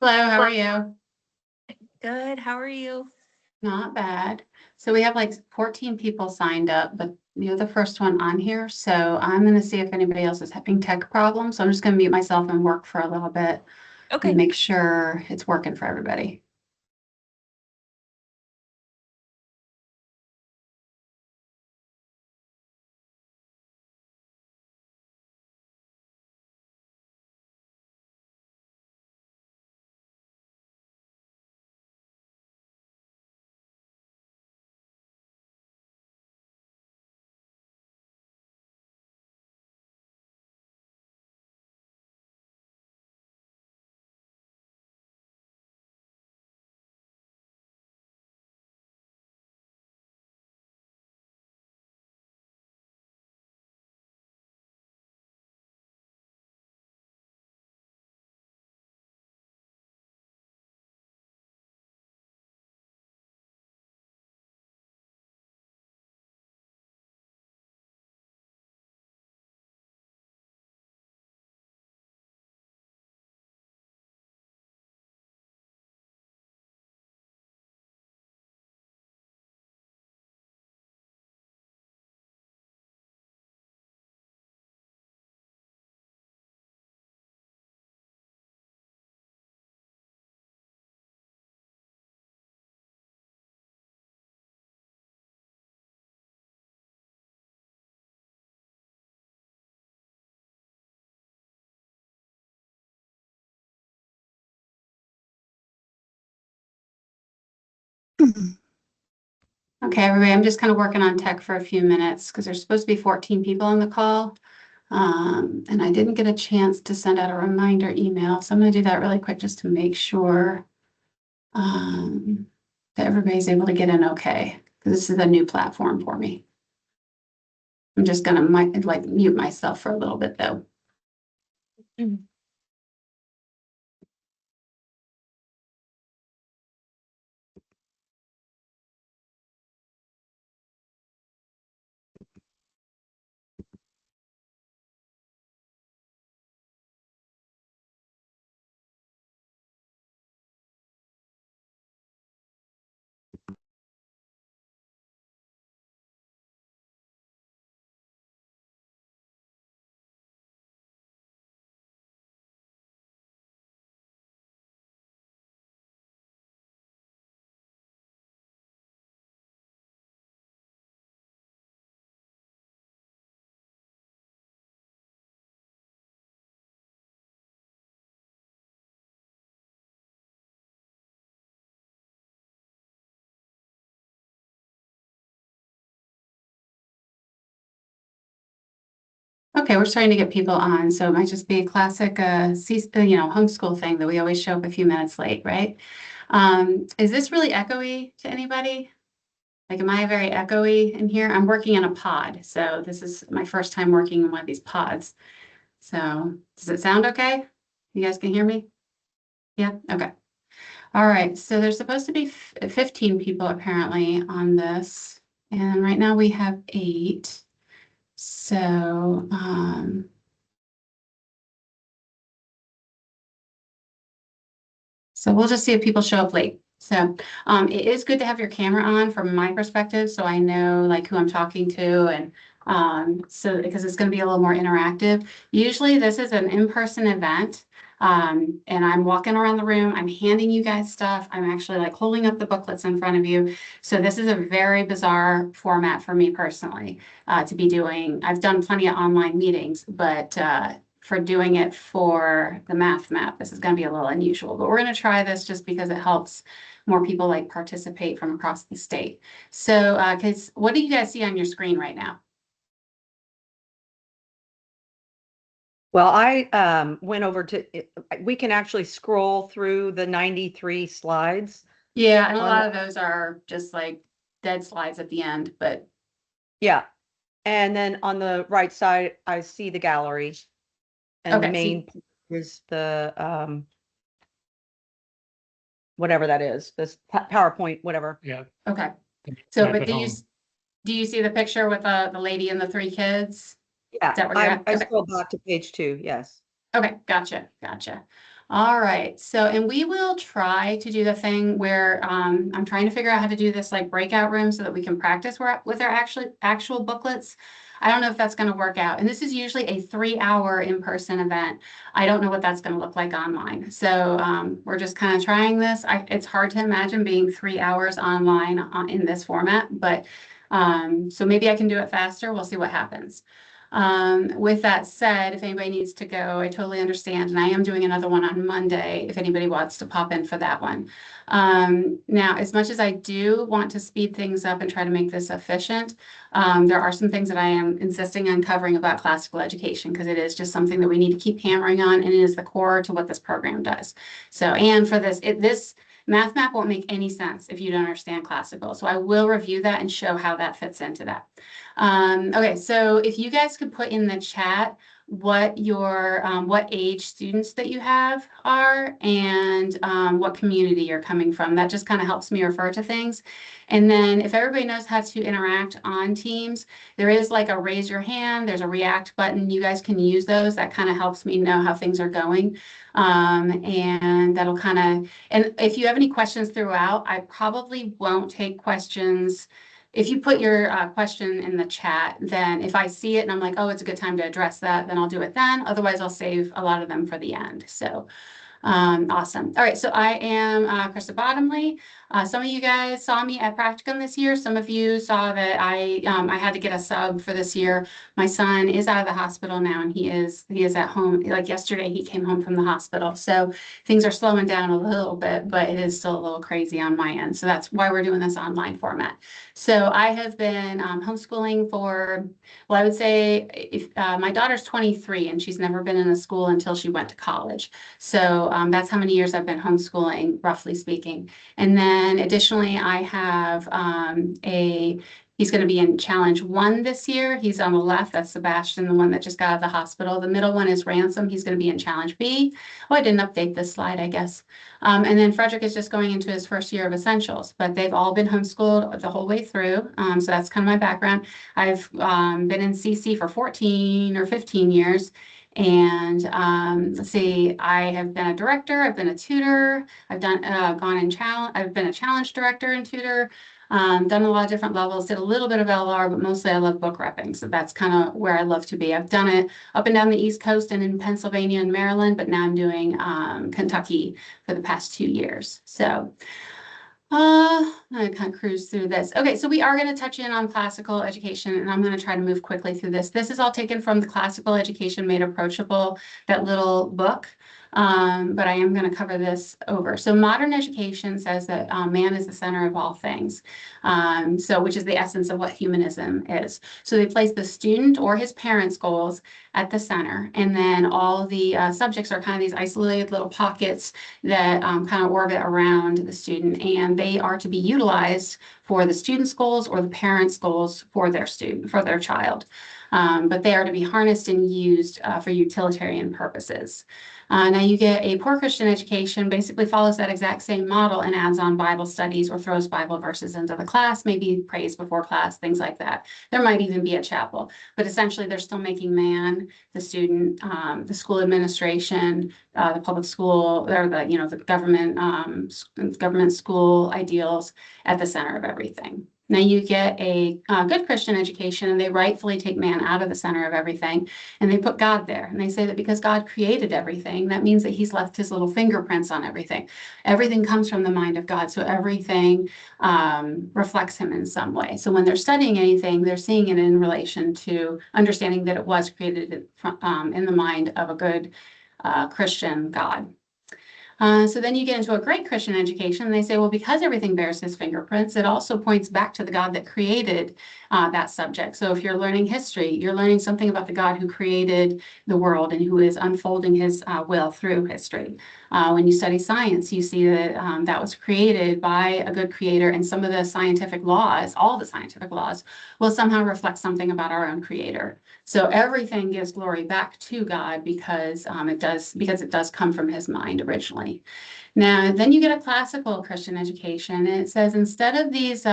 Hello, how are you? Good. How are you? Not bad. So we have like 14 people signed up, but you're the first one on here. So I'm going to see if anybody else is having tech problems. So I'm just going to mute myself and work for a little bit and Okay. make sure it's working for everybody. Okay, everybody, I'm just kind of working on tech for a few minutes because there's supposed to be 14 people on the call. And I didn't get a chance to send out a reminder email. So I'm going to do that really quick just to make sure that everybody's able to get in okay. Because this is a new platform for me. I'm just going to like mute myself for a little bit though. Okay, we're starting to get people on, so it might just be a classic, homeschool thing that we always show up a few minutes late, right? Is this really echoey to anybody? Like, am I very echoey in here? I'm working in a pod, so this is my first time working in one of these pods. So, does it sound okay? You guys can hear me? Yeah, okay. All right, so there's supposed to be 15 people apparently on this, and right now we have 8. So, we'll just see if people show up late. So it is good to have your camera on from my perspective, so I know like who I'm talking to, and so because it's going to be a little more interactive. Usually this is an in-person event, and I'm walking around the room, I'm handing you guys stuff, I'm actually like holding up the booklets in front of you. So this is a very bizarre format for me personally to be doing. I've done plenty of online meetings, but for doing it for the math map. This is going to be a little unusual, but we're going to try this just because it helps more people like participate from across the state. So, what do you guys see on your screen right now? Well, I went over to, we can actually scroll through the 93 slides. Yeah, and a lot of those are just like dead slides at the end, but yeah. And then on the right side, I see the gallery. And okay, the main is the whatever that is, this PowerPoint, whatever. Yeah. Okay. So, but do you see the picture with the lady and the 3 kids? Yeah, Is that where you're at? I Okay. scrolled back to page 2, yes. Okay, gotcha. All right, so, and we will try to do the thing where I'm trying to figure out how to do this like breakout room so that we can practice with our actual booklets. I don't know if that's going to work out. And this is usually a 3-hour in-person event. I don't know what that's going to look like online. So we're just kind of trying this. It's hard to imagine being 3 hours online in this format, but so maybe I can do it faster. We'll see what happens. With that said, if anybody needs to go, I totally understand. And I am doing another one on Monday if anybody wants to pop in for that one. Now, as much as I do want to speed things up and try to make this efficient, there are some things that I am insisting on covering about classical education because it is just something that we need to keep hammering on, and it is the core to what this program does. So, and for this Math Map won't make any sense if you don't understand classical. So I will review that and show how that fits into that. Okay, so if you guys could put in the chat what your what age students that you have are and what community you're coming from. That just kind of helps me refer to things. And then if everybody knows how to interact on Teams, there is like a raise your hand, there's a react button. You guys can use those. That kind of helps me know how things are going. And that'll kind of, and if you have any questions throughout, I probably won't take questions. If you put your question in the chat, then if I see it and I'm like, oh, it's a good time to address that, then I'll do it then. Otherwise, I'll save a lot of them for the end. So awesome. All right, so I am Krista Bottomley. Some of you guys saw me at Practicum this year. Some of you saw that I had to get a sub for this year. My son is out of the hospital now, and he is at home. Like yesterday, he came home from the hospital. So things are slowing down a little bit, but it is still a little crazy on my end. So that's why we're doing this online format. So I have been homeschooling for, well, I would say if my daughter's 23 and she's never been in a school until she went to college. So that's how many years I've been homeschooling, roughly speaking. And then additionally, I have he's going to be in Challenge 1 this year. He's on the left. That's Sebastian, the one that just got out of the hospital. The middle one is Ransom. He's going to be in Challenge B. Oh, I didn't update this slide, I guess. And then Frederick is just going into his first year of essentials, but they've all been homeschooled the whole way through. So that's kind of my background. I've been in CC for 14 or 15 years. And let's see, I have been a director, I've been a tutor, I've done I've been a challenge director and tutor, done a lot of different levels, did a little bit of LR, but mostly I love book repping. So that's kind of where I love to be. I've done it up and down the East Coast and in Pennsylvania and Maryland, but now I'm doing Kentucky for the past 2 years. So I'm going to kind of cruise through this. Okay, so we are going to touch in on classical education, and I'm going to try to move quickly through this. This is all taken from the Classical Education Made Approachable, that little book. But I am going to cover this over. So modern education says that man is the center of all things, which is the essence of what humanism is. So they place the student or his parents' goals at the center, and then all the subjects are kind of these isolated little pockets that kind of orbit around the student, and they are to be utilized for the student's goals or the parents' goals for their child. But they are to be harnessed and used for utilitarian purposes. Now you get a poor Christian education, basically follows that exact same model and adds on Bible studies or throws Bible verses into the class, maybe prays before class, things like that. There might even be a chapel, but essentially they're still making man, the student, the school administration, the public school, or the government school ideals at the center of everything. Now you get a good Christian education, and they rightfully take man out of the center of everything, and they put God there. And they say that because God created everything, that means that he's left his little fingerprints on everything. Everything comes from the mind of God, so everything reflects him in some way. So when they're studying anything, they're seeing it in relation to understanding that it was created in the mind of a good Christian God. So then you get into a great Christian education, and they say, well, because everything bears his fingerprints, it also points back to the God that created that subject. So if you're learning history, you're learning something about the God who created the world and who is unfolding his will through history. When you study science, you see that that was created by a good creator, and some of the scientific laws, all the scientific laws, will somehow reflect something about our own creator. So everything gives glory back to God because it does come from his mind originally. family. Now, then you get a classical Christian education, and it says instead of these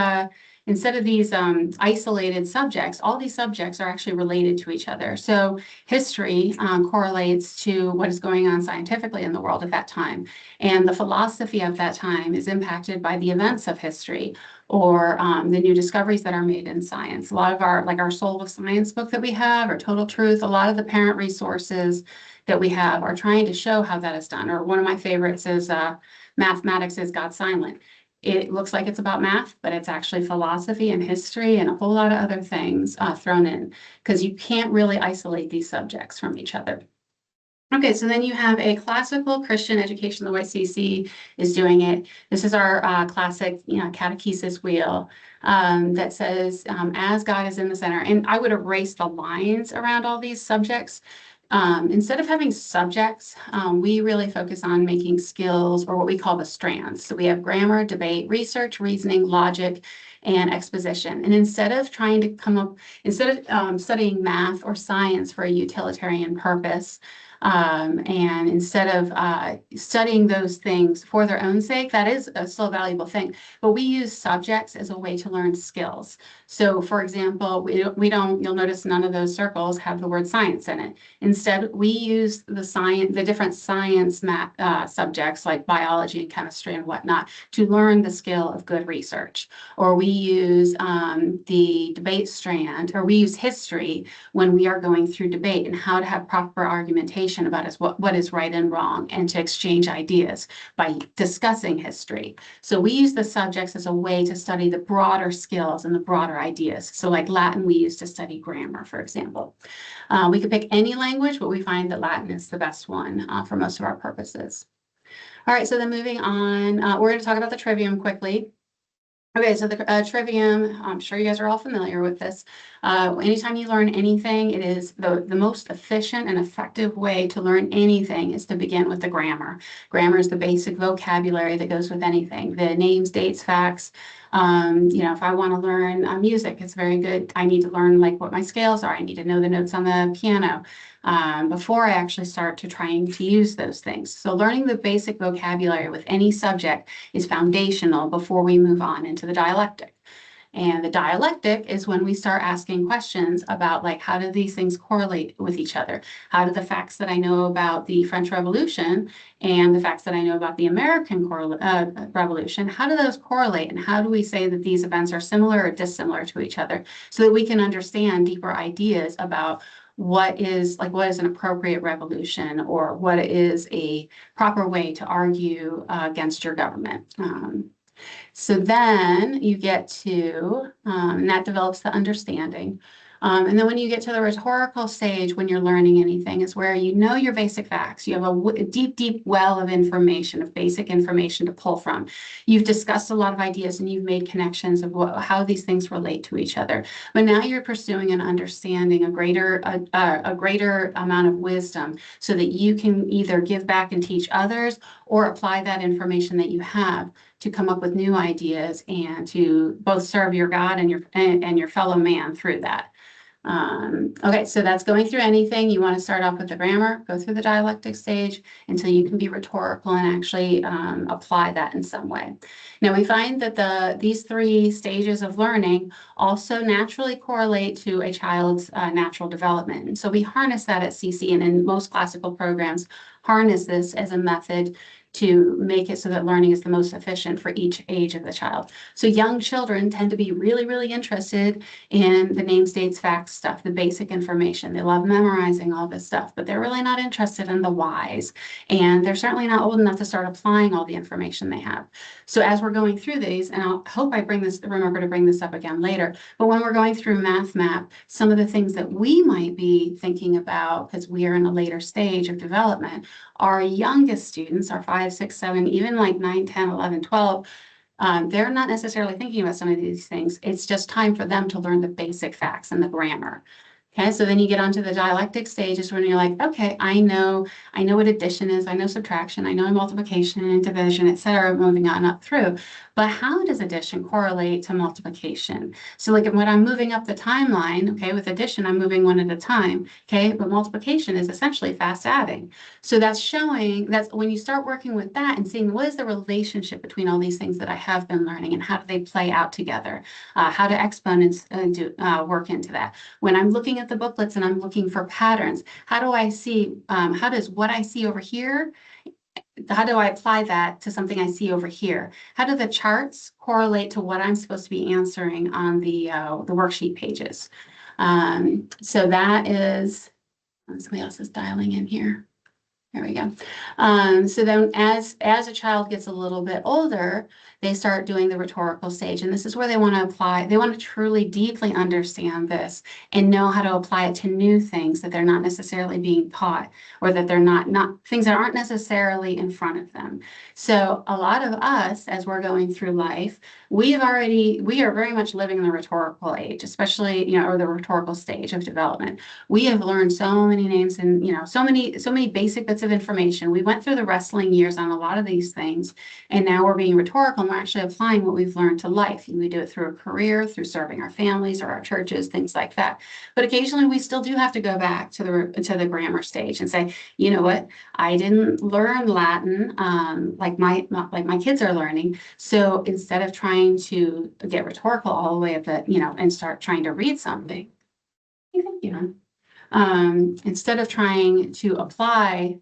isolated subjects, all these subjects are actually related to each other. So history correlates to what is going on scientifically in the world at that time. And the philosophy of that time is impacted by the events of history or the new discoveries that are made in science. A lot of our Soul of Science book that we have, or Total Truth, a lot of the parent resources that we have are trying to show how that is done. Or one of my favorites is Mathematics is God Silent. It looks like it's about math, but it's actually philosophy and history and a whole lot of other things thrown in, because you can't really isolate these subjects from each other. Okay, so then you have a classical Christian education, the way CC is doing it. This is our classic, catechesis wheel that says, as God is in the center. And I would erase the lines around all these subjects. Instead of having subjects, we really focus on making skills, or what we call the strands. So we have grammar, debate, research, reasoning, logic, and exposition. And instead of studying math or science for a utilitarian purpose, and instead of studying those things for their own sake, that is still a valuable thing. But we use subjects as a way to learn skills. So, for example, you'll notice none of those circles have the word science in it. Instead, we use the different science subjects like biology and chemistry and whatnot to learn the skill of good research. Or we use the debate strand, or we use history when we are going through debate and how to have proper argumentation about what is right and wrong, and to exchange ideas by discussing history. So we use the subjects as a way to study the broader skills and the broader ideas. So like Latin, we use to study grammar, for example. We could pick any language, but we find that Latin is the best one for most of our purposes. All right, so then moving on, we're going to talk about the trivium quickly. Okay, so the trivium, I'm sure you guys are all familiar with this. Anytime you learn anything, it is the most efficient and effective way to learn anything is to begin with the grammar. Grammar is the basic vocabulary that goes with anything. The names, dates, facts. If I want to learn music, it's very good. I need to learn like what my scales are. I need to know the notes on the piano before I actually start to trying to use those things. So learning the basic vocabulary with any subject is foundational before we move on into the dialectic. And the dialectic is when we start asking questions about, like, how do these things correlate with each other? How do the facts that I know about the French Revolution and the facts that I know about the American Revolution, how do those correlate? And how do we say that these events are similar or dissimilar to each other, so that we can understand deeper ideas about what is an appropriate revolution, or what is a proper way to argue against your government. So then you get to, and that develops the understanding. And then when you get to the rhetorical stage, when you're learning anything, is where you know your basic facts. You have a deep, deep well of information, of basic information to pull from. You've discussed a lot of ideas and you've made connections of how these things relate to each other. But now you're pursuing an understanding, a greater amount of wisdom, so that you can either give back and teach others, or apply that information that you have to come up with new ideas and to both serve your God and your fellow man through that. Okay, so that's going through anything. You want to start off with the grammar, go through the dialectic stage until you can be rhetorical and actually apply that in some way. Now we find that these three stages of learning also naturally correlate to a child's natural development. And so we harness that at CC, and in most classical programs harness this as a method to make it so that learning is the most efficient for each age of the child. So young children tend to be really, really interested in the names, dates, facts stuff, the basic information. They love memorizing all this stuff, but they're really not interested in the whys. And they're certainly not old enough to start applying all the information they have. So as we're going through these, and I hope I remember to bring this up again later, but when we're going through Math Map, some of the things that we might be thinking about, because we are in a later stage of development, our youngest students, our 5, 6, 7, even like 9, 10, 11, 12, they're not necessarily thinking about some of these things. It's just time for them to learn the basic facts and the grammar. Okay, so then you get onto the dialectic stages when you're like, okay, I know what addition is, I know subtraction, I know multiplication and division, etc., moving on up through. But how does addition correlate to multiplication? So like when I'm moving up the timeline, okay, with addition, I'm moving one at a time, okay, but multiplication is essentially fast adding. So that's showing, that's when you start working with that and seeing what is the relationship between all these things that I have been learning and how do they play out together, how do exponents work into that. When I'm looking at the booklets and I'm looking for patterns, how do I see, how does what I see over here, how do I apply that to something I see over here? How do the charts correlate to what I'm supposed to be answering on the worksheet pages? So that is, somebody else is dialing in here. There we go. So then as a child gets a little bit older, they start doing the rhetorical stage. And this is where they want to apply, they want to truly deeply understand this and know how to apply it to new things that they're not necessarily being taught, or that they're not things that aren't necessarily in front of them. So a lot of us, as we're going through life, we are very much living in the rhetorical age, especially, or the rhetorical stage of development. We have learned so many names and, so many basic bits of information. We went through the wrestling years on a lot of these things, and now we're being rhetorical and we're actually applying what we've learned to life. We do it through a career, through serving our families or our churches, things like that. But occasionally we still do have to go back to the grammar stage and say, you know what, I didn't learn Latin like my kids are learning. So instead of trying to get rhetorical all the way at the, and start trying to read something, instead of trying to apply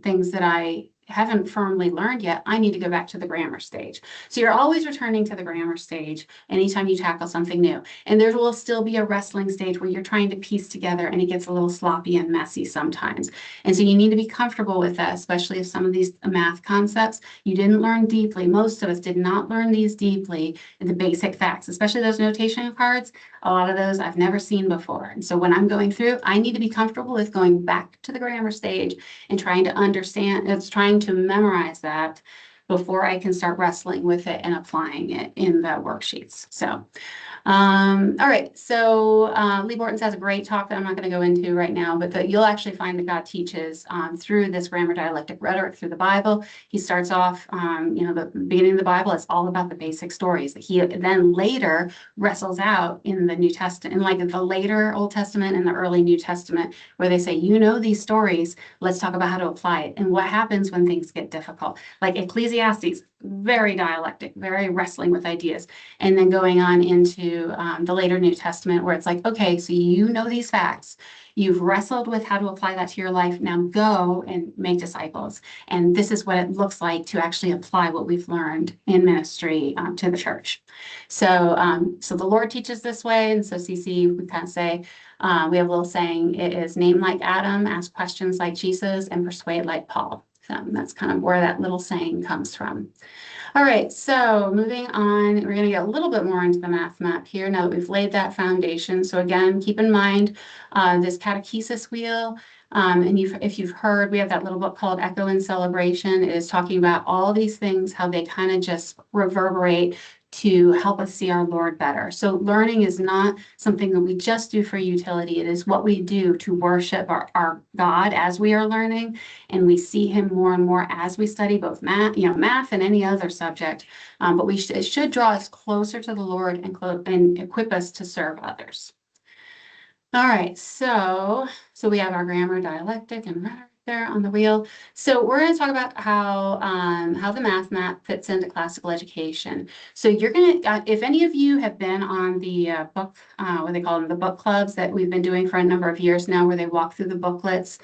things that I haven't firmly learned yet, I need to go back to the grammar stage. So you're always returning to the grammar stage anytime you tackle something new. And there will still be a wrestling stage where you're trying to piece together and it gets a little sloppy and messy sometimes. And so you need to be comfortable with that, especially if some of these math concepts you didn't learn deeply. Most of us did not learn these deeply in the basic facts, especially those notation cards. A lot of those I've never seen before. And so when I'm going through, I need to be comfortable with going back to the grammar stage and trying to understand, trying to memorize that before I can start wrestling with it and applying it in the worksheets. So all right, so Lee Bortons has a great talk that I'm not going to go into right now, but you'll actually find that God teaches through this grammar dialectic rhetoric through the Bible. He starts off, the beginning of the Bible, it's all about the basic stories that he then later wrestles out in the New Testament, in like the later Old Testament and the early New Testament, where they say, these stories, let's talk about how to apply it and what happens when things get difficult. Like Ecclesiastes, very dialectic, very wrestling with ideas. And then going on into the later New Testament, where it's like, okay, so these facts, you've wrestled with how to apply that to your life, now go and make disciples. And this is what it looks like to actually apply what we've learned in ministry to the church. So the Lord teaches this way, and so CC would kind of say, we have a little saying, it is name like Adam, ask questions like Jesus, and persuade like Paul. So that's kind of where that little saying comes from. All right, so moving on, we're going to get a little bit more into the math map here now that we've laid that foundation. So again, keep in mind this catechesis wheel. And if you've heard, we have that little book called Echo and Celebration. It is talking about all these things, how they kind of just reverberate to help us see our Lord better. So learning is not something that we just do for utility. It is what we do to worship our God as we are learning, and we see him more and more as we study both math and any other subject. But it should draw us closer to the Lord and equip us to serve others. All right, so we have our grammar, dialectic, and rhetoric there on the wheel. So we're going to talk about how the math map fits into classical education. So you're going to, if any of you have been on the book, what they call them, the book clubs that we've been doing for a number of years now, where they walk through the booklets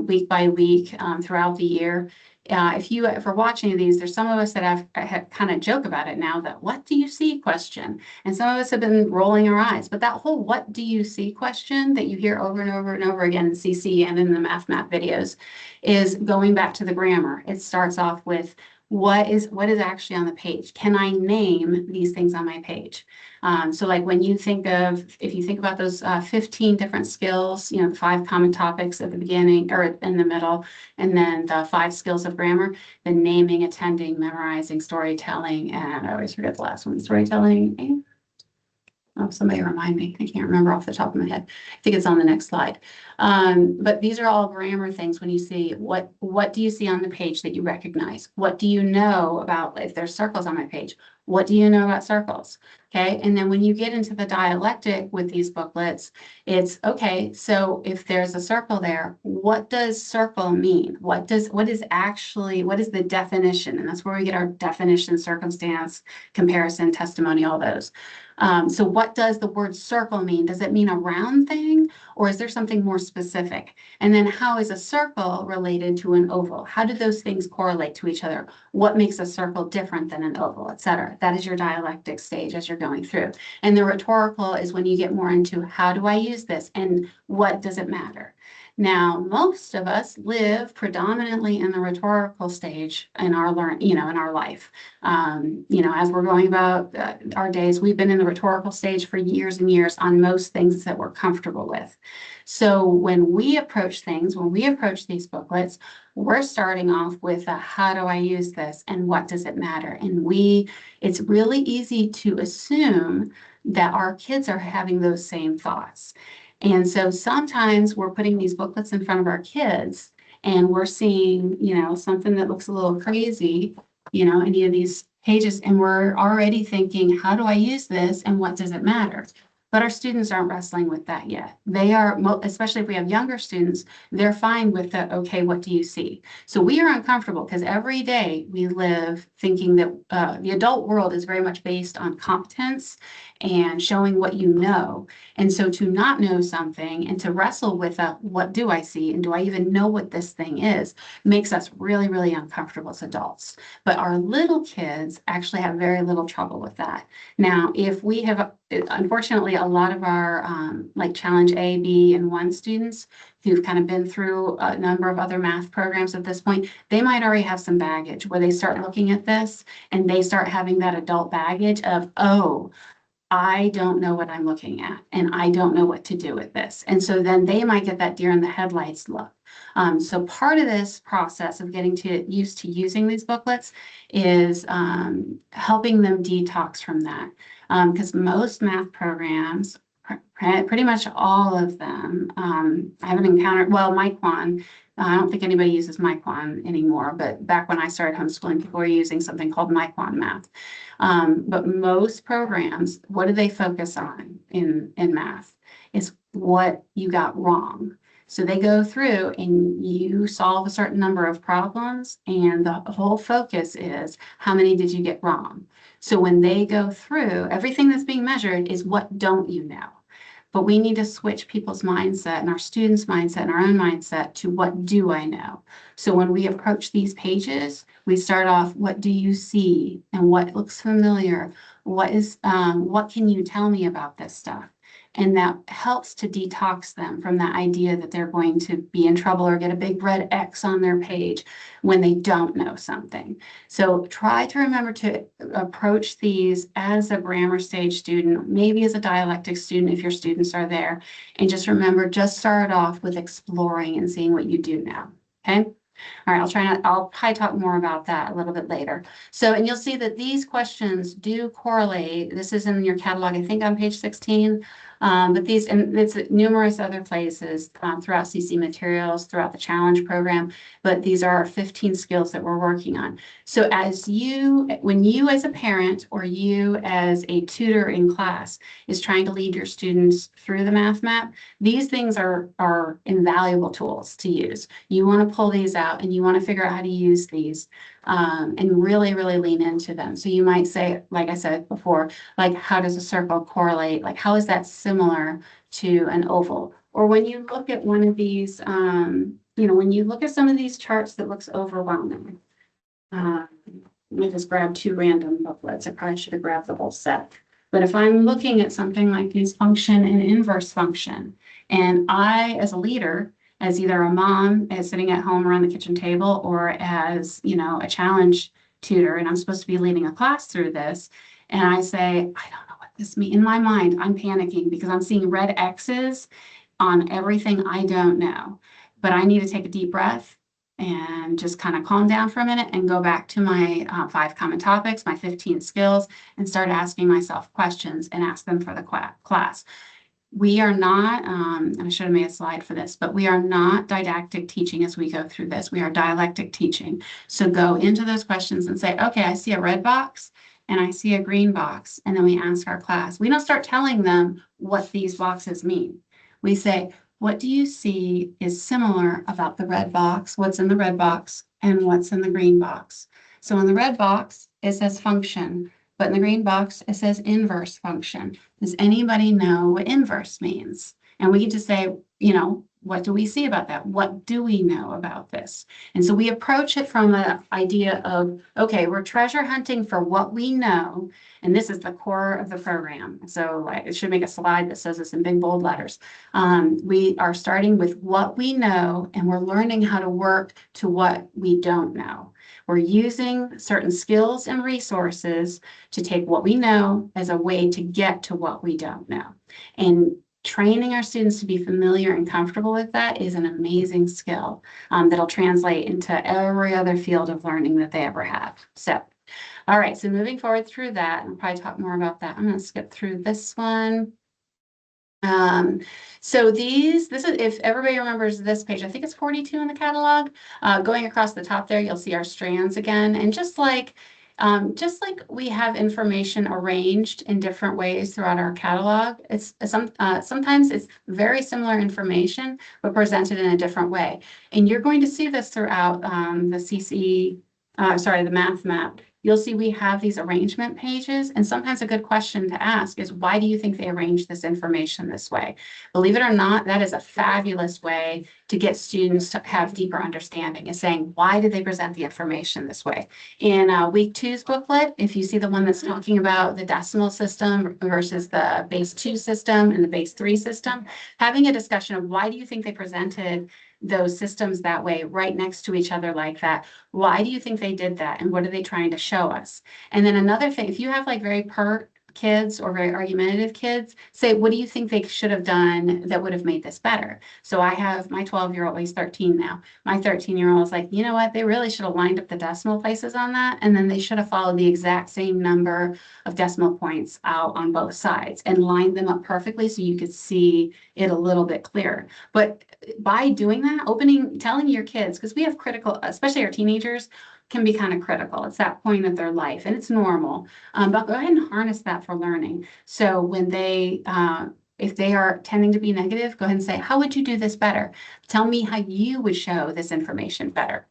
week by week throughout the year. If you're watching these, there's some of us that have kind of joke about it now, that what do you see question? And some of us have been rolling our eyes, but that whole what do you see question that you hear over and over and over again in CC and in the math map videos is going back to the grammar. It starts off with what is actually on the page. Can I name these things on my page? So like when you think if you think about those 15 different skills, the 5 common topics at the beginning or in the middle, and then the 5 skills of grammar, the naming, attending, memorizing, storytelling, and I always forget the last one, storytelling, and Oh, somebody remind me. I can't remember off the top of my head. I think it's on the next slide. But these are all grammar things. When you see what do you see on the page that you recognize? What do you know about if there's circles on my page? What do you know about circles? Okay. And then when you get into the dialectic with these booklets, it's okay. So if there's a circle there, what does circle mean? What is the definition? And that's where we get our definition, circumstance, comparison, testimony, all those. So what does the word circle mean? Does it mean a round thing, or is there something more specific? And then how is a circle related to an oval? How do those things correlate to each other? What makes a circle different than an oval, et cetera? That is your dialectic stage as you're going through. And the rhetorical is when you get more into how do I use this and what does it matter? Now, most of us live predominantly in the rhetorical stage in our in our life. As we're going about our days, we've been in the rhetorical stage for years and years on most things that we're comfortable with. So when we approach things, when we approach these booklets, we're starting off with how do I use this and what does it matter? And it's really easy to assume that our kids are having those same thoughts. And so sometimes we're putting these booklets in front of our kids and we're seeing, something that looks a little crazy, any of these pages, and we're already thinking, how do I use this and what does it matter? But our students aren't wrestling with that yet. They are, especially if we have younger students, they're fine with the, okay, what do you see? So we are uncomfortable because every day we live thinking that the adult world is very much based on competence and showing what you know. And so to not know something and to wrestle with what do I see and do I even know what this thing is makes us really, really uncomfortable as adults. But our little kids actually have very little trouble with that. Now, if we have, unfortunately, a lot of our like challenge A, B, and 1 students who've kind of been through a number of other math programs at this point, they might already have some baggage where they start looking at this and they start having that adult baggage of, oh, I don't know what I'm looking at and I don't know what to do with this. And so then they might get that deer in the headlights look. So part of this process of getting used to using these booklets is helping them detox from that. Because most math programs, pretty much all of them, I haven't encountered, well, Myquan, I don't think anybody uses Myquan anymore, but back when I started homeschooling, people were using something called Myquan Math. But most programs, what do they focus on in math? Is what you got wrong. So they go through and you solve a certain number of problems and the whole focus is how many did you get wrong? So when they go through, everything that's being measured is what don't you know? But we need to switch people's mindset and our students' mindset and our own mindset to what do I know? So when we approach these pages, we start off, what do you see? And what looks familiar? What can you tell me about this stuff? And that helps to detox them from that idea that they're going to be in trouble or get a big red X on their page when they don't know something. So try to remember to approach these as a grammar stage student, maybe as a dialectic student if your students are there. And just remember, just start off with exploring and seeing what you do now. Okay? All right, I'll probably talk more about that a little bit later. So, and you'll see that these questions do correlate. This is in your catalog, I think on page 16. But it's numerous other places throughout CC materials, throughout the challenge program, but these are our 15 skills that we're working on. So when you as a parent or you as a tutor in class is trying to lead your students through the math map, these things are invaluable tools to use. You want to pull these out and you want to figure out how to use these and really, really lean into them. So you might say, like I said before, like how does a circle correlate? Like how is that similar to an oval? Or when you look at one of these, when you look at some of these charts that looks overwhelming, let me just grab 2 random booklets. I probably should have grabbed the whole set. But if I'm looking at something like these function and inverse function, and I, as a leader, as either a mom as sitting at home around the kitchen table or as, a challenge tutor, and I'm supposed to be leading a class through this, and I say, I don't know what this means. In my mind, I'm panicking because I'm seeing red X's on everything I don't know. But I need to take a deep breath and just kind of calm down for a minute and go back to my 5 common topics, my 15 skills, and start asking myself questions and ask them for the class. We are not, and I should have made a slide for this, but we are not didactic teaching as we go through this. We are dialectic teaching. So go into those questions and say, okay, I see a red box and I see a green box. And then we ask our class. We don't start telling them what these boxes mean. We say, what do you see is similar about the red box, what's in the red box, and what's in the green box? So in the red box, it says function, but in the green box, it says inverse function. Does anybody know what inverse means? And we can just say, you know, what do we see about that? What do we know about this? And so we approach it from the idea of, okay, we're treasure hunting for what we know, and this is the core of the program. So it should make a slide that says this in big bold letters. We are starting with what we know, and we're learning how to work to what we don't know. We're using certain skills and resources to take what we know as a way to get to what we don't know. And training our students to be familiar and comfortable with that is an amazing skill that'll translate into every other field of learning that they ever have. So, all right, so moving forward through that, and I'll probably talk more about that. I'm going to skip through this one. So this is, if everybody remembers this page, I think it's 42 in the catalog, going across the top there, you'll see our strands again. And just like we have information arranged in different ways throughout our catalog, it's sometimes it's very similar information, but presented in a different way. And you're going to see this throughout the math map. You'll see we have these arrangement pages, and sometimes a good question to ask is, why do you think they arranged this information this way? Believe it or not, that is a fabulous way to get students to have deeper understanding, is saying, why did they present the information this way? In week 2's booklet, if you see the one that's talking about the decimal system versus the base 2 system and the base 3 system, having a discussion of why do you think they presented those systems that way right next to each other like that? Why do you think they did that? And what are they trying to show us? And then another thing, if you have like very pert kids or very argumentative kids, say, what do you think they should have done that would have made this better? So I have my 12-year-old, he's 13 now. My 13-year-old is like, you know what? They really should have lined up the decimal places on that. And then they should have followed the exact same number of decimal points out on both sides and lined them up perfectly so you could see it a little bit clearer. But by doing that, telling your kids, because we have critical, especially our teenagers, can be kind of critical. It's that point of their life, and it's normal. But go ahead and harness that for learning. So when they, if they are tending to be negative, go ahead and say, how would you do this better? Tell me how you would show this information better.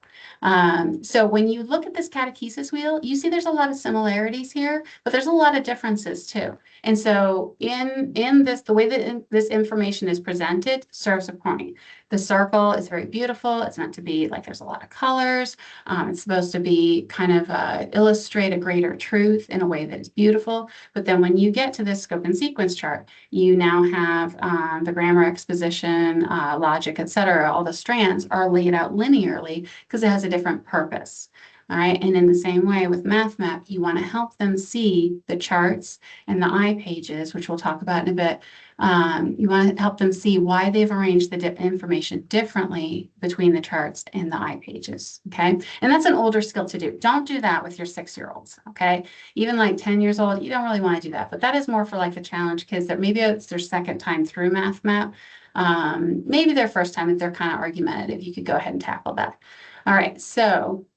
So when you look at this catechesis wheel, you see there's a lot of similarities here, but there's a lot of differences too. And so in this, the way that this information is presented serves a point. The circle is very beautiful. It's meant to be like there's a lot of colors. It's supposed to be kind of illustrate a greater truth in a way that is beautiful. But then when you get to this scope and sequence chart, you now have the grammar, exposition, logic, etc. All the strands are laid out linearly because it has a different purpose. All right. And in the same way with MathMap, you want to help them see the charts and the I pages, which we'll talk about in a bit. You want to help them see why they've arranged the information differently between the charts and the I pages. Okay. And that's an older skill to do. Don't do that with your 6-year-olds. Okay. Even like 10 years old, you don't really want to do that. But that is more for like the challenge kids that maybe it's their second time through MathMap. Maybe their first time if they're kind of argumentative. You could go ahead and tackle that. All right. So.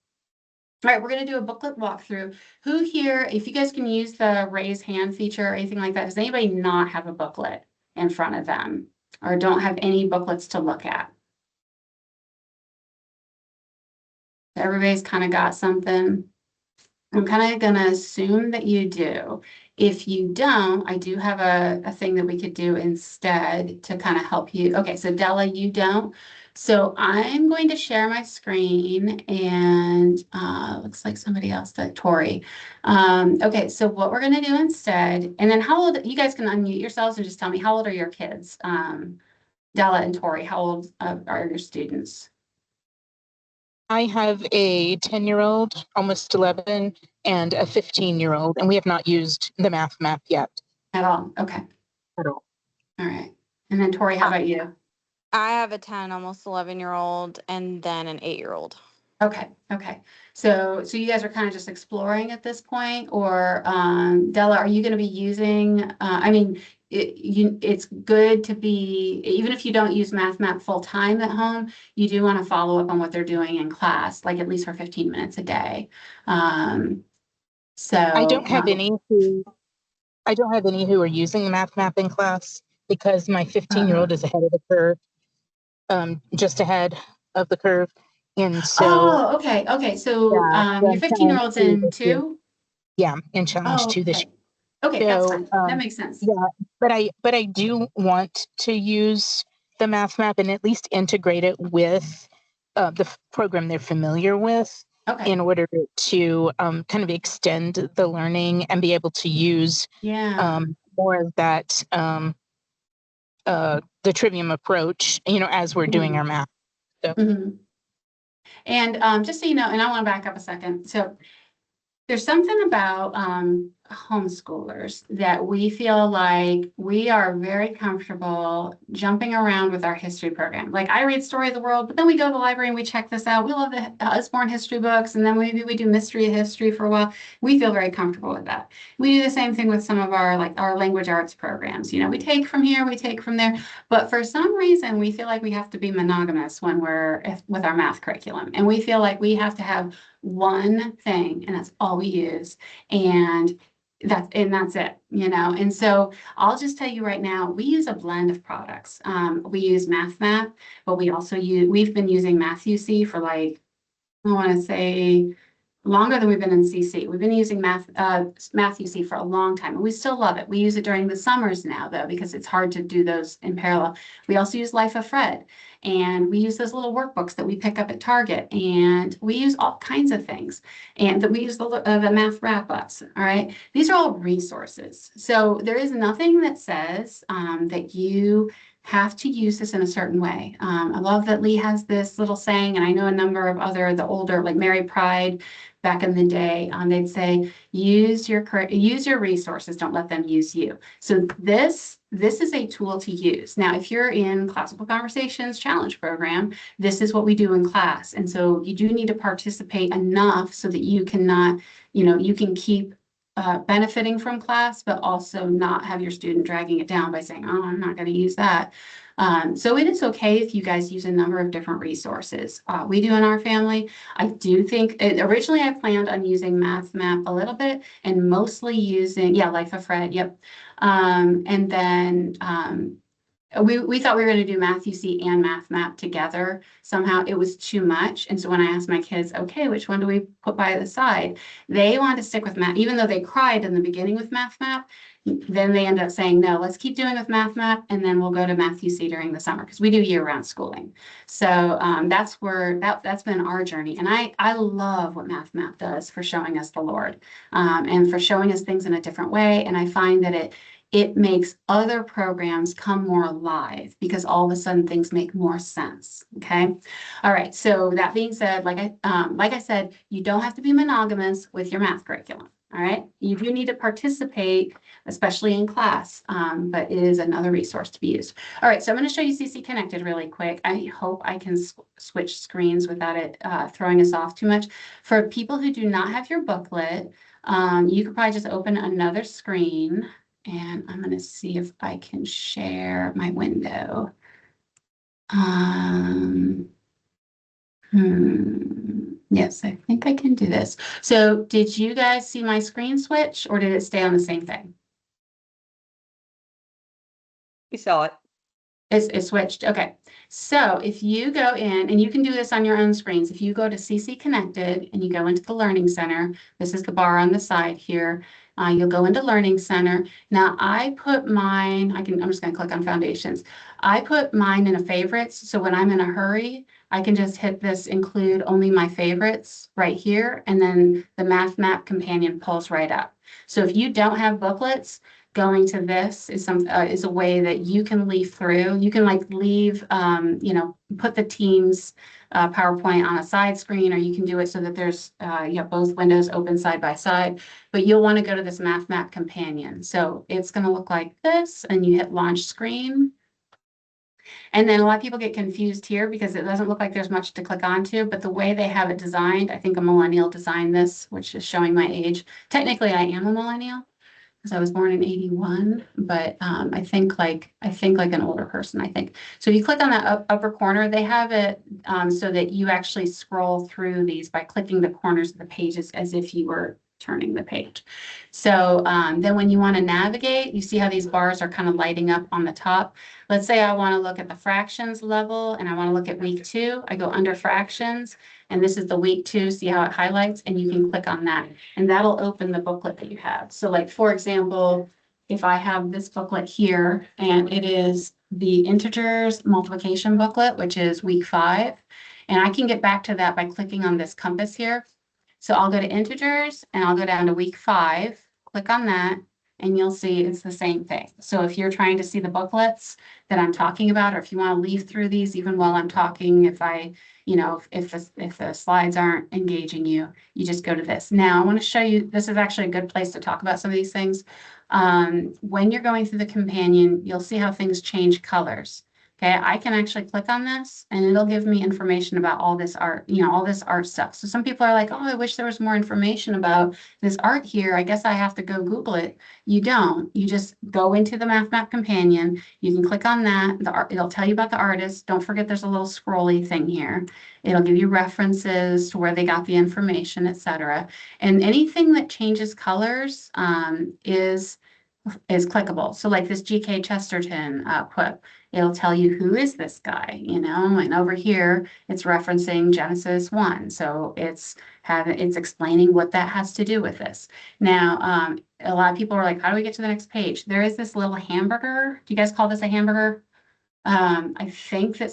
All right, we're going to do a booklet walkthrough. Who here, if you guys can use the raise hand feature or anything like that, does anybody not have a booklet in front of them or don't have any booklets to look at? Everybody's kind of got something. I'm kind of going to assume that you do. If you don't, I do have a thing that we could do instead to kind of help you. Okay, so Della, you don't. So I'm going to share my screen and looks like somebody else, that Tori. Okay, so what we're going to do instead, and then how old, you guys can unmute yourselves and just tell me how old are your kids? Della and Tori, how old are your students? I have a 10-year-old, almost 11, and a 15-year-old, and we have not used the math map yet. At all? Okay. At all. All right. And then Tori, how about you? I have a 10, almost 11-year-old, and then an 8-year-old. Okay, okay. So you guys are kind of just exploring at this point, or Della, are you going to be using? I mean, it's good to be, even if you don't use MathMap full time at home, you do want to follow up on what they're doing in class, like at least for 15 minutes a day. So I don't have any who are using math map in class because my 15-year-old is ahead of the curve, just ahead of the curve. And so Oh, okay, okay. So yeah, so your I'm 15-year-old's challenge two in this year. two? Yeah, in challenge Oh, two this okay. year. Okay, that's So fine. That makes sense. yeah, but I do want to use the math map and at least integrate it with the program they're familiar with Okay, in order to kind of extend the learning and be able to use yeah. more of that the trivium approach, as we're doing our math. So Mhm. And just so you know, and I want to back up a second. So there's something about homeschoolers that we feel like we are very comfortable jumping around with our history program. Like I read Story of the World, but then we go to the library and we check this out. We love the Usborne history books, and then maybe we do Mystery of History for a while. We feel very comfortable with that. We do the same thing with some of our our language arts programs. We take from here, we take from there, but for some reason we feel like we have to be monogamous when we're with our math curriculum, and we feel like we have to have one thing and that's all we use, and that's it. And so I'll just tell you right now, we use a blend of products. We use MathMap, but we've been using MathUC for like, I want to say, longer than we've been in CC. We've been using MathUC for a long time, and we still love it. We use it during the summers now, though, because it's hard to do those in parallel. We also use Life of Fred, and we use those little workbooks that we pick up at Target, and we use all kinds of things, and that we use the math wrap-ups. All right, these are all resources. So there is nothing that says that you have to use this in a certain way. I love that Lee has this little saying, and I know a number of the older, like Mary Pride, back in the day, they'd say, use your resources, don't let them use you. So this is a tool to use. Now, if you're in Classical Conversations Challenge Program, this is what we do in class. And so you do need to participate enough so that you cannot, you can keep benefiting from class, but also not have your student dragging it down by saying, oh, I'm not going to use that. So it is okay if you guys use a number of different resources. We do in our family. I do think originally I planned on using MathMap a little bit and mostly using, Life of Fred. Yep. And then we thought we were going to do MathUC and MathMap together. Somehow it was too much. And so when I asked my kids, okay, which one do we put by the side? They wanted to stick with math, even though they cried in the beginning with MathMap. Then they end up saying, no, let's keep doing with MathMap, and then we'll go to MathUC during the summer because we do year-round schooling. So that's where that's been our journey. And I love what MathMap does for showing us the Lord, and for showing us things in a different way. And I find that it makes other programs come more alive because all of a sudden things make more sense. Okay. All right. So that being said, like I said, you don't have to be monogamous with your math curriculum. All right. You do need to participate, especially in class, but it is another resource to be used. All right. So I'm going to show you CC Connected really quick. I hope I can switch screens without it throwing us off too much. For people who do not have your booklet, you could probably just open another screen. And I'm going to see if I can share my window. Yes, I think I can do this. So did you guys see my screen switch, or did it stay on the same thing? We saw it. It switched. Okay. So if you go in, and you can do this on your own screens, if you go to CC Connected and you go into the Learning Center, this is the bar on the side here. You'll go into Learning Center. Now I put mine, I'm just going to click on Foundations. I put mine in a favorites. So when I'm in a hurry, I can just hit this include only my favorites right here. And then the Math Map companion pulls right up. So if you don't have booklets, going to this is a way that you can leaf through. You can leave, put the team's PowerPoint on a side screen, or you can do it so that there's you have both windows open side by side. But you'll want to go to this Math Map companion. So it's going to look like this, and you hit launch screen. And then a lot of people get confused here because it doesn't look like there's much to click onto, but the way they have it designed, I think a millennial designed this, which is showing my age. Technically, I am a millennial because I was born in 81, but I think like an older person, I think. So if you click on that upper corner, they have it so that you actually scroll through these by clicking the corners of the pages as if you were turning the page. So then when you want to navigate, you see how these bars are kind of lighting up on the top. Let's say I want to look at the fractions level and I want to look at week 2. I go under fractions and this is the week 2, see how it highlights, and you can click on that and that'll open the booklet that you have. So like, for example, if I have this booklet here and it is the integers multiplication booklet, which is week 5, and I can get back to that by clicking on this compass here. So I'll go to integers and I'll go down to week 5, click on that, and you'll see it's the same thing. So if you're trying to see the booklets that I'm talking about, or if you want to leaf through these even while I'm talking, if the slides aren't engaging you, you just go to this. Now I want to show you, this is actually a good place to talk about some of these things. When you're going through the companion, you'll see how things change colors. Okay, I can actually click on this and it'll give me information about all this art, all this art stuff. So some people are like, oh, I wish there was more information about this art here. I guess I have to go Google it. You don't. You just go into the Math Map Companion. You can click on that. It'll tell you about the artist. Don't forget there's a little scrolly thing here. It'll give you references to where they got the information, etc. And anything that changes colors is clickable. So like this G.K. Chesterton quote, it'll tell you who is this guy, and over here it's referencing Genesis 1. So it's explaining what that has to do with this. Now, a lot of people are like, how do we get to the next page? There is this little hamburger. Do you guys call this a hamburger? I think that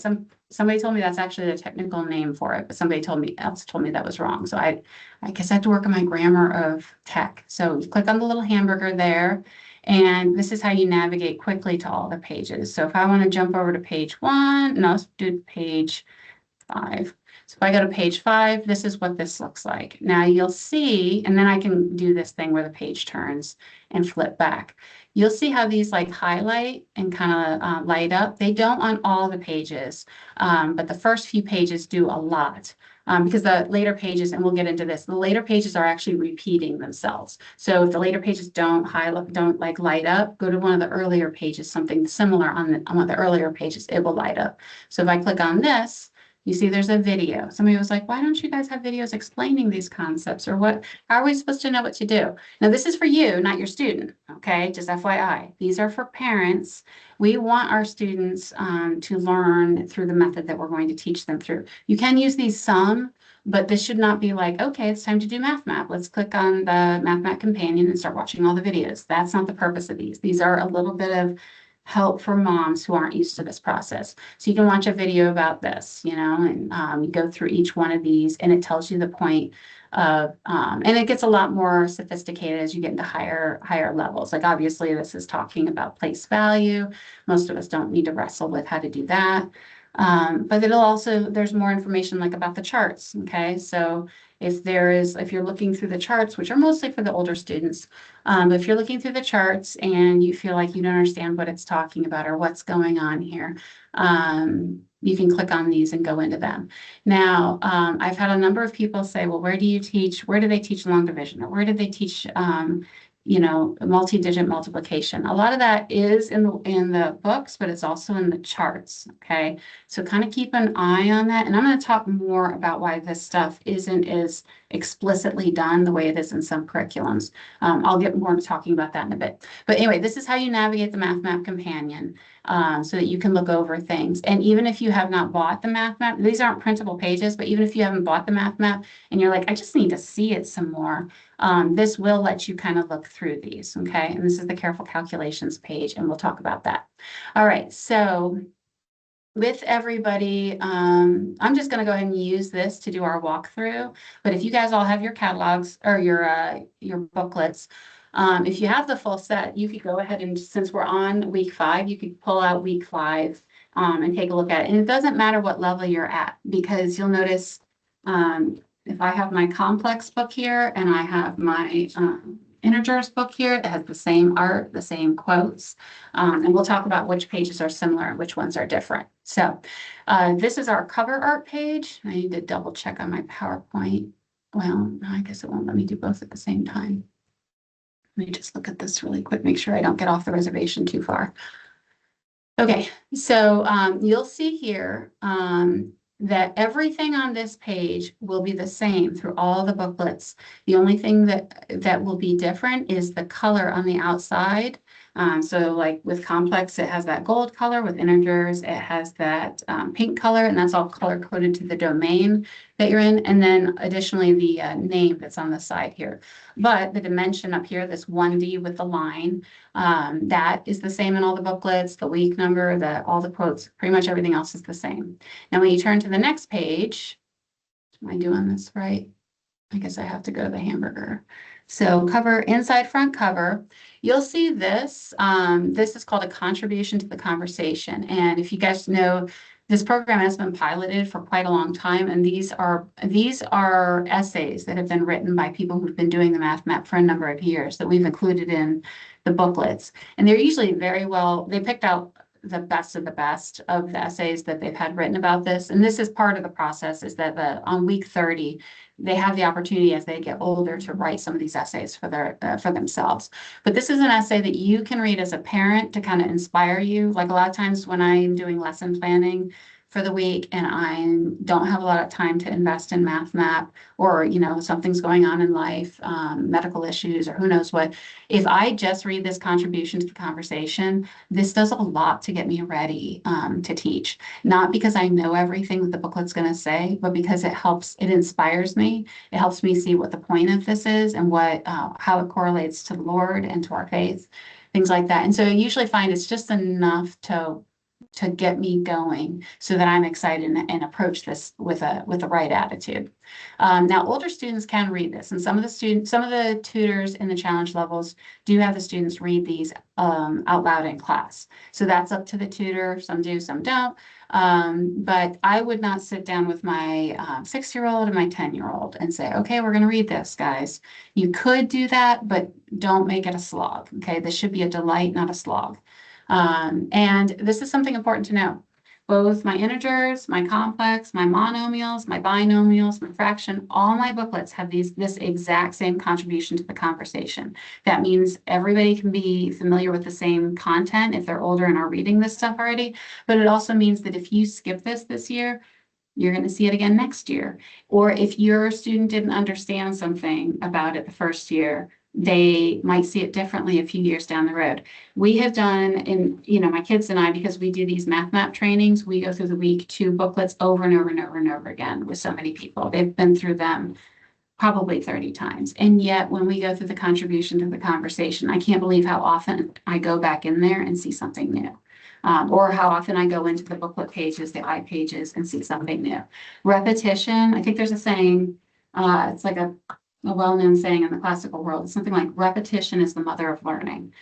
somebody told me that's actually the technical name for it, but somebody else told me that was wrong. So I guess I have to work on my grammar of tech. So you click on the little hamburger there, and this is how you navigate quickly to all the pages. So if I want to jump over to page 1, no, let's do page 5. So if I go to page 5, this is what this looks like. Now you'll see, and then I can do this thing where the page turns and flip back. You'll see how these like highlight and kind of light up. They don't on all the pages, but the first few pages do a lot. Because the later pages, and we'll get into this, the later pages are actually repeating themselves. So if the later pages don't light up, go to one of the earlier pages, something similar on one of the earlier pages, it will light up. So if I click on this, you see there's a video. Somebody was like, why don't you guys have videos explaining these concepts, or how are we supposed to know what to do? Now this is for you, not your student, okay? Just FYI. These are for parents. We want our students to learn through the method that we're going to teach them through. You can use these some, but this should not be like, okay, it's time to do Math Map. Let's click on the Math Map Companion and start watching all the videos. That's not the purpose of these. These are a little bit of help for moms who aren't used to this process. So you can watch a video about this, and you go through each one of these and it tells you the point of, and it gets a lot more sophisticated as you get into higher levels. Like obviously this is talking about place value. Most of us don't need to wrestle with how to do that. But there's more information like about the charts. Okay. So if you're looking through the charts, which are mostly for the older students, if you're looking through the charts and you feel like you don't understand what it's talking about or what's going on here, you can click on these and go into them. Now, I've had a number of people say, well, where do they teach long division, or where did they teach multi-digit multiplication? A lot of that is in the books, but it's also in the charts. Okay. So kind of keep an eye on that. And I'm going to talk more about why this stuff isn't as explicitly done the way it is in some curriculums. I'll get more to talking about that in a bit. But anyway, this is how you navigate the Math Map Companion so that you can look over things. And even if you have not bought the Math Map, these aren't printable pages, but even if you haven't bought the Math Map and you're like, I just need to see it some more, this will let you kind of look through these, okay? And this is the careful calculations page, and we'll talk about that. All right, so with everybody, I'm just going to go ahead and use this to do our walkthrough. But if you guys all have your catalogs or your booklets, if you have the full set, you could go ahead and, since we're on week 5, you could pull out week 5 and take a look at it. And it doesn't matter what level you're at, because you'll notice if I have my complex book here and I have my integers book here that has the same art, the same quotes. And we'll talk about which pages are similar and which ones are different. So this is our cover art page. I need to double check on my PowerPoint. Well, I guess it won't let me do both at the same time. Let me just look at this really quick, make sure I don't get off the reservation too far. Okay, so you'll see here that everything on this page will be the same through all the booklets. The only thing that will be different is the color on the outside. So like with complex, it has that gold color. With integers, it has that pink color, and that's all color coded to the domain that you're in. And then additionally, the name that's on the side here. But the dimension up here, this 1D with the line, that is the same in all the booklets, the week number, all the quotes, pretty much everything else is the same. Now, when you turn to the next page, am I doing this right? I guess I have to go to the hamburger. So cover, inside front cover, you'll see this. This is called a contribution to the conversation. And if you guys know, this program has been piloted for quite a long time, and these are essays that have been written by people who've been doing the math map for a number of years that we've included in the booklets. And they're usually very well, they picked out the best of the essays that they've had written about this. And this is part of the process, is that on week 30, they have the opportunity as they get older to write some of these essays for themselves. But this is an essay that you can read as a parent to kind of inspire you. Like a lot of times when I'm doing lesson planning for the week and I don't have a lot of time to invest in math map, or, you know, something's going on in life, medical issues or who knows what, if I just read this contribution to the conversation, this does a lot to get me ready to teach. Not because I know everything that the booklet's going to say, but because it inspires me. It helps me see what the point of this is and how it correlates to the Lord and to our faith, things like that. And so I usually find it's just enough to get me going so that I'm excited and approach this with the right attitude. Now, older students can read this, and some of the tutors in the challenge levels do have the students read these out loud in class. So that's up to the tutor. Some do, some don't. But I would not sit down with my 6-year-old and my 10-year-old and say, okay, we're going to read this, guys. You could do that, but don't make it a slog. Okay, this should be a delight, not a slog. And this is something important to know. Both my integers, my complex, my monomials, my binomials, my fraction, all my booklets have this exact same contribution to the conversation. That means everybody can be familiar with the same content if they're older and are reading this stuff already. But it also means that if you skip this year, you're going to see it again next year. Or if your student didn't understand something about it the first year, they might see it differently a few years down the road. We have done, my kids and I, because we do these math map trainings, we go through the week 2 booklets over and over and over and over again with so many people. They've been through them probably 30 times. And yet when we go through the contribution to the conversation, I can't believe how often I go back in there and see something new. Or how often I go into the booklet pages, the I pages, and see something new. Repetition, I think there's a saying, it's like a well-known saying in the classical world. It's something like repetition is the mother of learning.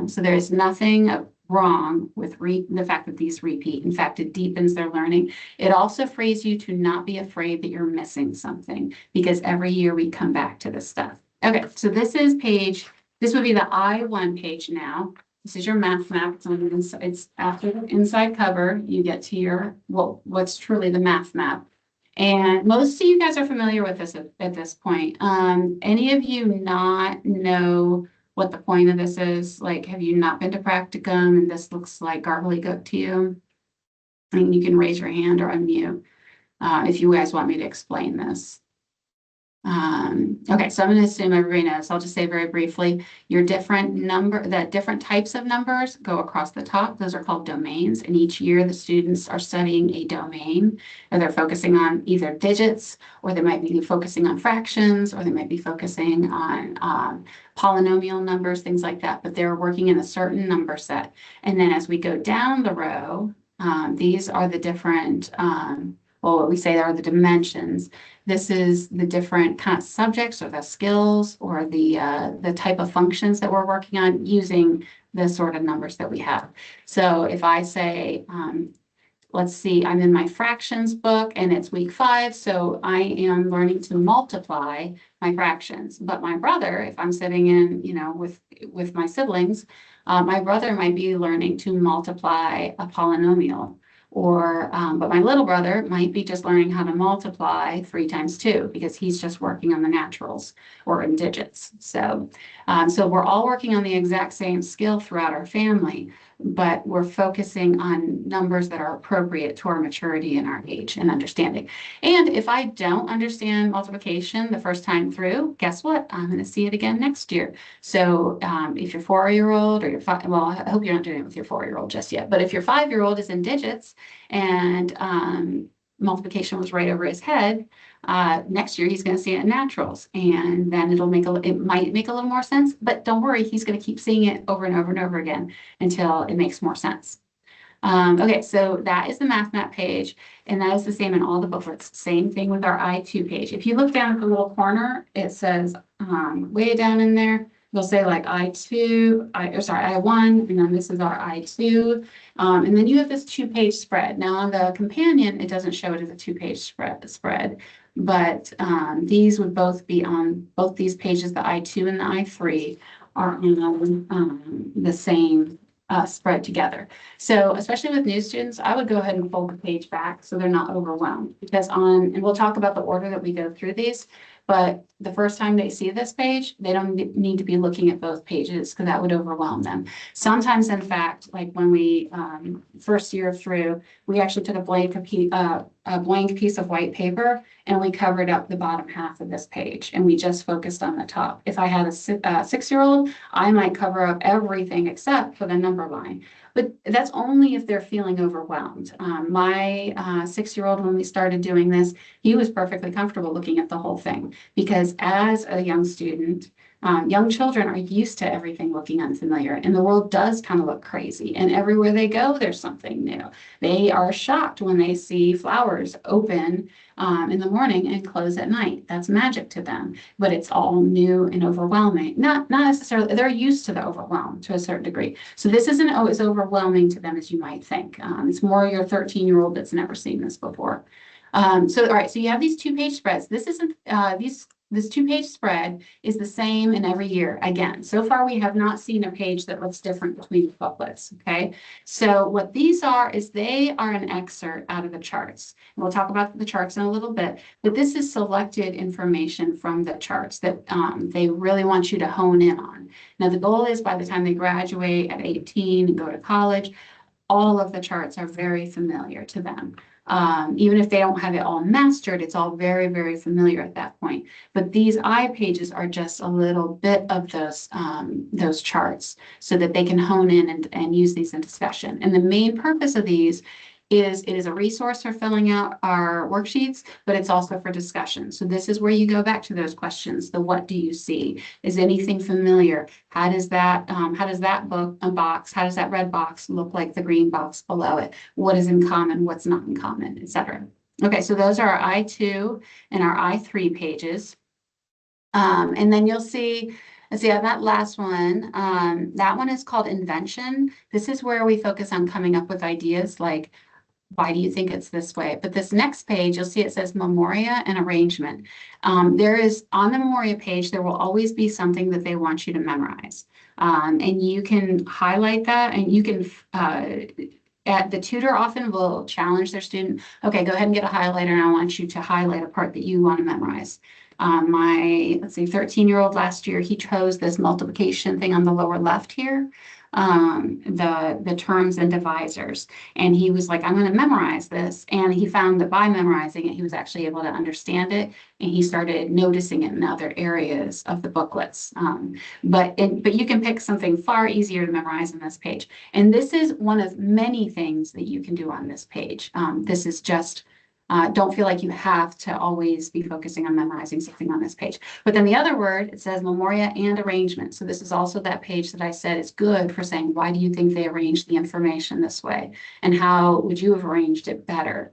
So there's nothing wrong with the fact that these repeat. In fact, it deepens their learning. It also frees you to not be afraid that you're missing something, because every year we come back to this stuff. Okay, so this would be the I1 page now. This is your math map. It's after the inside cover, you get to what's truly the math map. And most of you guys are familiar with this at this point. Any of you not know what the point of this is? Like, have you not been to practicum and this looks like gobbledygook to you? I mean, you can raise your hand or unmute if you guys want me to explain this. Okay, so I'm going to assume everybody knows. I'll just say very briefly, the different types of numbers go across the top. Those are called domains. And each year the students are studying a domain, and they're focusing on either digits, or they might be focusing on fractions, or they might be focusing on polynomial numbers, things like that. But they're working in a certain number set. And then as we go down the row, these are the different what we say are the dimensions. This is the different kind of subjects or the skills or the type of functions that we're working on using the sort of numbers that we have. So if I say let's see, I'm in my fractions book and it's week 5. So I am learning to multiply my fractions. But my brother, if I'm sitting in, with my siblings, my brother might be learning to multiply a polynomial. But my little brother might be just learning how to multiply 3 times 2 because he's just working on the naturals or in digits. So we're all working on the exact same skill throughout our family, but we're focusing on numbers that are appropriate to our maturity and our age and understanding. And if I don't understand multiplication the first time through, guess what? I'm going to see it again next year. So if your 4-year-old or your 5, well, I hope you're not doing it with your 4-year-old just yet, but if your 5-year-old is in digits and multiplication was right over his head, next year he's going to see it in naturals, and then it might make a little more sense, but don't worry, he's going to keep seeing it over and over and over again until it makes more sense. Okay, so that is the math map page, and that is the same in all the booklets. Same thing with our I2 page. If you look down at the little corner, it says way down in there, it'll say like I1, and then this is our I2. And then you have this 2-page spread. Now on the companion, it doesn't show it as a 2-page spread, but these would both be on both these pages. The I2 and the I3 are on the same spread together. So especially with new students, I would go ahead and fold the page back so they're not overwhelmed, because and we'll talk about the order that we go through these, but the first time they see this page, they don't need to be looking at both pages because that would overwhelm them. Sometimes, in fact, like when we first year through, we actually took a blank piece of white paper and we covered up the bottom half of this page and we just focused on the top. If I had a 6-year-old, I might cover up everything except for the number line. But that's only if they're feeling overwhelmed. My 6-year-old, when we started doing this, he was perfectly comfortable looking at the whole thing, because as a young student, young children are used to everything looking unfamiliar, and the world does kind of look crazy, and everywhere they go, there's something new. They are shocked when they see flowers open in the morning and close at night. That's magic to them, but it's all new and overwhelming. Not necessarily, they're used to the overwhelm to a certain degree. So this isn't as overwhelming to them as you might think. It's more your 13-year-old that's never seen this before. All right, so you have these 2-page spreads. This isn't, this 2-page spread is the same in every year. Again, so far we have not seen a page that looks different between the booklets, okay? So what these are is they are an excerpt out of the charts. And we'll talk about the charts in a little bit, but this is selected information from the charts that they really want you to hone in on. Now, the goal is by the time they graduate at 18 and go to college, all of the charts are very familiar to them. Even if they don't have it all mastered, it's all very, very familiar at that point. But these I pages are just a little bit of those charts so that they can hone in and use these in discussion. And the main purpose of these is it is a resource for filling out our worksheets, but it's also for discussion. So this is where you go back to those questions. The what do you see? Is anything familiar? How does that box, how does that red box look like the green box below it? What is in common? What's not in common, etc. Okay, so those are our I2 and our I3 pages. And then you'll see, let's see, that last one, that one is called Invention. This is where we focus on coming up with ideas like, why do you think it's this way? But this next page, you'll see it says Memoria and Arrangement. There is, on the Memoria page, there will always be something that they want you to memorize. And you can highlight that, and you can, the tutor often will challenge their student, okay, go ahead and get a highlighter, and I want you to highlight a part that you want to memorize. My, let's see, 13-year-old last year, he chose this multiplication thing on the lower left here. The terms and divisors, and he was like, I'm going to memorize this, and he found that by memorizing it he was actually able to understand it, and he started noticing it in other areas of the booklets. But you can pick something far easier to memorize on this page, and this is one of many things that you can do on this page. This is just don't feel like you have to always be focusing on memorizing something on this page. But then the other word, it says Memoria and Arrangement. So this is also that page that I said is good for saying, why do you think they arranged the information this way? And how would you have arranged it better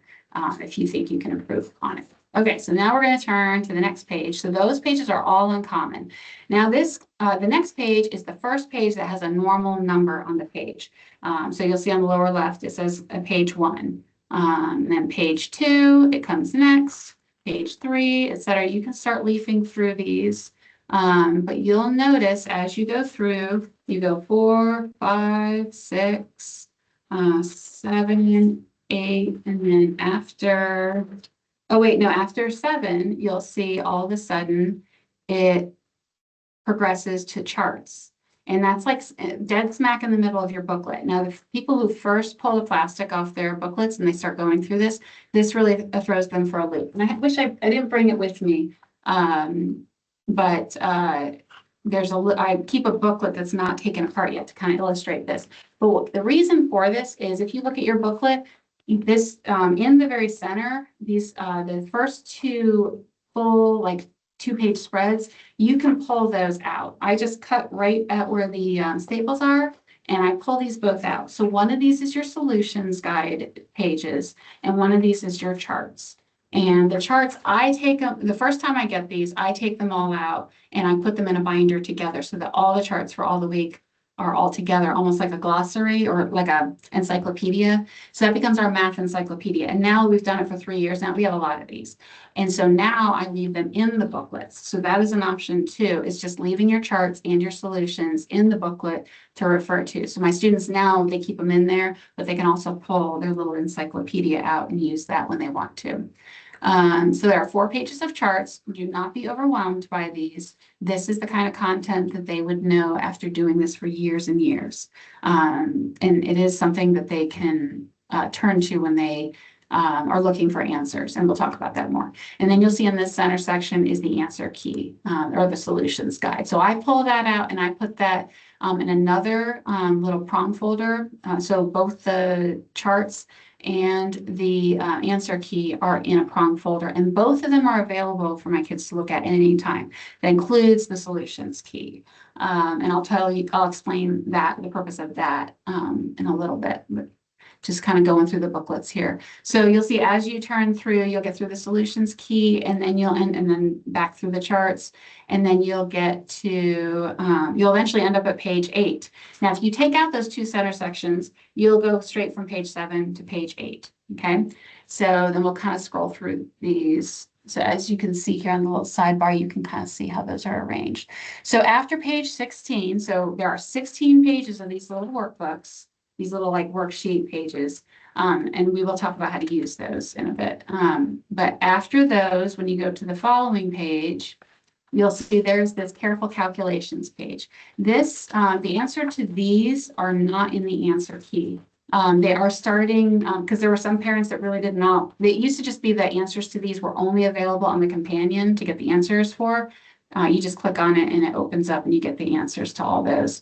if you think you can improve on it? Okay, so now we're going to turn to the next page. So those pages are all uncommon. Now this, the next page is the first page that has a normal number on the page. So you'll see on the lower left, it says page 1. Then page 2, it comes next, page 3, etc. You can start leafing through these. But you'll notice as you go through, you go 4, 5, 6, 7, 8, and then after, oh wait, no, after 7, you'll see all of a sudden it progresses to charts. And that's like dead smack in the middle of your booklet. Now, the people who first pull the plastic off their booklets and they start going through this really throws them for a loop. And I wish I didn't bring it with me. But I keep a booklet that's not taken apart yet to kind of illustrate this. But the reason for this is if you look at your booklet, this in the very center, these the first 2 full like 2-page spreads, you can pull those out. I just cut right at where the staples are, and I pull these both out. So one of these is your solutions guide pages, and one of these is your charts. And the charts, I take them, the first time I get these, I take them all out and I put them in a binder together so that all the charts for all the week are all together, almost like a glossary or like a encyclopedia. So that becomes our math encyclopedia. And now we've done it for 3 years now. We have a lot of these. And so now I leave them in the booklets. So that is an option too. It's just leaving your charts and your solutions in the booklet to refer to. So my students now, they keep them in there, but they can also pull their little encyclopedia out and use that when they want to. So there are 4 pages of charts. Do not be overwhelmed by these. This is the kind of content that they would know after doing this for years and years. And it is something that they can turn to when they are looking for answers. And we'll talk about that more. And then you'll see in this center section is the answer key or the solutions guide. So I pull that out and I put that in another little prong folder. So both the charts and the answer key are in a prong folder, and both of them are available for my kids to look at any time. That includes the solutions key. And I'll explain that, the purpose of that in a little bit, but just kind of going through the booklets here. So you'll see as you turn through, you'll get through the solutions key, and then you'll and then back through the charts, and then you'll get to, you'll eventually end up at page 8. Now, if you take out those 2 center sections, you'll go straight from page 7 to page 8, okay? So then we'll kind of scroll through these. So as you can see here on the little sidebar, you can kind of see how those are arranged. So after page 16, so there are 16 pages of these little workbooks, these little like worksheet pages, and we will talk about how to use those in a bit. But after those, when you go to the following page, you'll see there's this careful calculations page. This, the answer to these are not in the answer key. They are starting, because there were some parents that really did not, it used to just be that answers to these were only available on the companion to get the answers for. You just click on it and it opens up and you get the answers to all those.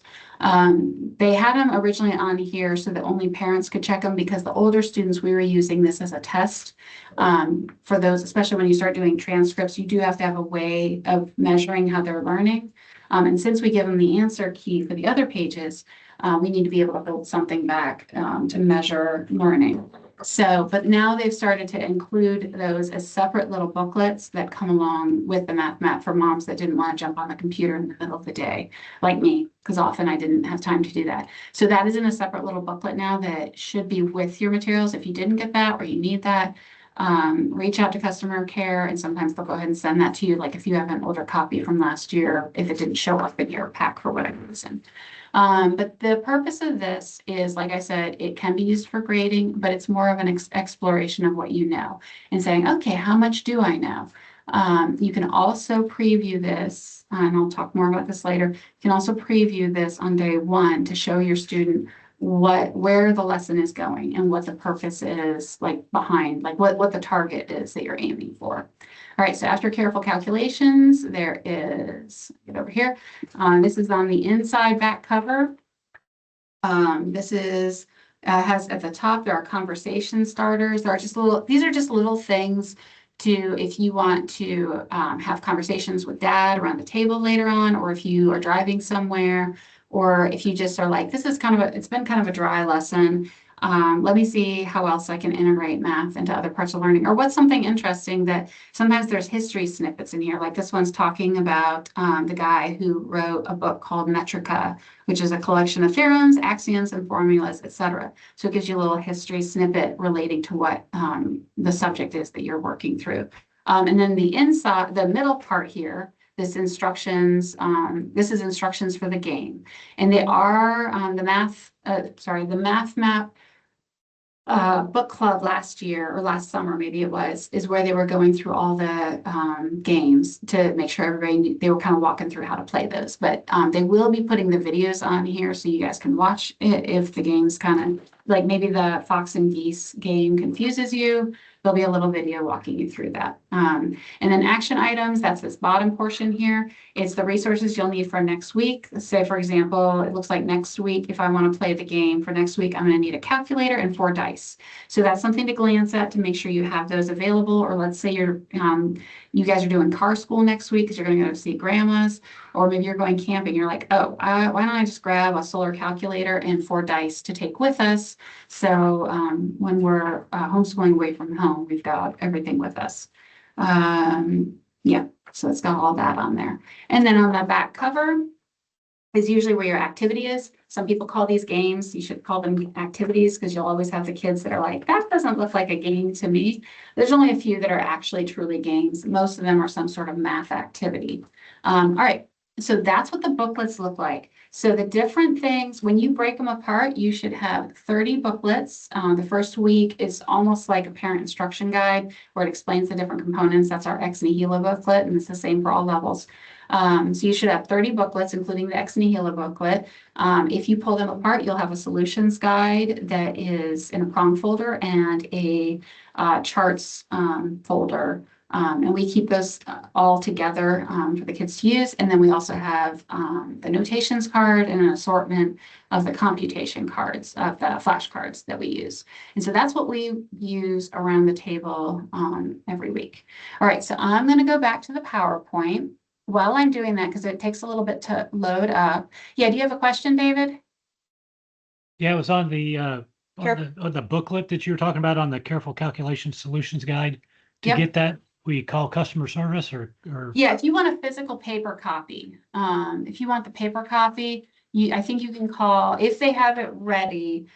They had them originally on here so that only parents could check them, because the older students, we were using this as a test. For those, especially when you start doing transcripts, you do have to have a way of measuring how they're learning. And since we give them the answer key for the other pages, we need to be able to hold something back to measure learning. So, but now they've started to include those as separate little booklets that come along with the math map for moms that didn't want to jump on the computer in the middle of the day, like me, because often I didn't have time to do that. So that is in a separate little booklet now that should be with your materials. If you didn't get that or you need that, reach out to customer care, and sometimes they'll go ahead and send that to you. Like if you have an older copy from last year, if it didn't show up in your pack for whatever reason. But the purpose of this is, like I said, it can be used for grading, but it's more of an exploration of what you know and saying, okay, how much do I know? You can also preview this, and I'll talk more about this later. You can also preview this on day 1 to show your student where the lesson is going and what the purpose is, like behind, like what the target is that you're aiming for. All right, so after careful calculations, there is, get over here. This is on the inside back cover. This is, has at the top, there are conversation starters. There are just these are just little things to, if you want to have conversations with dad around the table later on, or if you are driving somewhere, or if you just are like, this is kind of it's been kind of a dry lesson. Let me see how else I can integrate math into other parts of learning, or what's something interesting that sometimes there's history snippets in here. Like this one's talking about the guy who wrote a book called Metrica, which is a collection of theorems, axioms, and formulas, etc. So it gives you a little history snippet relating to what the subject is that you're working through. And then the inside, the middle part here, this is instructions for the game. And they are the math map book club last year or last summer, maybe it was, is where they were going through all the games to make sure everybody knew, they were kind of walking through how to play those. But they will be putting the videos on here so you guys can watch it if the game's kind of like maybe the Fox and Geese game confuses you. There'll be a little video walking you through that. And then action items, that's this bottom portion here. It's the resources you'll need for next week. Say, for example, it looks like next week, if I want to play the game for next week, I'm going to need a calculator and 4 dice. So that's something to glance at to make sure you have those available. Or let's say you guys are doing car school next week because you're going to go see grandma's, or maybe you're going camping. You're like, oh, why don't I just grab a solar calculator and 4 dice to take with us? So when we're homeschooling away from home, we've got everything with us. Yeah, so it's got all that on there. And then on the back cover is usually where your activity is. Some people call these games. You should call them activities because you'll always have the kids that are like, that doesn't look like a game to me. There's only a few that are actually truly games. Most of them are some sort of math activity. All right, so that's what the booklets look like. So the different things, when you break them apart, you should have 30 booklets. The first week is almost like a parent instruction guide where it explains the different components. That's our Ex Nihilo booklet, and it's the same for all levels. So you should have 30 booklets, including the Ex Nihilo booklet. If you pull them apart, you'll have a solutions guide that is in a prong folder and a charts folder. And we keep those all together for the kids to use. And then we also have the notations card and an assortment of the computation cards, of the flashcards that we use. And so that's what we use around the table every week. All right, so I'm going to go back to the PowerPoint while I'm doing that because it takes a little bit to load up. Yeah, do you have a question, David? Yeah, it was on the booklet that you were talking about on the Careful Calculation Solutions Guide. To Yep. get that, we call customer service or Yeah, if you want a physical paper copy, if you want the paper copy, I think you can call if they have it ready,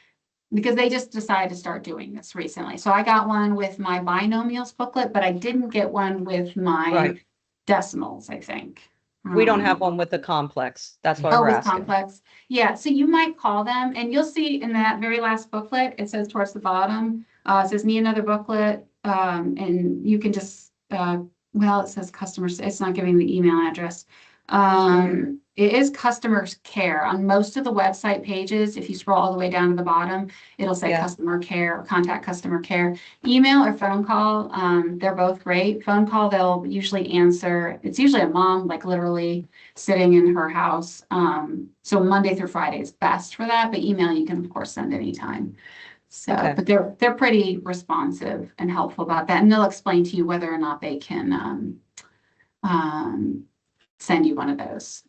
because they just decided to start doing this recently. So I got one with my binomials booklet, but I didn't get one with my Right. decimals, I think. We don't have one with the complex. That's why Oh, we're with asking. complex. Yeah, so you might call them and you'll see in that very last booklet, it says towards the bottom, it says need another booklet. And you can just, well, it says customers, it's not giving the email address. It is customer care on most of the website pages. If you scroll all the way down to the bottom, it'll say Yeah. customer care or contact customer care. Email or phone call, they're both great. Phone call, they'll usually answer. It's usually a mom, like literally sitting in her house. So Monday through Friday is best for that, but email you can of course send anytime. So, Okay. but they're pretty responsive and helpful about that, and they'll explain to you whether or not they can send you one of those.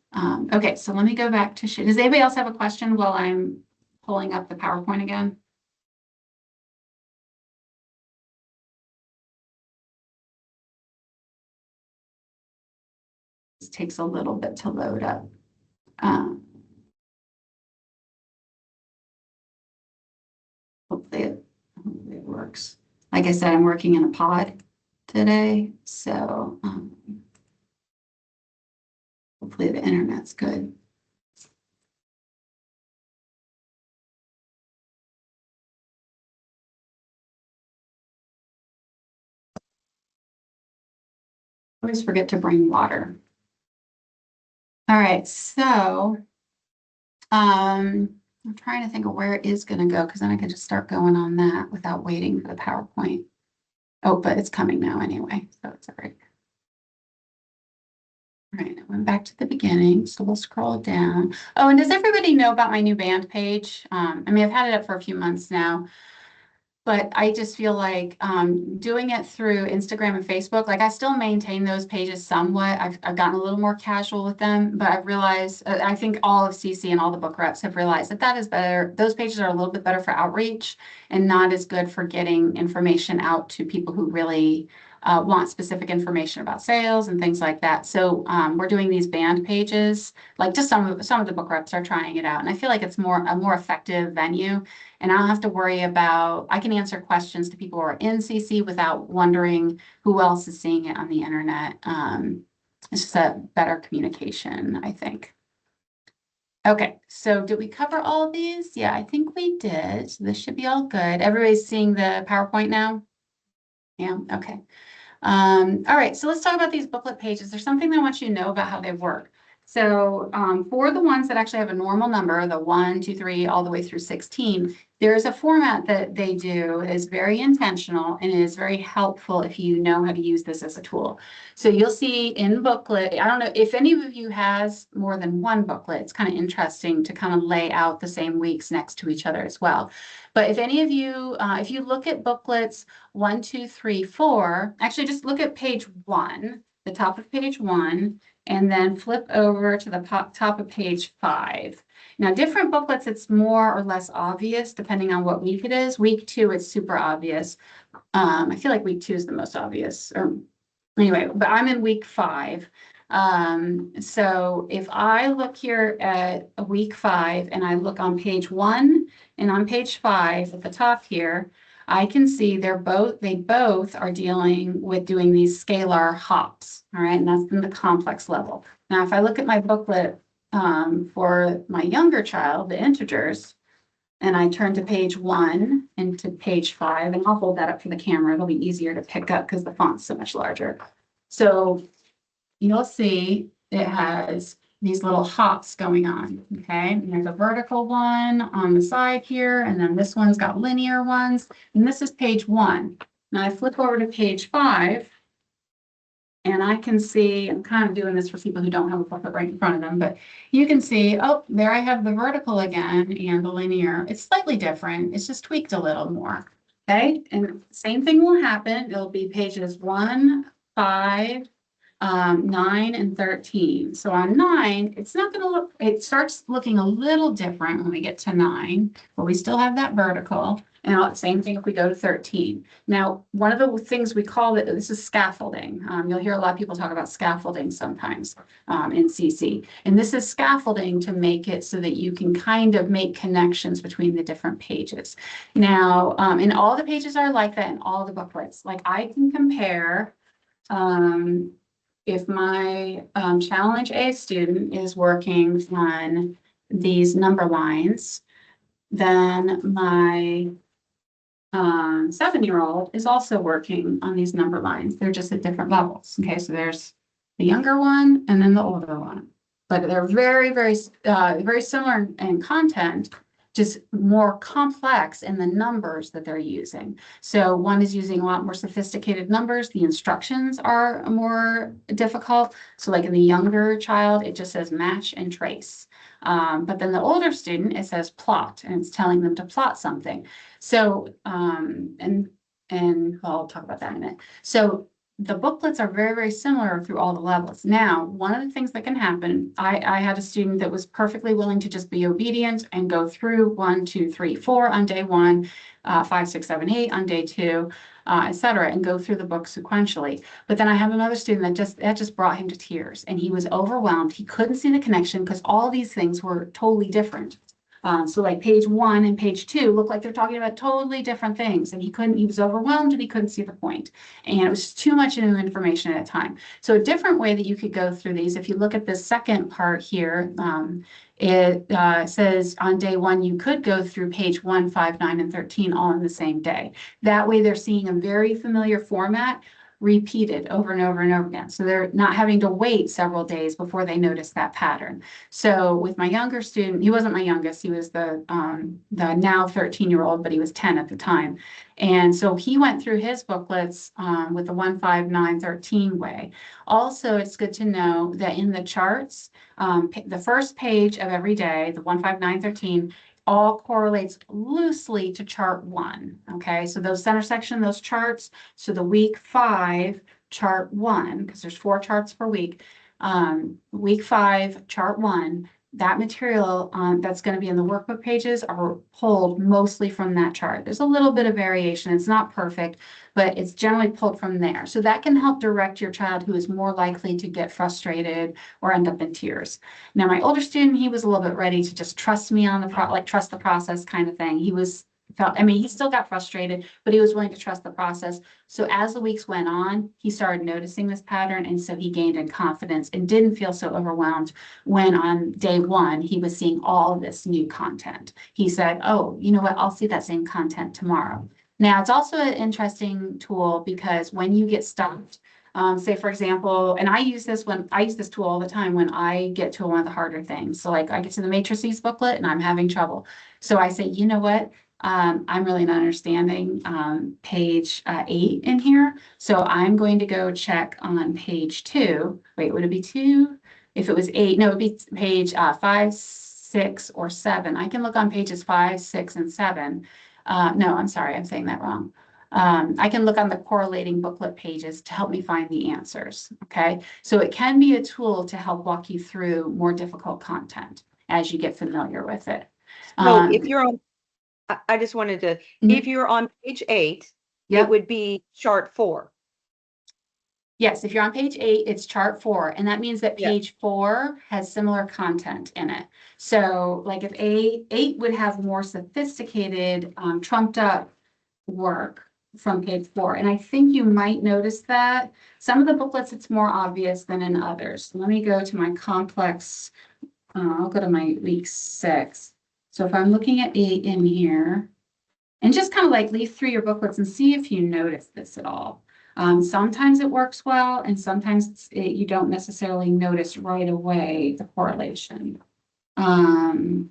Okay, so let me go back to does anybody else have a question while I'm pulling up the PowerPoint again? This takes a little bit to load up. Hopefully it works. Like I said, I'm working in a pod today, so hopefully the internet's good. Always forget to bring water. All right, so I'm trying to think of where it is going to go because then I can just start going on that without waiting for the PowerPoint. Oh, but it's coming now anyway, so it's all right. All right, I went back to the beginning, so we'll scroll down. Oh, and does everybody know about my new band page? I mean, I've had it up for a few months now, But I just feel like doing it through Instagram and Facebook, like I still maintain those pages somewhat. I've gotten a little more casual with them, but I've realized, I think all of CC and all the book reps have realized that that is better. Those pages are a little bit better for outreach and not as good for getting information out to people who really want specific information about sales and things like that. So we're doing these band pages, like just some of the book reps are trying it out. And I feel like it's a more effective venue. And I don't have to worry about, I can answer questions to people who are in CC without wondering who else is seeing it on the internet. It's just a better communication, I think. Okay, so did we cover all of these? Yeah, I think we did. So this should be all good. Everybody's seeing the PowerPoint now? Yeah, okay. All right, so let's talk about these booklet pages. There's something I want you to know about how they work. So for the ones that actually have a normal number, the 1, 2, 3, all the way through 16, there is a format that they do that is very intentional and it is very helpful if you know how to use this as a tool. So you'll see in booklet, I don't know if any of you has more than one booklet, it's kind of interesting to kind of lay out the same weeks next to each other as well. But if any of you, if you look at booklets 1, 2, 3, 4, actually just look at page 1, the top of page 1, and then flip over to the top of page 5. Now, different booklets, it's more or less obvious depending on what week it is. Week 2, it's super obvious. I feel like week 2 is the most obvious. Or anyway, but I'm in week 5. So if I look here at week 5 and I look on page 1 and on page 5 at the top here, I can see they both are dealing with doing these scalar hops, all right, and that's in the complex level. Now, if I look at my booklet for my younger child, the integers, and I turn to page 1 and to page 5, and I'll hold that up for the camera. It'll be easier to pick up because the font's so much larger. So you'll see it has these little hops going on, okay? And there's a vertical one on the side here, and then this one's got linear ones, and this is page 1. Now I flip over to page 5, and I can see, I'm kind of doing this for people who don't have a booklet right in front of them, but you can see, oh, there I have the vertical again and the linear. It's slightly different. It's just tweaked a little more, okay? And same thing will happen. It'll be pages 1, 5, 9 and 13. So on 9, it's not going to look, it starts looking a little different when we get to 9, but we still have that vertical. And same thing if we go to 13. Now, one of the things we call it, this is scaffolding. You'll hear a lot of people talk about scaffolding sometimes in CC. And this is scaffolding to make it so that you can kind of make connections between the different pages. Now, and all the pages are like that in all the booklets. Like I can compare if my Challenge A student is working on these number lines, then my 7-year-old is also working on these number lines. They're just at different levels. Okay, so there's the younger one and then the older one, but they're very, very, very similar in content, just more complex in the numbers that they're using. So one is using a lot more sophisticated numbers. The instructions are more difficult. So like in the younger child, it just says match and trace. But then the older student, it says plot, and it's telling them to plot something. So, and I'll talk about that in a minute. So the booklets are very, very similar through all the levels. Now, one of the things that can happen, I had a student that was perfectly willing to just be obedient and go through 1, 2, 3, 4 on day 1, 5, 6, 7, 8 on day 2, etc., and go through the book sequentially. But then I have another student that just brought him to tears, and he was overwhelmed. He couldn't see the connection because all these things were totally different. So like page 1 and page 2 look like they're talking about totally different things, and he was overwhelmed and he couldn't see the point. And it was too much new information at a time. So a different way that you could go through these, if you look at the second part here, it says on day 1, you could go through page 1, 5, 9, and 13 all in the same day. That way they're seeing a very familiar format repeated over and over and over again. So they're not having to wait several days before they notice that pattern. So with my younger student, he wasn't my youngest, he was the now 13-year-old, but he was 10 at the time. And so he went through his booklets with the 1, 5, 9, 13 way. Also, it's good to know that in the charts, the first page of every day, the 1, 5, 9, 13, all correlates loosely to chart 1. Okay, so those center section, those charts, so the week 5, chart 1, because there's 4 charts per week. Week 5, chart 1, that material that's going to be in the workbook pages are pulled mostly from that chart. There's a little bit of variation. It's not perfect, but it's generally pulled from there. So that can help direct your child who is more likely to get frustrated or end up in tears. Now, my older student, he was a little bit ready to just trust me on the trust the process kind of thing. He still got frustrated, but he was willing to trust the process. So as the weeks went on, he started noticing this pattern. And so he gained in confidence and didn't feel so overwhelmed when on day 1, he was seeing all of this new content. He said, oh, you know what? I'll see that same content tomorrow. Now, it's also an interesting tool because when you get stopped, say, for example, and I use this tool all the time when I get to one of the harder things. So like I get to the matrices booklet and I'm having trouble. So I say, you know what? I'm really not understanding page 8 in here. So I'm going to go check on page 2. Wait, would it be 2? If it was 8, no, it would be page 5, 6, or 7. I can look on pages 5, 6, and 7. No, I'm sorry, I'm saying that wrong. I can look on the correlating booklet pages to help me find the answers. Okay, so it can be a tool to help walk you through more difficult content as you get familiar with it. So if you're on, I just wanted to, Mhm. if you're on page 8, Yep. it would be chart 4. Yes, if you're on page 8, it's chart 4, and that means that Yeah. page 4 has similar content in it. So like if 8 would have more sophisticated, trumped up work from page 4. And I think you might notice that some of the booklets, it's more obvious than in others. Let me go to my complex, I'll go to my week 6. So if I'm looking at 8 in here, and just kind of like leaf through your booklets and see if you notice this at all. Sometimes it works well, and sometimes you don't necessarily notice right away the correlation. So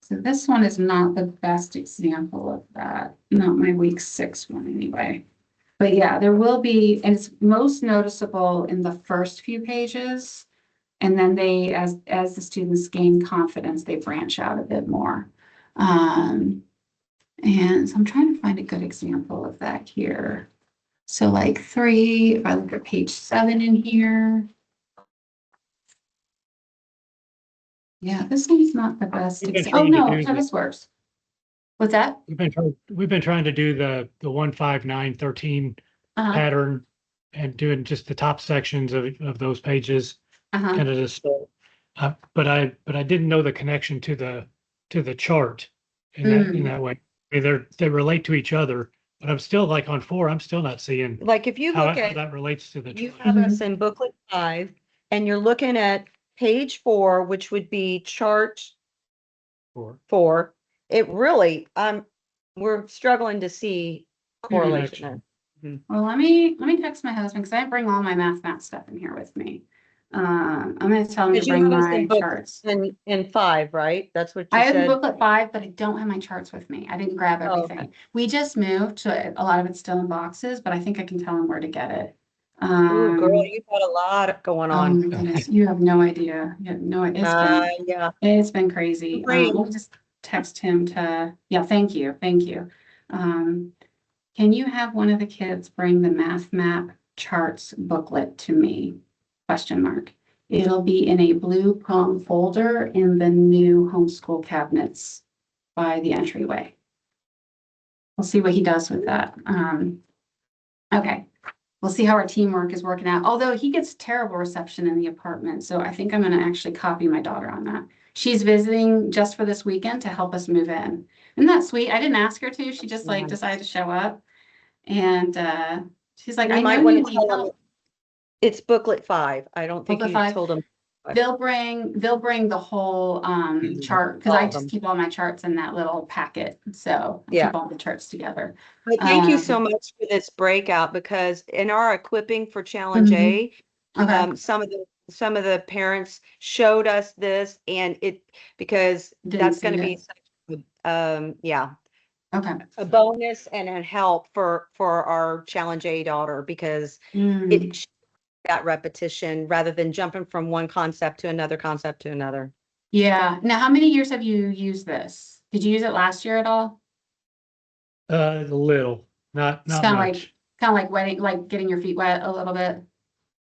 this one is not the best example of that, not my week 6 one anyway. But yeah, there will be, and it's most noticeable in the first few pages. And then they, as the students gain confidence, they branch out a bit more. And so I'm trying to find a good example of that here. So like 3, if I look at page 7 in here. Yeah, this one's not the best. We've been Oh, trying to no, do no, this works. What's that? We've been trying to do the 1, 5, 9, 13 Uh-huh, pattern and doing just the top sections of those pages, uh-huh. kind of just. But I didn't know the connection to the chart in that way. I mean, they relate to each other, but I'm still like on 4. I'm still not seeing Like if you how look at, that relates to the you chart. have us in booklet 5, and you're looking at page 4, which would be chart 4. It really, we're struggling to see correlation there. Well, let me text my husband because I bring all my math stuff in here with me. I'm going to tell him to Because you bring have us my in book charts. in 5, right? That's what you I have said. booklet 5, but I don't have my charts with me. I didn't grab Oh, everything. We just moved, so a lot of it's still in boxes, but I think I can tell him where to get it. Ooh, girl, you've got a lot going Oh on. my goodness, you have no idea. You have no, Yeah. it's been crazy. Great. We'll just text him yeah, thank you. Can you have one of the kids bring the math map charts booklet to me? Question mark. It'll be in a blue prom folder in the new homeschool cabinets by the entryway. We'll see what he does with that. Okay. We'll see how our teamwork is working out. Although he gets terrible reception in the apartment. So I think I'm going to actually copy my daughter on that. She's visiting just for this weekend to help us move in. Isn't that sweet? I didn't ask her to. She just like decided to show up. And she's like, You I might know want you to need tell them help. it's booklet 5. I don't think Booklet you 5. told them. They'll bring the whole chart because All I of just them. keep all my charts in that little packet. So I Yeah. keep all the charts together. But thank you so much for this breakout, because in our equipping for Challenge Mhm. A, Okay. some of the parents showed us this, and because Didn't that's see going to be it. such a, Okay. a bonus and a help for our Challenge A daughter, because Mm. it that repetition rather than jumping from one concept to another concept to another. Yeah. Now, how many years have you used this? Did you use it last year at all? A little, It's not much. kind of like wetting, like getting your feet wet a little bit.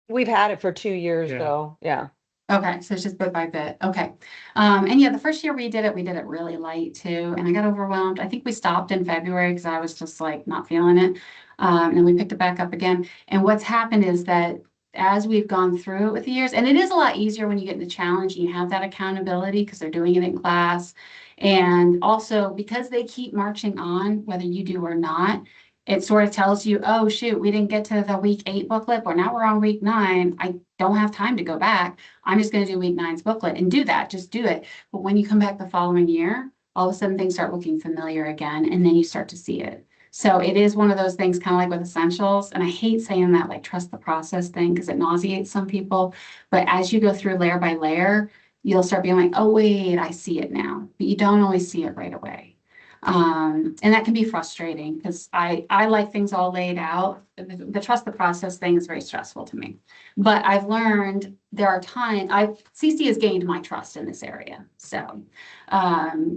We've had it for 2 years Yeah. though. Yeah. Okay, so it's just bit by bit. Okay. And yeah, the first year we did it really light too, and I got overwhelmed. I think we stopped in February because I was just like not feeling it. And we picked it back up again. And what's happened is that as we've gone through it with the years, and it is a lot easier when you get in the challenge and you have that accountability because they're doing it in class. And also because they keep marching on, whether you do or not, it sort of tells you, oh, shoot, we didn't get to the week 8 booklet, or now we're on week 9. I don't have time to go back. I'm just going to do week 9's booklet and do that. Just do it. But when you come back the following year, all of a sudden things start looking familiar again, and then you start to see it. So it is one of those things, kind of like with essentials. And I hate saying that, like, trust the process thing, because it nauseates some people. But as you go through layer by layer, you'll start being like, oh, wait, I see it now. But you don't always see it right away. And that can be frustrating because I like things all laid out. The trust the process thing is very stressful to me. But I've learned there are times CC has gained my trust in this area. So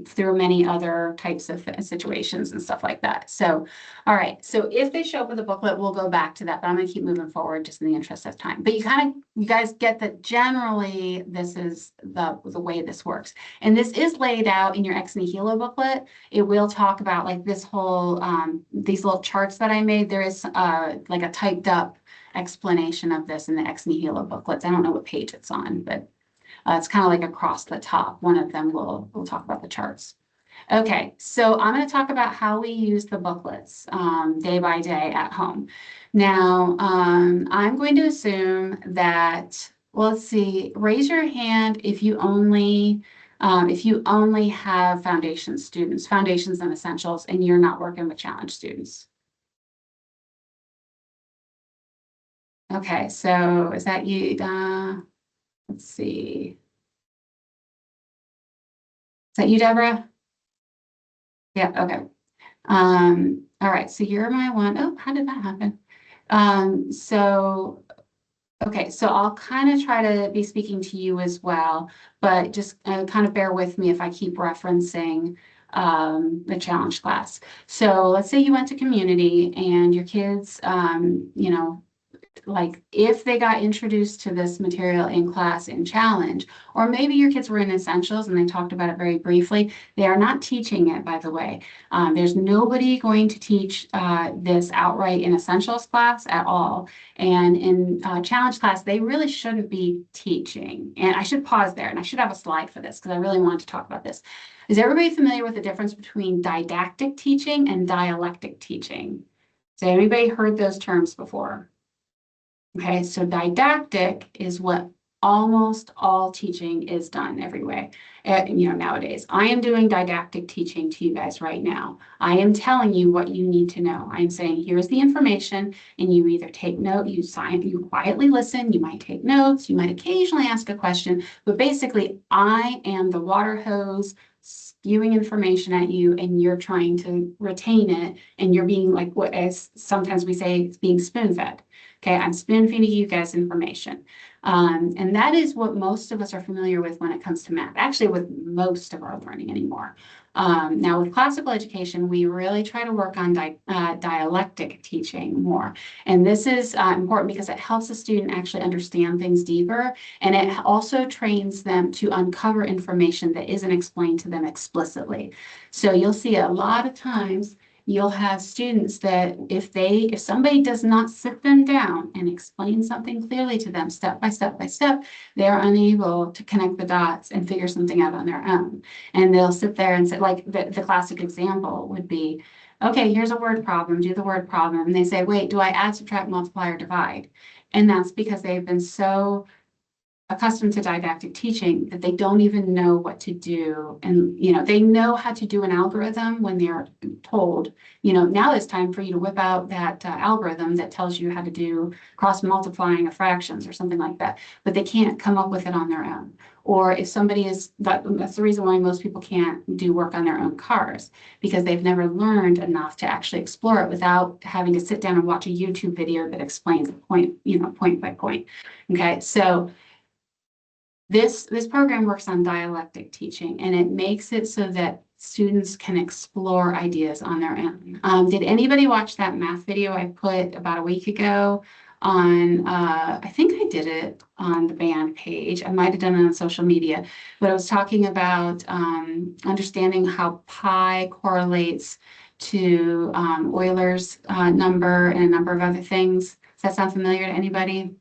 through many other types of situations and stuff like that. So, all right. So if they show up with a booklet, we'll go back to that, but I'm going to keep moving forward just in the interest of time. But you guys get that generally this is the way this works. And this is laid out in your Ex Nihilo booklet. It will talk about like this whole, these little charts that I made. There is like a typed up explanation of this in the Ex Nihilo booklets. I don't know what page it's on, but it's kind of like across the top. One of them will talk about the charts. Okay, so I'm going to talk about how we use the booklets day by day at home. Now, I'm going to assume that, well, let's see, raise your hand if you only have foundation students, foundations and essentials, and you're not working with challenge students. Okay, so is that you? Let's see. Is that you, Deborah? Yeah, okay. All right, so you're my one. Oh, how did that happen? Okay, so I'll kind of try to be speaking to you as well, but just kind of bear with me if I keep referencing the challenge class. So let's say you went to community and your kids, you know, like if they got introduced to this material in class in challenge, or maybe your kids were in essentials and they talked about it very briefly, they are not teaching it, by the way. There's nobody going to teach this outright in essentials class at all. And in challenge class, they really shouldn't be teaching. And I should pause there, and I should have a slide for this because I really want to talk about this. Is everybody familiar with the difference between didactic teaching and dialectic teaching? Has anybody heard those terms before? Okay, so didactic is what almost all teaching is done every way. Nowadays, I am doing didactic teaching to you guys right now. I am telling you what you need to know. I'm saying, here's the information, and you either take note, you quietly listen, you might take notes, you might occasionally ask a question, but basically, I am the water hose spewing information at you, and you're trying to retain it, and you're being like, what as sometimes we say, it's being spoon-fed. Okay, I'm spoon-feeding you guys information. And that is what most of us are familiar with when it comes to math, actually with most of our learning anymore. Now with classical education, we really try to work on dialectic teaching more. And this is important because it helps the student actually understand things deeper. And it also trains them to uncover information that isn't explained to them explicitly. So you'll see a lot of times you'll have students that if somebody does not sit them down and explain something clearly to them step by step by step, they're unable to connect the dots and figure something out on their own. And they'll sit there and say, like the classic example would be, okay, here's a word problem, do the word problem. And they say, wait, do I add, subtract, multiply, or divide? And that's because they've been so accustomed to didactic teaching that they don't even know what to do. And, they know how to do an algorithm when they're told, now it's time for you to whip out that algorithm that tells you how to do cross multiplying of fractions or something like that, but they can't come up with it on their own. Or if somebody that's the reason why most people can't do work on their own cars, because they've never learned enough to actually explore it without having to sit down and watch a YouTube video that explains point by point. Okay, so This program works on dialectic teaching, and it makes it so that students can explore ideas on their own. Did anybody watch that math video I put about a week ago on, I think I did it on the band page. I might have done it on social media, but I was talking about understanding how pi correlates to Euler's number and a number of other things. Does that sound familiar to anybody?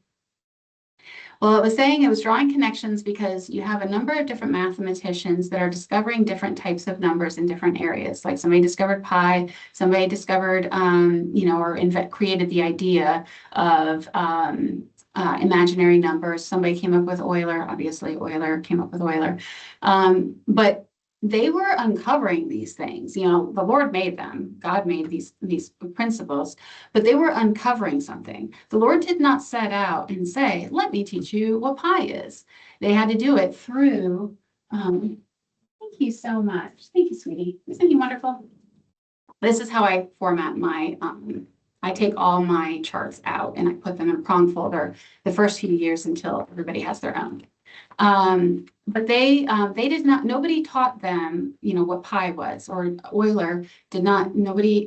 Well, it was saying it was drawing connections because you have a number of different mathematicians that are discovering different types of numbers in different areas. Like somebody discovered pi, somebody discovered, or created the idea of imaginary numbers. Somebody came up with Euler. Obviously, Euler came up with Euler. But they were uncovering these things. The Lord made them. God made these principles, but they were uncovering something. The Lord did not set out and say, let me teach you what pi is. They had to do it through, thank you so much. Thank you, sweetie. Isn't he wonderful? This is how I format my, I take all my charts out and I put them in a prong folder the first few years until everybody has their own. But they did not, nobody taught them, what pi was, or Euler did not,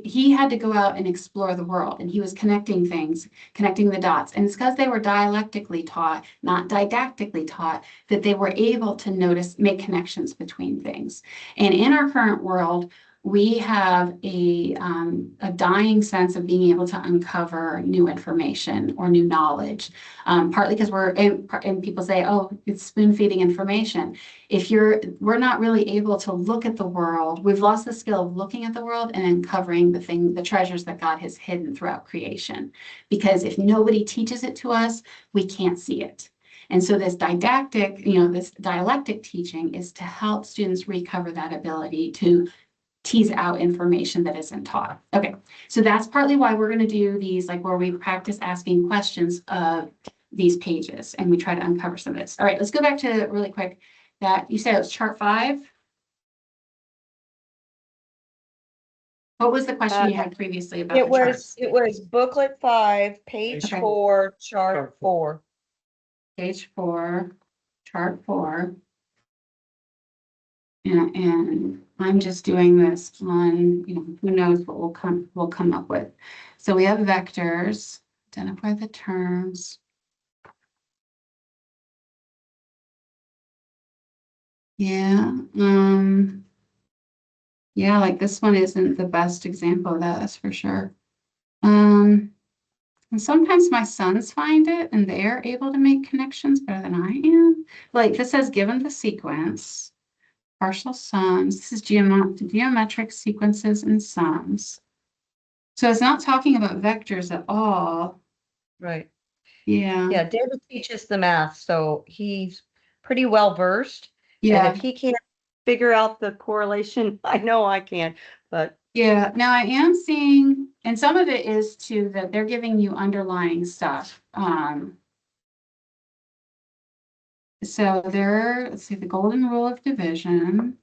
he had to go out and explore the world, and he was connecting things, connecting the dots. And it's because they were dialectically taught, not didactically taught, that they were able to make connections between things. And in our current world, we have a dying sense of being able to uncover new information or new knowledge, partly because and people say, oh, it's spoon feeding information. We're not really able to look at the world. We've lost the skill of looking at the world and uncovering the treasures that God has hidden throughout creation. Because if nobody teaches it to us, we can't see it. And so this didactic, this dialectic teaching is to help students recover that ability to tease out information that isn't taught. Okay, so that's partly why we're going to do these, like where we practice asking questions of these pages and we try to uncover some of this. All right, let's go back to really quick that you said it was chart 5. What was the question you had previously about It the was, charts? it was booklet 5, page Okay. 4, chart 4. Page 4, chart 4. And I'm just doing this on, who knows what we'll come up with. So we have vectors, identify the terms. Yeah, yeah, like this one isn't the best example of that's for sure. And sometimes my sons find it and they're able to make connections better than I am. Like this says, given the sequence, partial sums, this is geometric sequences and sums. So it's not talking about vectors at all. Right. Yeah. Yeah, David teaches the math, so he's pretty well versed. Yeah. And if he can't figure out the correlation, I know I can, but Yeah. Now I am seeing, and some of it is too that they're giving you underlying stuff. So let's see, the golden rule of division.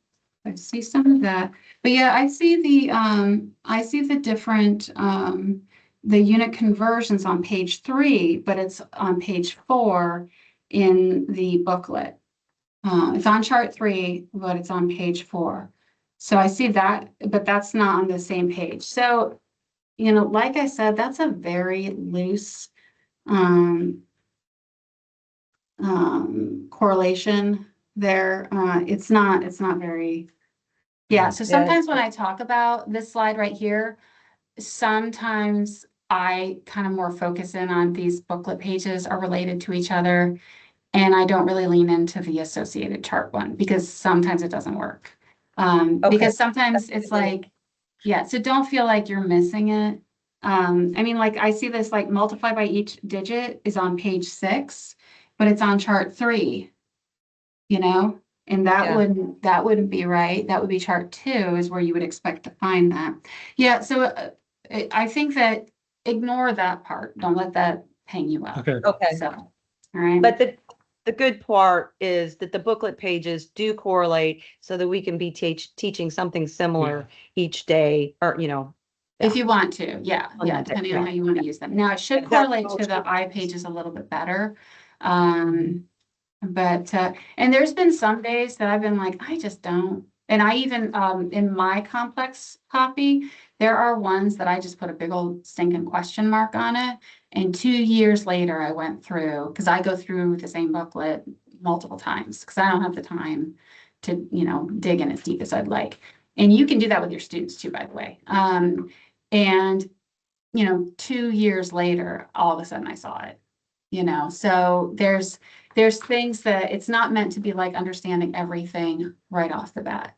I see some of that, but yeah, I see the different, the unit conversions on page 3, but it's on page 4 in the booklet. It's on chart 3, but it's on page 4. So I see that, but that's not on the same page. So, like I said, that's a very loose, correlation there. It's not very, yeah. So sometimes when I talk about this slide right here, sometimes I kind of more focus in on these booklet pages are related to each other. And I don't really lean into the associated chart one because sometimes it doesn't work. Because sometimes it's like, yeah, so don't feel like you're missing it. I mean, like I see this like multiply by each digit is on page 6, but it's on chart 3, and that wouldn't be right. That would be chart 2 is where you would expect to find that. Yeah, so I think that ignore that part. Don't let that hang you up. Okay. So, all right. But the good part is that the booklet pages do correlate so that we can be teaching something similar each day, or if you want to, yeah, depending on how you want to use them. Now it should correlate to the I pages a little bit better. But, and there's been some days that I've been like, I just don't. And I even, in my complex copy, there are ones that I just put a big old stinking question mark on it. And 2 years later, I went through, because I go through the same booklet multiple times, because I don't have the time to, dig in as deep as I'd like. And you can do that with your students too, by the way. And, 2 years later, all of a sudden I saw it. So there's things that it's not meant to be like understanding everything right off the bat.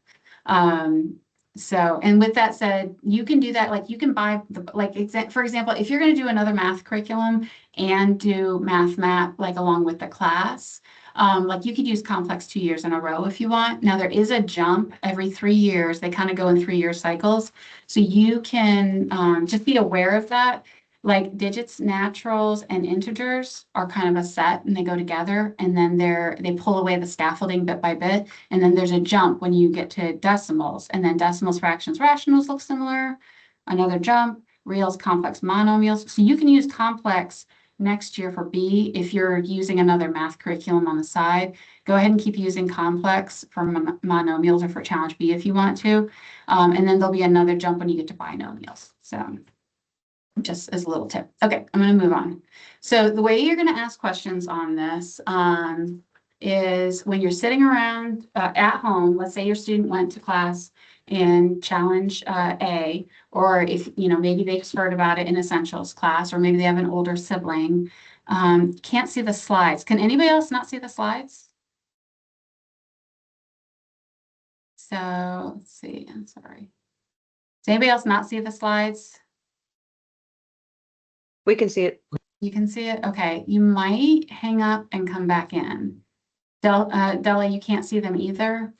So, and with that said, you can do that, like you can buy for example, if you're going to do another math curriculum and do math map, like along with the class, like you could use complex 2 years in a row if you want. Now there is a jump every 3 years. They kind of go in 3-year cycles. So you can just be aware of that. Like digits, naturals, and integers are kind of a set and they go together, and then they pull away the scaffolding bit by bit. And then there's a jump when you get to decimals, and then decimals, fractions, rationals look similar. Another jump, reals, complex, monomials. So you can use complex next year for B. If you're using another math curriculum on the side, go ahead and keep using complex for monomials or for challenge B if you want to. And then there'll be another jump when you get to binomials. So just as a little tip. Okay, I'm going to move on. So the way you're going to ask questions on this is when you're sitting around at home, let's say your student went to class in challenge A, or if, maybe they just heard about it in essentials class, or maybe they have an older sibling, can't see the slides. Can anybody else not see the slides? So let's see, I'm sorry. Does anybody else not see the slides? We can see it. You can see it? Okay, you might hang up and come back in. Della, you can't see them either?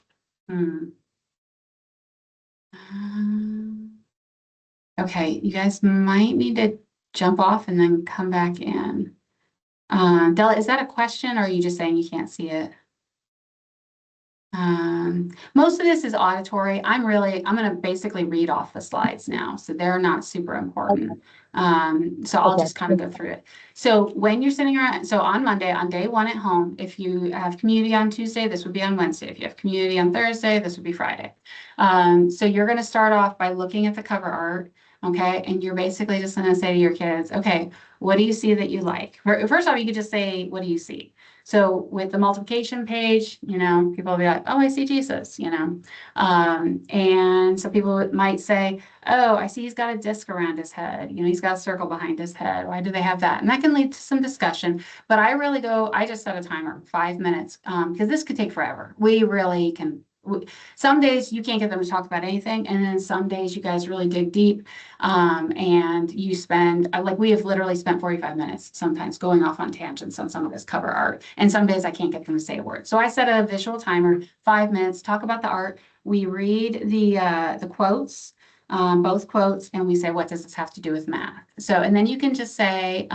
Okay, you guys might need to jump off and then come back in. Della, is that a question or are you just saying you can't see it? Most of this is auditory. I'm going to basically read off the slides now, so they're not super important. So I'll just kind of go through it. So when you're sitting around, so on Monday, on day one at home, if you have community on Tuesday, this would be on Wednesday. If you have community on Thursday, this would be Friday. So you're going to start off by looking at the cover art. Okay, and you're basically just going to say to your kids, okay, what do you see that you like? First off, you could just say, what do you see? So with the multiplication page, people will be like, oh, I see Jesus, and so people might say, oh, I see he's got a disc around his head. He's got a circle behind his head. Why do they have that? And that can lead to some discussion. But I just set a timer, 5 minutes, because this could take forever. We really can. Some days you can't get them to talk about anything, and then some days you guys really dig deep, and you spend we have literally spent 45 minutes sometimes going off on tangents on some of this cover art, and some days I can't get them to say a word. So I set a visual timer, 5 minutes, talk about the art. We read the quotes, both quotes, and we say, what does this have to do with math? So, and then you can just say,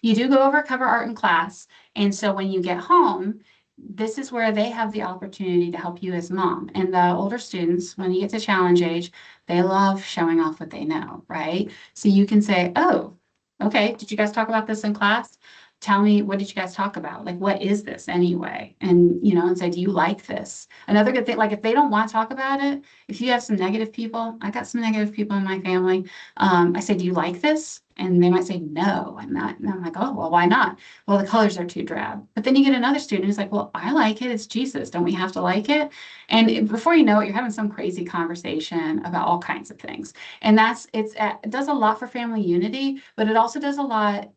you do go over cover art in class, and so when you get home, this is where they have the opportunity to help you as mom. And the older students, when you get to challenge age, they love showing off what they know, right? So you can say, oh, okay, did you guys talk about this in class? Tell me, what did you guys talk about? Like, what is this anyway? And, and say, do you like this? Another good thing, like if they don't want to talk about it, if you have some negative people, I got some negative people in my family. I say, do you like this? And they might say, no, I'm not. And I'm like, oh, well, why not? Well, the colors are too drab. But then you get another student who's like, well, I like it. It's Jesus. Don't we have to like it? And before you know it, you're having some crazy conversation about all kinds of things. And it does a lot for family unity, but it also does a lot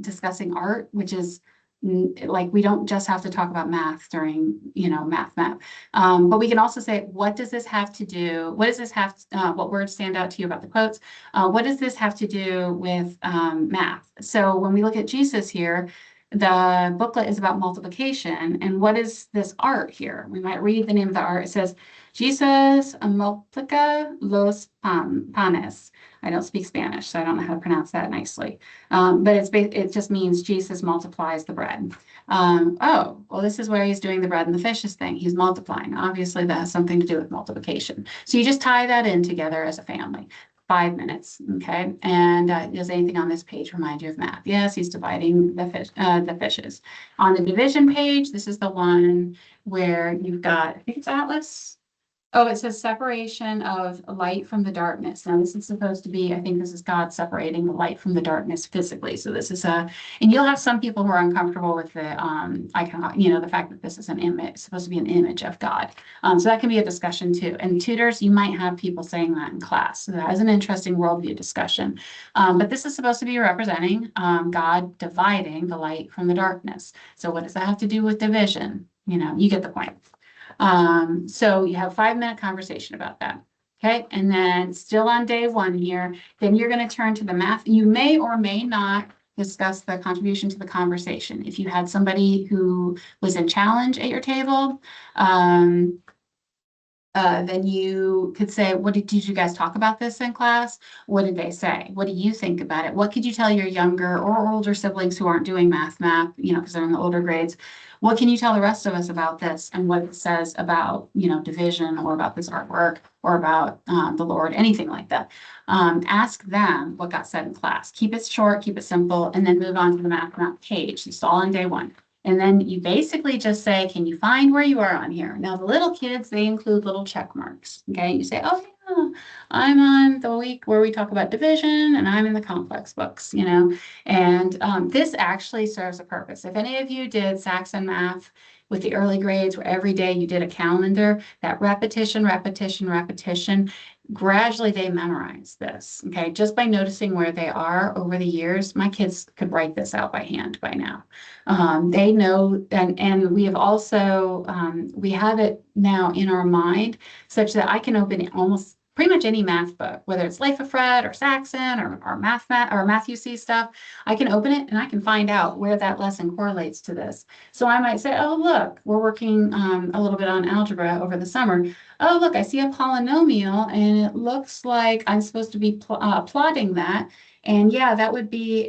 discussing art, which is like we don't just have to talk about math during math map, but we can also say, what does this have to do, what words stand out to you about the quotes, what does this have to do with math? So when we look at Jesus here, the booklet is about multiplication, and what is this art here? We might read the name of the art. It says Jesus multiplica los panes. I don't speak Spanish, so I don't know how to pronounce that nicely. But it just means Jesus multiplies the bread. Oh, well, this is where he's doing the bread and the fishes thing. He's multiplying. Obviously, that has something to do with multiplication. So you just tie that in together as a family. 5 minutes, okay? And does anything on this page remind you of math? Yes, he's dividing the fishes. On the division page, this is the one where you've got, I think it's Atlas. Oh, it says separation of light from the darkness. Now, this is supposed to be, I think this is God separating the light from the darkness physically. So this is and you'll have some people who are uncomfortable with the icon, the fact that this is an image, it's supposed to be an image of God. So that can be a discussion too. And tutors, you might have people saying that in class. So that is an interesting worldview discussion. But this is supposed to be representing God dividing the light from the darkness. So what does that have to do with division? You get the point. So you have 5-minute conversation about that. Okay. And then still on day 1 here, then you're going to turn to the math. You may or may not discuss the contribution to the conversation. If you had somebody who was in challenge at your table, then you could say, did you guys talk about this in class? What did they say? What do you think about it? What could you tell your younger or older siblings who aren't doing math, because they're in the older grades? What can you tell the rest of us about this and what it says about, division or about this artwork or about the Lord, anything like that? Ask them what got said in class. Keep it short, keep it simple, and then move on to the math page. It's all on day 1. And then you basically just say, can you find where you are on here? Now, the little kids, they include little check marks. Okay. You say, oh, yeah, I'm on the week where we talk about division and I'm in the complex books, and this actually serves a purpose. If any of you did Saxon math with the early grades where every day you did a calendar, that repetition, gradually they memorize this. Okay. Just by noticing where they are over the years, my kids could write this out by hand by now. They know, and we have also, we have it now in our mind such that I can open almost pretty much any math book, whether it's Life of Fred or Saxon or Matthew C stuff. I can open it and I can find out where that lesson correlates to this. So I might say, oh, look, we're working a little bit on algebra over the summer. Oh, look, I see a polynomial and it looks like I'm supposed to be plotting that. And yeah, that would be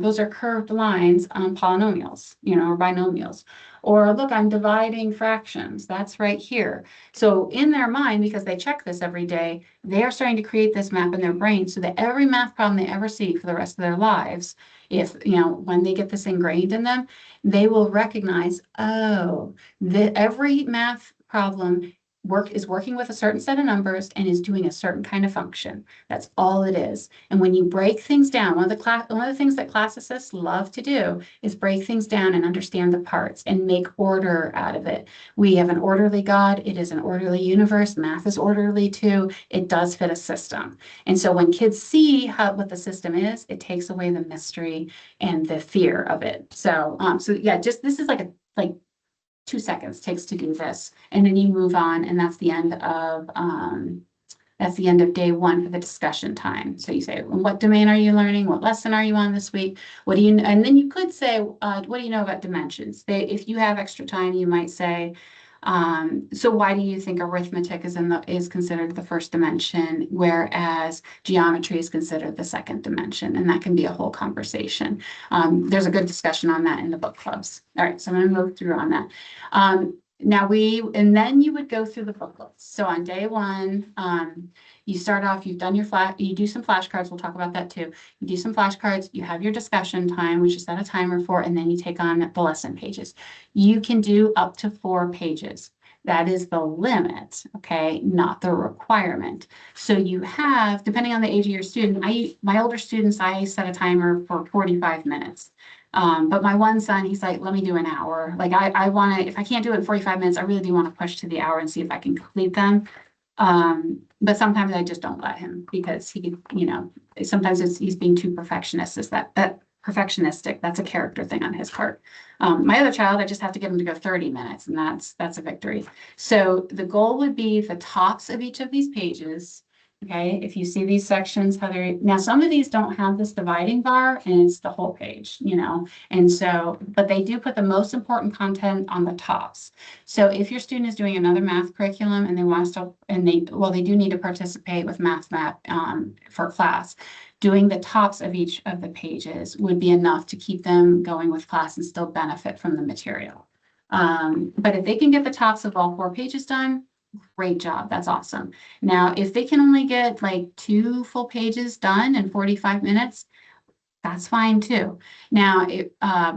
those are curved lines on polynomials, or binomials. Or look, I'm dividing fractions. That's right here. So in their mind, because they check this every day, they are starting to create this map in their brain so that every math problem they ever see for the rest of their lives, when they get this ingrained in them, they will recognize, every math problem is working with a certain set of numbers and is doing a certain kind of function. That's all it is. And when you break things down, one of the things that classicists love to do is break things down and understand the parts and make order out of it. We have an orderly God. It is an orderly universe. Math is orderly too. It does fit a system. And so when kids see what the system is, it takes away the mystery and the fear of it. So, this is like 2 seconds takes to do this, and then you move on, and that's the end of day 1 for the discussion time. So you say, what domain are you learning? What lesson are you on this week? And then you could say, what do you know about dimensions? If you have extra time, you might say, so why do you think arithmetic is considered the first dimension, whereas geometry is considered the second dimension? And that can be a whole conversation. There's a good discussion on that in the book clubs. All right, so I'm going to move through on that. And then you would go through the booklets. So on day 1, you start off, you do some flashcards. We'll talk about that too. You do some flashcards, you have your discussion time, which you set a timer for, and then you take on the lesson pages. You can do up to 4 pages. That is the limit, okay, not the requirement. So you have, depending on the age of your student, my older students, I set a timer for 45 minutes. But my one son, he's like, let me do an hour. Like I want to, if I can't do it in 45 minutes, I really do want to push to the hour and see if I can complete them. But sometimes I just don't let him because he, sometimes he's being too perfectionist. That perfectionistic, that's a character thing on his part. My other child, I just have to get him to go 30 minutes and that's a victory. So the goal would be the tops of each of these pages. Okay, if you see these sections, now some of these don't have this dividing bar and it's the whole page, and so, but they do put the most important content on the tops. So if your student is doing another math curriculum and they want to, they do need to participate with math for class, doing the tops of each of the pages would be enough to keep them going with class and still benefit from the material. But if they can get the tops of all 4 pages done, Great job. That's awesome. Now, if they can only get like 2 full pages done in 45 minutes, that's fine too. Now,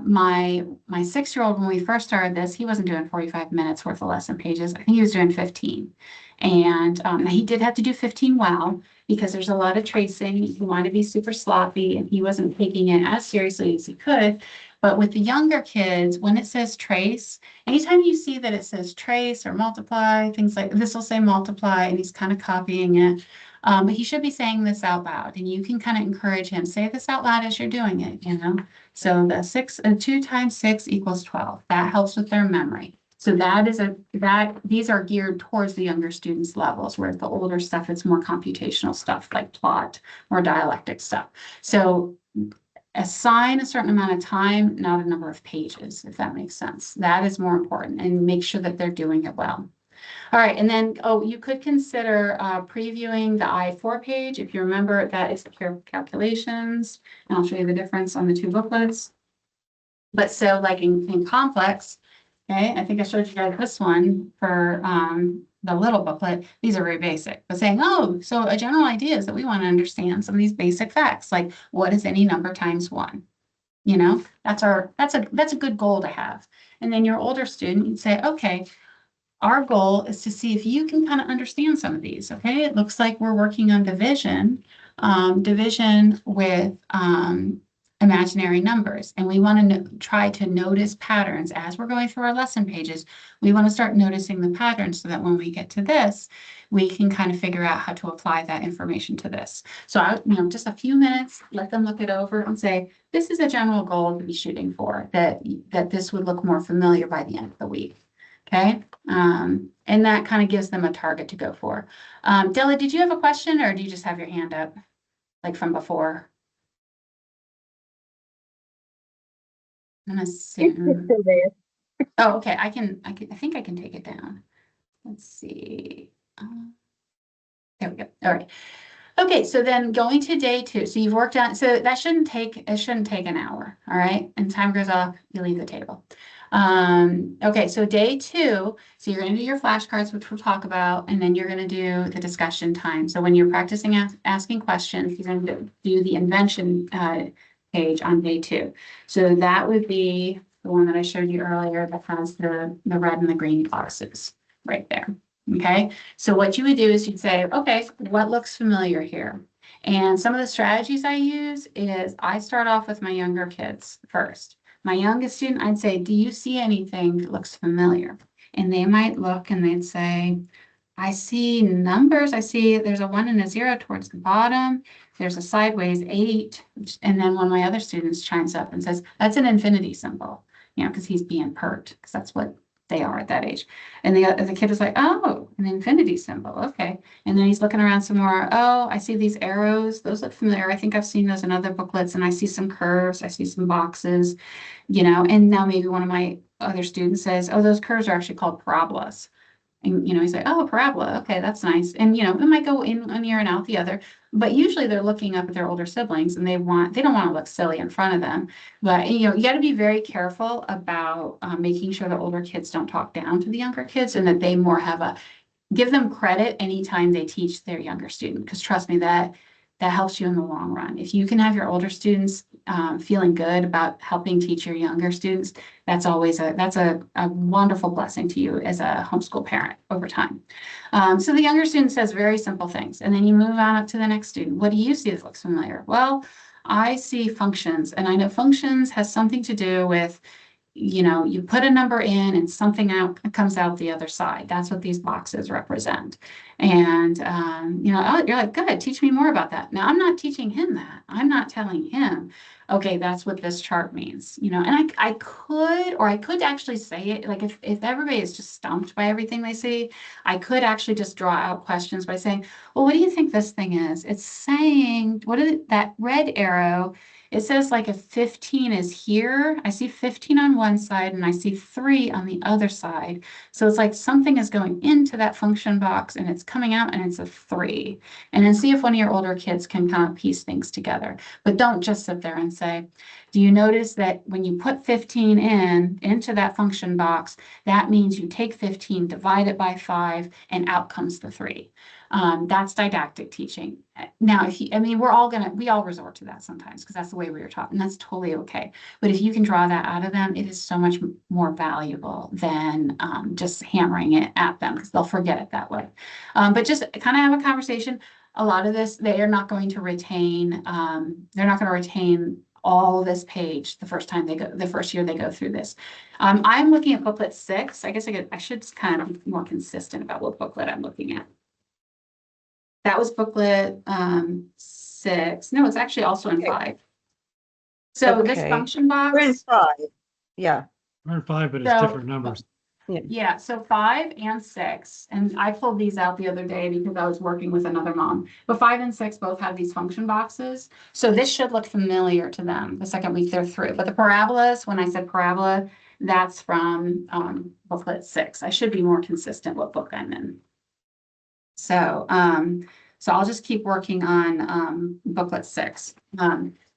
my 6-year-old, when we first started this, he wasn't doing 45 minutes worth of lesson pages. I think he was doing 15. And he did have to do 15 well, because there's a lot of tracing. He wanted to be super sloppy, and he wasn't taking it as seriously as he could. But with the younger kids, when it says trace, anytime you see that it says trace or multiply, things like this will say multiply, and he's kind of copying it. But he should be saying this out loud, and you can kind of encourage him, say this out loud as you're doing it, you know? So the 2 times 6 equals 12. That helps with their memory. So these are geared towards the younger students' levels, whereas the older stuff, it's more computational stuff like plot or dialectic stuff. So assign a certain amount of time, not a number of pages, if that makes sense. That is more important, and make sure that they're doing it well. All right, and then, you could consider previewing the I-4 page. If you remember, that is the calculations, and I'll show you the difference on the 2 booklets. But so like in complex, okay, I think I showed you guys this one for the little booklet. These are very basic, but saying, oh, so a general idea is that we want to understand some of these basic facts, like what is any number times 1? You know, that's a good goal to have. And then your older student, you'd say, okay, our goal is to see if you can kind of understand some of these. Okay, it looks like we're working on division, division with imaginary numbers, and we want to try to notice patterns as we're going through our lesson pages. We want to start noticing the patterns so that when we get to this, we can kind of figure out how to apply that information to this. So just a few minutes, let them look it over and say, this is a general goal to be shooting for, that this would look more familiar by the end of the week. Okay, and that kind of gives them a target to go for. Della, did you have a question, or do you just have your hand up, like from before? I'm gonna see. It's still there. Oh, okay. I think I can take it down. Let's see. There we go. All right. Okay, so then going to day 2. So you've worked on, so that shouldn't take an hour. All right, and time goes off, you leave the table. Okay, so day 2, so you're going to do your flashcards, which we'll talk about, and then you're going to do the discussion time. So when you're practicing asking questions, you're going to do the invention page on day 2. So that would be the one that I showed you earlier that has the red and the green boxes right there. Okay, so what you would do is you'd say, okay, what looks familiar here? And some of the strategies I use is I start off with my younger kids first. My youngest student, I'd say, do you see anything that looks familiar? And they might look and they'd say, I see numbers. I see there's a 1 and a 0 towards the bottom. There's a sideways 8. And then one of my other students chimes up and says, that's an infinity symbol, because he's being pert, because that's what they are at that age. And the kid was like, oh, an infinity symbol. Okay. And then he's looking around some more. Oh, I see these arrows. Those look familiar. I think I've seen those in other booklets, and I see some curves. I see some boxes, and now maybe one of my other students says, oh, those curves are actually called parabolas. And, he's like, oh, a parabola. Okay, that's nice. And, it might go in one ear and out the other, but usually they're looking up at their older siblings, and they don't want to look silly in front of them. But, you got to be very careful about making sure the older kids don't talk down to the younger kids, and that they more give them credit anytime they teach their younger student. Because trust me, that helps you in the long run. If you can have your older students feeling good about helping teach your younger students, that's a wonderful blessing to you as a homeschool parent over time. So the younger student says very simple things, and then you move on up to the next student. What do you see that looks familiar? Well, I see functions, and I know functions has something to do with, you put a number in and something comes out the other side. That's what these boxes represent. And, you're like, good, teach me more about that. Now, I'm not teaching him that. I'm not telling him, okay, that's what this chart means, and I could actually say it, like if everybody is just stumped by everything they see, I could actually just draw out questions by saying, well, what do you think this thing is? It's saying, that red arrow it says like if 15 is here, I see 15 on one side and I see 3 on the other side. So it's like something is going into that function box and it's coming out and it's a 3. And then see if one of your older kids can kind of piece things together. But don't just sit there and say, do you notice that when you put 15 into that function box, that means you take 15, divide it by 5, and out comes the 3. That's didactic teaching. Now, if you, I mean, we all resort to that sometimes because that's the way we were taught, and that's totally okay. But if you can draw that out of them, it is so much more valuable than just hammering it at them because they'll forget it that way. But just kind of have a conversation. A lot of this, they are not going to retain, they're not going to retain all this page the first year they go through this. I'm looking at booklet 6. I guess I should kind of be more consistent about what booklet I'm looking at. That was booklet 6. No, it's actually also in 5. So this Okay. function We're in box. 5. Yeah. We're in 5, but it's So- different numbers. Yeah, so 5 and 6, and I pulled these out the other day because I was working with another mom. But 5 and 6 both have these function boxes. So this should look familiar to them the second week they're through. But the parabolas, when I said parabola, that's from booklet 6. I should be more consistent what book I'm in. So I'll just keep working on booklet 6.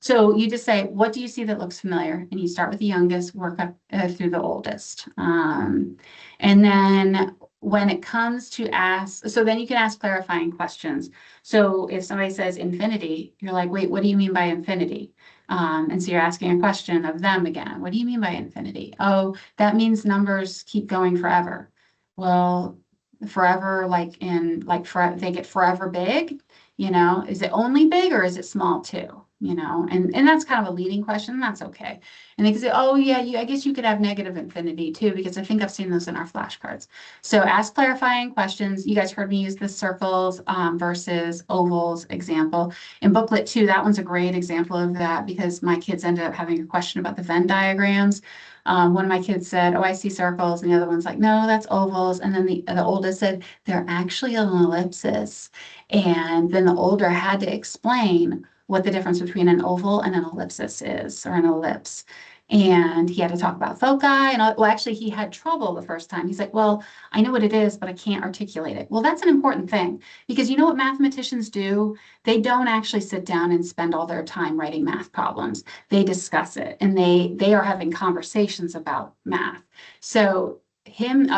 So you just say, what do you see that looks familiar? And you start with the youngest, work up through the oldest. And then when it comes to so then you can ask clarifying questions. So if somebody says infinity, you're like, wait, what do you mean by infinity? And so you're asking a question of them again. What do you mean by infinity? Oh, that means numbers keep going forever. Well, forever, they get forever big, is it only big or is it small too? And that's kind of a leading question. That's okay. And they can say, oh yeah, I guess you could have negative infinity too, because I think I've seen those in our flashcards. So ask clarifying questions. You guys heard me use the circles versus ovals example. In booklet 2, that one's a great example of that because my kids ended up having a question about the Venn diagrams. One of my kids said, oh, I see circles. And the other one's like, no, that's ovals. And then the oldest said, they're actually an ellipsis. And then the older had to explain what the difference between an oval and an ellipsis is, or an ellipse. And he had to talk about foci and well, actually he had trouble the first time. He's like, well, I know what it is, but I can't articulate it. Well, that's an important thing because you know what mathematicians do? They don't actually sit down and spend all their time writing math problems. They discuss it and they are having conversations about math. So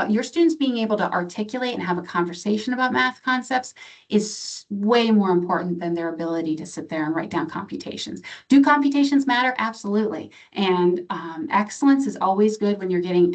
your students being able to articulate and have a conversation about math concepts is way more important than their ability to sit there and write down computations. Do computations matter? Absolutely. And excellence is always good when you're getting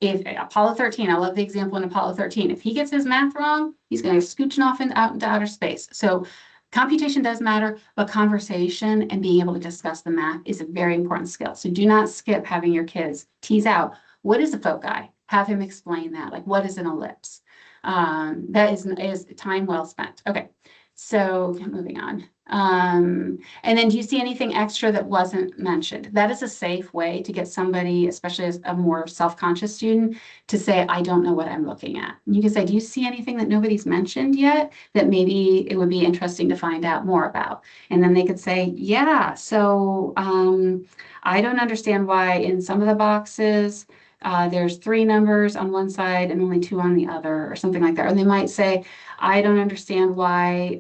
if Apollo 13, I love the example in Apollo 13. If he gets his math wrong, he's going to scooch off out into outer space. So computation does matter, but conversation and being able to discuss the math is a very important skill. So do not skip having your kids tease out, what is a foci? Have him explain that, like what is an ellipse? That is time well spent. Okay, so moving on. And then do you see anything extra that wasn't mentioned? That is a safe way to get somebody, especially as a more self-conscious student, to say, I don't know what I'm looking at. And you can say, do you see anything that nobody's mentioned yet that maybe it would be interesting to find out more about? And then they could say, yeah, so I don't understand why in some of the boxes, there's 3 numbers on one side and only 2 on the other or something like that. Or they might say, I don't understand why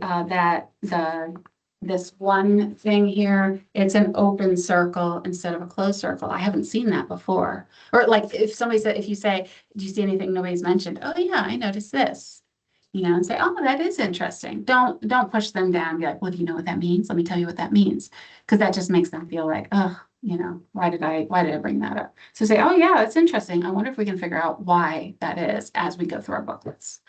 this one thing here, it's an open circle instead of a closed circle. I haven't seen that before. Or like if you say, do you see anything nobody's mentioned? Oh yeah, I noticed this. And say, oh, that is interesting. Don't push them down and be like, well, do you know what that means? Let me tell you what that means. Because that just makes them feel like, oh, why did I bring that up? So say, oh yeah, that's interesting. I wonder if we can figure out why that is as we go through our booklets.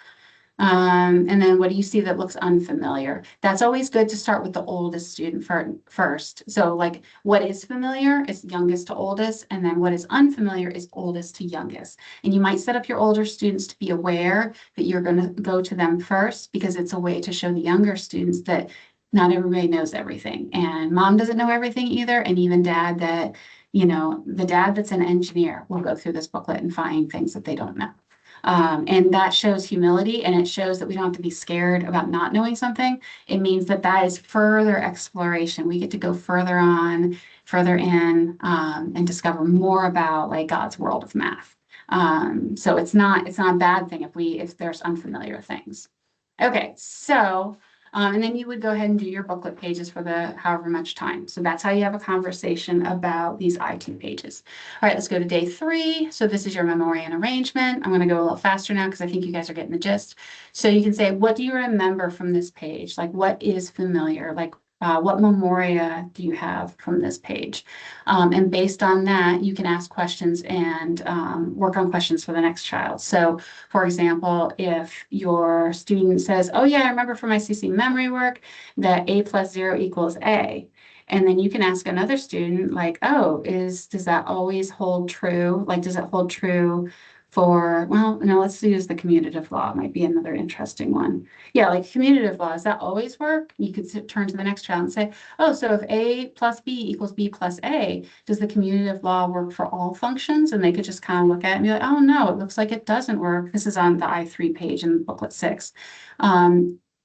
And then what do you see that looks unfamiliar? That's always good to start with the oldest student first. So like what is familiar is youngest to oldest, and then what is unfamiliar is oldest to youngest. And you might set up your older students to be aware that you're going to go to them first because it's a way to show the younger students that not everybody knows everything. And mom doesn't know everything either. And even dad the dad that's an engineer will go through this booklet and find things that they don't know. And that shows humility, and it shows that we don't have to be scared about not knowing something. It means that that is further exploration. We get to go further on, further in, and discover more about like God's world of math. So it's not a bad thing if there's unfamiliar things. Okay, so and then you would go ahead and do your booklet pages for the however much time. So that's how you have a conversation about these I2 pages. All right, let's go to day 3. So this is your memory and arrangement. I'm going to go a little faster now because I think you guys are getting the gist. So you can say, what do you remember from this page? Like what is familiar? Like what memoria do you have from this page? And based on that, you can ask questions and work on questions for the next child. So for example, if your student says, oh yeah, I remember from my CC memory work that A plus 0 equals A. And then you can ask another student like, oh, does that always hold true? Like, does it hold true for, well, no, let's use the commutative law. Might be another interesting one. Yeah, like commutative law, does that always work? You could turn to the next child and say, oh, so if A plus B equals B plus A, does the commutative law work for all functions? And they could just kind of look at it and be like, oh no, it looks like it doesn't work. This is on the I3 page in booklet 6.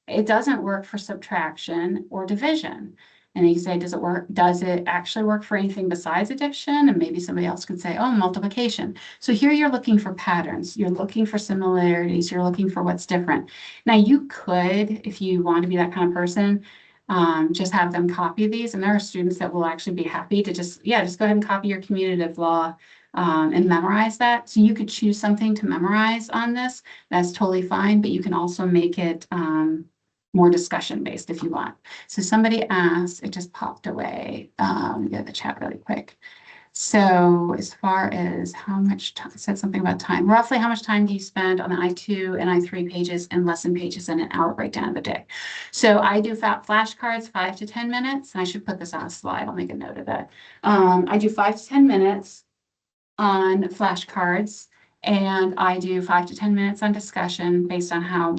It doesn't work for subtraction or division. And you say, does it work? Does it actually work for anything besides addition? And maybe somebody else can say, oh, multiplication. So here you're looking for patterns. You're looking for similarities. You're looking for what's different. Now you could, if you want to be that kind of person, just have them copy these. And there are students that will actually be happy to just go ahead and copy your commutative law and memorize that. So you could choose something to memorize on this. That's totally fine, but you can also make it more discussion based if you want. So somebody asked, it just popped away. Let me go to the chat really quick. So as far as how much time, said something about time, roughly how much time do you spend on the I2 and I3 pages and lesson pages in an hour breakdown of the day? So I do flashcards 5 to 10 minutes. And I should put this on a slide. I'll make a note of that. I do 5 to 10 minutes on flashcards. And I do 5 to 10 minutes on discussion based on how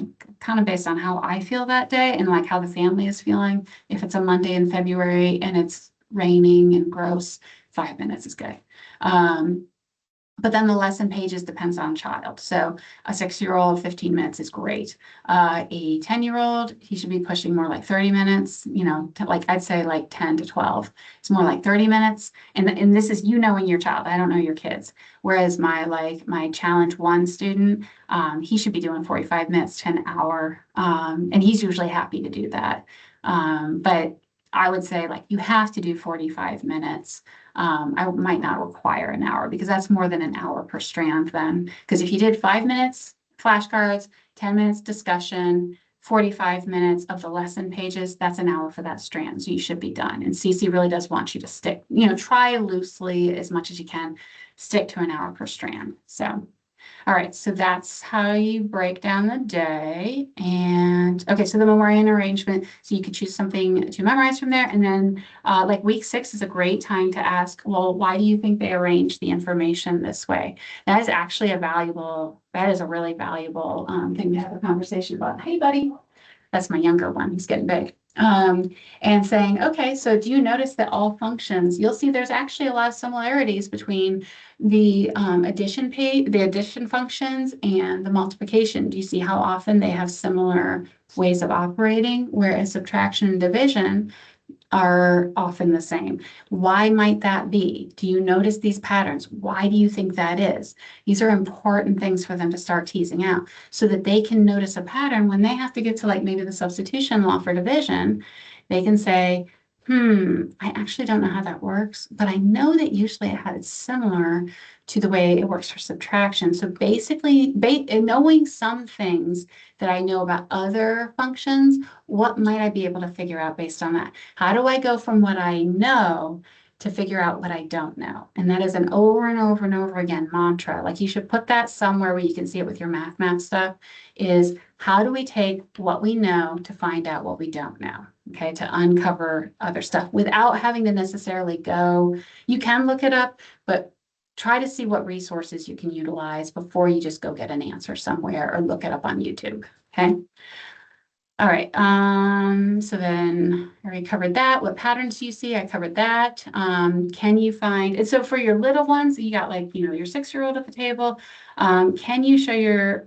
I feel that day and like how the family is feeling. If it's a Monday in February and it's raining and gross, 5 minutes is good. But then the lesson pages depends on child. So a 6-year-old, 15 minutes is great. A 10-year-old, he should be pushing more like 30 minutes, like I'd say like 10 to 12. It's more like 30 minutes. And this is, knowing your child. I don't know your kids. Whereas my challenge 1 student, he should be doing 45 minutes to an hour. And he's usually happy to do that. But I would say like you have to do 45 minutes. I might not require an hour because that's more than an hour per strand then. Because if you did 5 minutes flashcards, 10 minutes discussion, 45 minutes of the lesson pages, that's an hour for that strand. So you should be done. And CC really does want you to stick, try loosely as much as you can, stick to an hour per strand. So all right, so that's how you break down the day. And okay, so the memorial arrangement, so you could choose something to memorize from there. And then like week 6 is a great time to ask, well, why do you think they arranged the information this way? That is actually that is a really valuable thing to have a conversation about. Hey, buddy. That's my younger one. He's getting big. And saying, okay, so do you notice that all functions, you'll see there's actually a lot of similarities between the addition functions and the multiplication. Do you see how often they have similar ways of operating, whereas subtraction and division are often the same? Why might that be? Do you notice these patterns? Why do you think that is? These are important things for them to start teasing out so that they can notice a pattern when they have to get to like maybe the substitution law for division. They can say, I actually don't know how that works, but I know that usually I had it similar to the way it works for subtraction. So basically, knowing some things that I know about other functions, what might I be able to figure out based on that? How do I go from what I know to figure out what I don't know? And that is an over and over and over again mantra. Like you should put that somewhere where you can see it with your math stuff, is how do we take what we know to find out what we don't know? Okay, to uncover other stuff without having to necessarily go. You can look it up, but try to see what resources you can utilize before you just go get an answer somewhere or look it up on YouTube. Okay. All right, so then I already covered that. What patterns do you see? I covered that. Can you find, and so for your little ones, you got like, you know, your 6-year-old at the table. Can you show your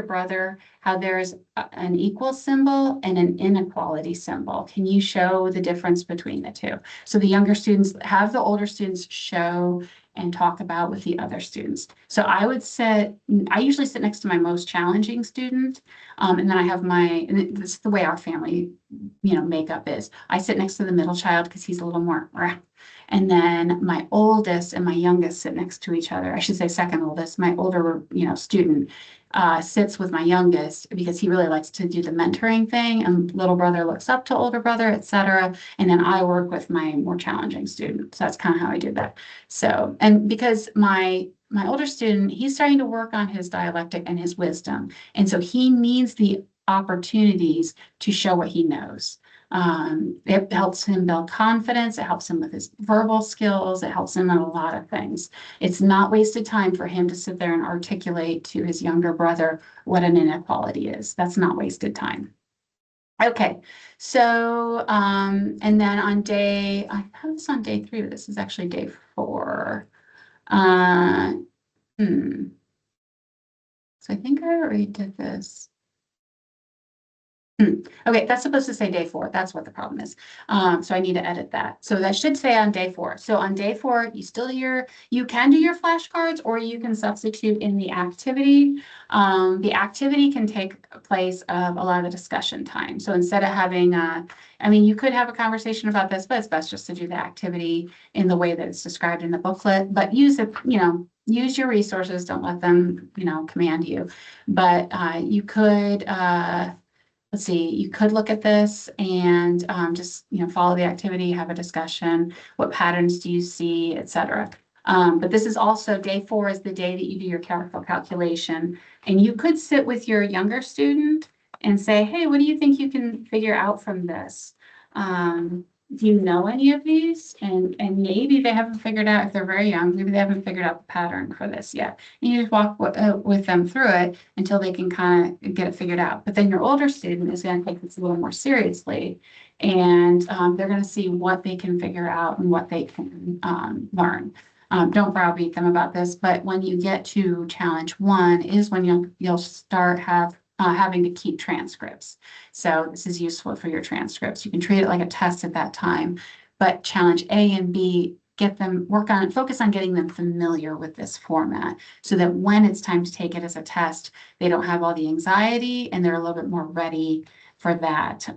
brother how there's an equal symbol and an inequality symbol? Can you show the difference between the two? So the younger students have the older students show and talk about with the other students. So I usually sit next to my most challenging student. And then I have and this is the way our family, you know, makeup is. I sit next to the middle child because he's a little more, and then my oldest and my youngest sit next to each other. I should say second oldest. My older, you know, student sits with my youngest because he really likes to do the mentoring thing, and little brother looks up to older brother, etc. And then I work with my more challenging student. So that's kind of how I do that. So, and because my older student, he's starting to work on his dialectic and his wisdom. And so he needs the opportunities to show what he knows. It helps him build confidence. It helps him with his verbal skills. It helps him in a lot of things. It's not wasted time for him to sit there and articulate to his younger brother what an inequality is. That's not wasted time. Okay, so, and then I have this on day 3, but this is actually day 4. Uh, So I think I already did this. Okay, that's supposed to say day 4. That's what the problem is. So I need to edit that. So that should say on day 4. So on day 4, you can do your flashcards, or you can substitute in the activity. The activity can take place of a lot of the discussion time. So instead of having, you could have a conversation about this, but it's best just to do the activity in the way that it's described in the booklet. But use your resources. Don't let them, command you. But you could. Let's see, you could look at this and just, follow the activity, have a discussion. What patterns do you see, etc. But this is also day 4 is the day that you do your careful calculation. And you could sit with your younger student and say, hey, what do you think you can figure out from this? Do you know any of these? And maybe they haven't figured out, if they're very young, maybe they haven't figured out the pattern for this yet. And you just walk with them through it until they can kind of get it figured out. But then your older student is going to take this a little more seriously, and they're going to see what they can figure out and what they can learn. Don't browbeat them about this, but when you get to challenge 1 is when you'll start having to keep transcripts. So this is useful for your transcripts. You can treat it like a test at that time, but challenge A and B, focus on getting them familiar with this format so that when it's time to take it as a test, they don't have all the anxiety and they're a little bit more ready for that.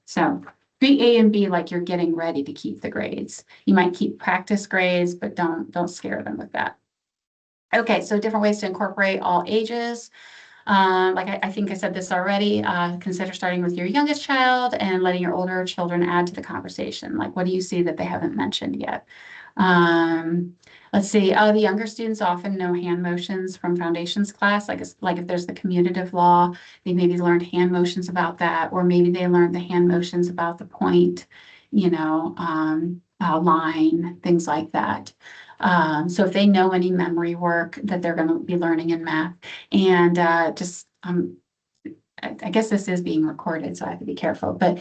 So treat A and B like you're getting ready to keep the grades. You might keep practice grades, but don't scare them with that. Okay, so different ways to incorporate all ages. I think I said this already, consider starting with your youngest child and letting your older children add to the conversation. Like, what do you see that they haven't mentioned yet? Let's see, the younger students often know hand motions from foundations class. Like if there's the commutative law, they maybe learned hand motions about that, or maybe they learned the hand motions about the point, line, things like that. So if they know any memory work that they're going to be learning in math, and I guess this is being recorded, so I have to be careful, but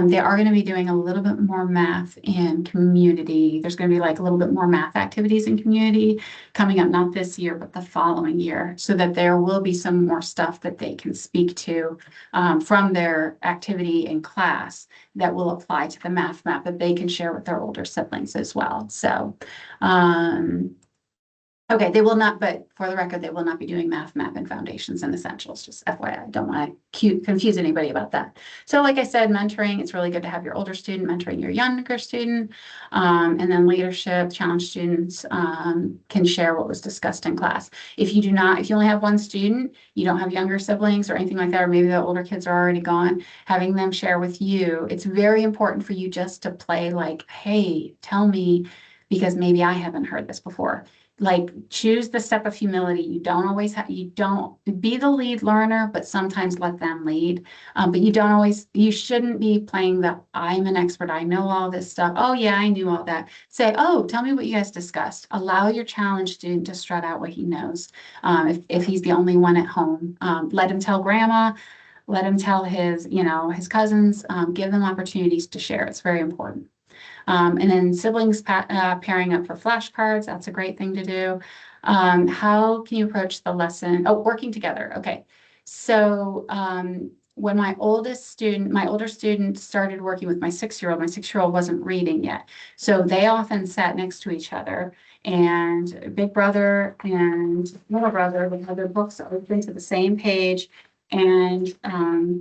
they are going to be doing a little bit more math in community. There's going to be like a little bit more math activities in community coming up, not this year, but the following year, so that there will be some more stuff that they can speak to from their activity in class that will apply to the math map that they can share with their older siblings as well. So, okay, they will not, but for the record, they will not be doing math map and foundations and essentials, just FYI. Don't want to confuse anybody about that. So like I said, mentoring, it's really good to have your older student mentoring your younger student. And then leadership, challenge students can share what was discussed in class. If you only have 1 student, you don't have younger siblings or anything like that, or maybe the older kids are already gone, having them share with you, it's very important for you just to play like, hey, tell me, because maybe I haven't heard this before. Like, choose the step of humility. You don't be the lead learner, but sometimes let them lead. But you shouldn't be playing the I'm an expert, I know all this stuff. Oh yeah, I knew all that. Say, oh, tell me what you guys discussed. Allow your challenge student to strut out what he knows. If he's the only one at home, let him tell grandma. let him tell his, his cousins, give them opportunities to share. It's very important. And then siblings pairing up for flashcards, that's a great thing to do. How can you approach the lesson? Oh, working together. Okay. So when my older student started working with my 6-year-old, my 6-year-old wasn't reading yet. So they often sat next to each other, and big brother and little brother would have their books open to the same page. And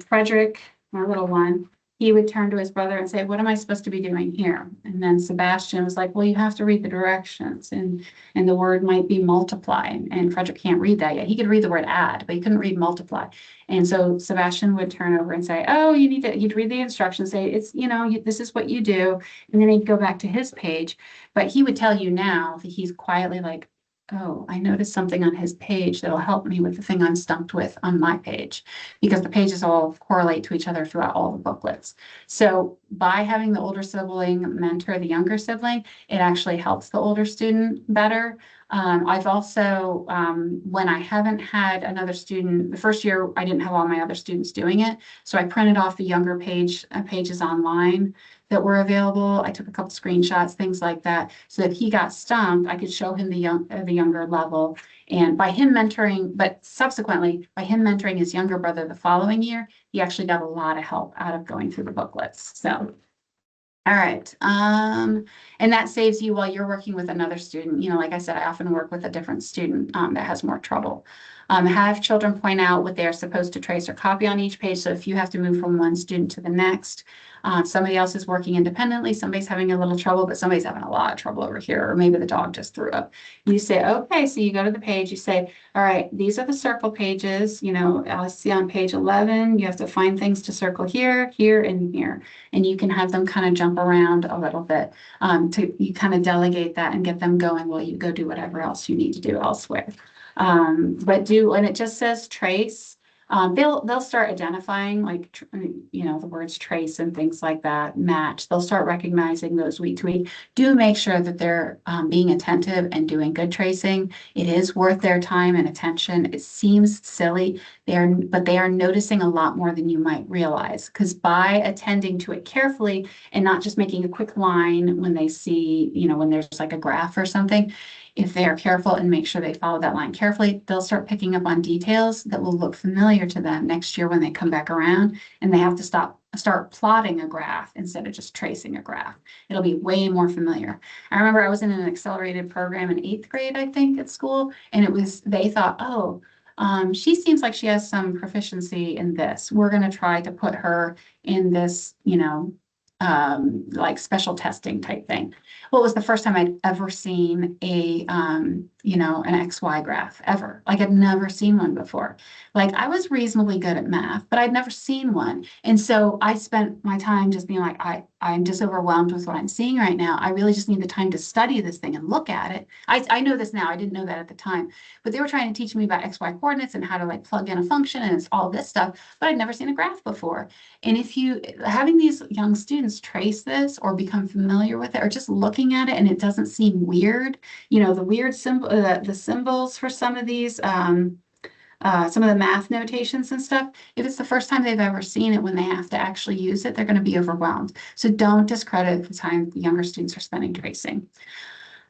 Frederick, my little one, he would turn to his brother and say, what am I supposed to be doing here? And then Sebastian was like, well, you have to read the directions, and the word might be multiply. And Frederick can't read that yet. He could read the word add, but he couldn't read multiply. And so Sebastian would turn over and say, oh, he'd read the instructions, say, it's, this is what you do. And then he'd go back to his page. But he would tell you now that he's quietly like, oh, I noticed something on his page that'll help me with the thing I'm stumped with on my page, because the pages all correlate to each other throughout all the booklets. So by having the older sibling mentor the younger sibling, it actually helps the older student better. I've also, when I haven't had another student, the first year I didn't have all my other students doing it, so I printed off the younger pages online that were available. I took a couple screenshots, things like that, so that he got stumped, I could show him the younger level. And by him mentoring, but subsequently by him mentoring his younger brother the following year, he actually got a lot of help out of going through the booklets. So, all right. And that saves you while you're working with another student. Like I said, I often work with a different student that has more trouble. Have children point out what they're supposed to trace or copy on each page. So if you have to move from one student to the next, somebody else is working independently, somebody's having a little trouble, but somebody's having a lot of trouble over here, or maybe the dog just threw up. You say, okay, so you go to the page, you say, all right, these are the circle pages. I see on page 11, you have to find things to circle here, here, and here. And you can have them kind of jump around a little bit you kind of delegate that and get them going while you go do whatever else you need to do elsewhere. But when it just says trace, they'll start identifying, like, the words trace and things like that, match. They'll start recognizing those week to week. Do make sure that they're being attentive and doing good tracing. It is worth their time and attention. It seems silly, but they are noticing a lot more than you might realize, because by attending to it carefully and not just making a quick line when they see, when there's like a graph or something, if they are careful and make sure they follow that line carefully, they'll start picking up on details that will look familiar to them next year when they come back around and they have to start plotting a graph instead of just tracing a graph. It'll be way more familiar. I remember I was in an accelerated program in 8th grade, I think, at school, and they thought, oh, she seems like she has some proficiency in this. We're going to try to put her in this, like special testing type thing. Well, it was the first time I'd ever seen an XY graph ever. Like, I'd never seen one before. Like, I was reasonably good at math, but I'd never seen one. And so I spent my time just being like, I'm just overwhelmed with what I'm seeing right now. I really just need the time to study this thing and look at it. I know this now. I didn't know that at the time, but they were trying to teach me about XY coordinates and how to like plug in a function and it's all this stuff, but I'd never seen a graph before. And if having these young students trace this or become familiar with it, or just looking at it and it doesn't seem weird, the weird symbol, the symbols for some of these, some of the math notations and stuff, if it's the first time they've ever seen it, when they have to actually use it, they're going to be overwhelmed. So don't discredit the time the younger students are spending tracing.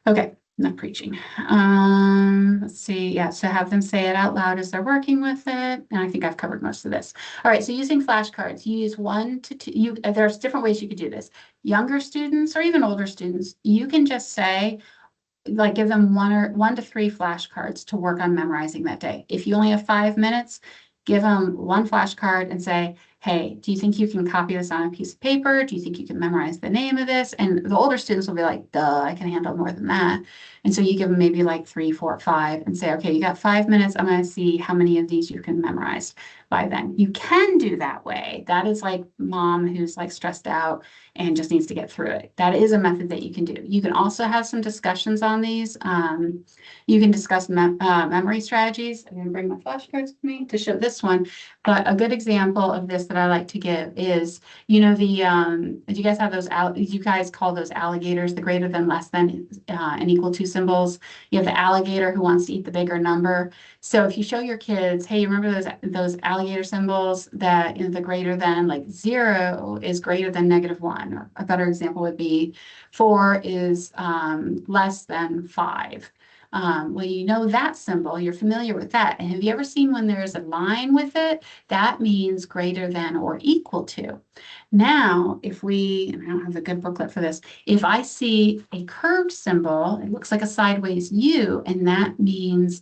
Okay, enough preaching. Let's see. Yeah, so have them say it out loud as they're working with it. And I think I've covered most of this. All right, so using flashcards, you use 1 to 2. There's different ways you could do this. Younger students or even older students, you can just say, like, give them 1 to 3 flashcards to work on memorizing that day. If you only have 5 minutes, give them 1 flashcard and say, hey, do you think you can copy this on a piece of paper? Do you think you can memorize the name of this? And the older students will be like, duh, I can handle more than that. And so you give them maybe like 3, 4, 5 and say, okay, you got 5 minutes. I'm going to see how many of these you can memorize by then. You can do that way. That is like mom who's like stressed out and just needs to get through it. That is a method that you can do. You can also have some discussions on these. You can discuss memory strategies. I'm going to bring my flashcards with me to show this one. But a good example of this that I like to give is, do you guys have those, you guys call those alligators, the greater than, less than, and equal to symbols. You have the alligator who wants to eat the bigger number. So if you show your kids, hey, you remember those alligators alligator symbols that, the greater than, like 0 is greater than -1. Or a better example would be 4 is less than 5. Well, you know that symbol, you're familiar with that. And have you ever seen when there's a line with it? That means greater than or equal to. Now, if we, and I don't have a good booklet for this, if I see a curved symbol, it looks like a sideways U, and that means,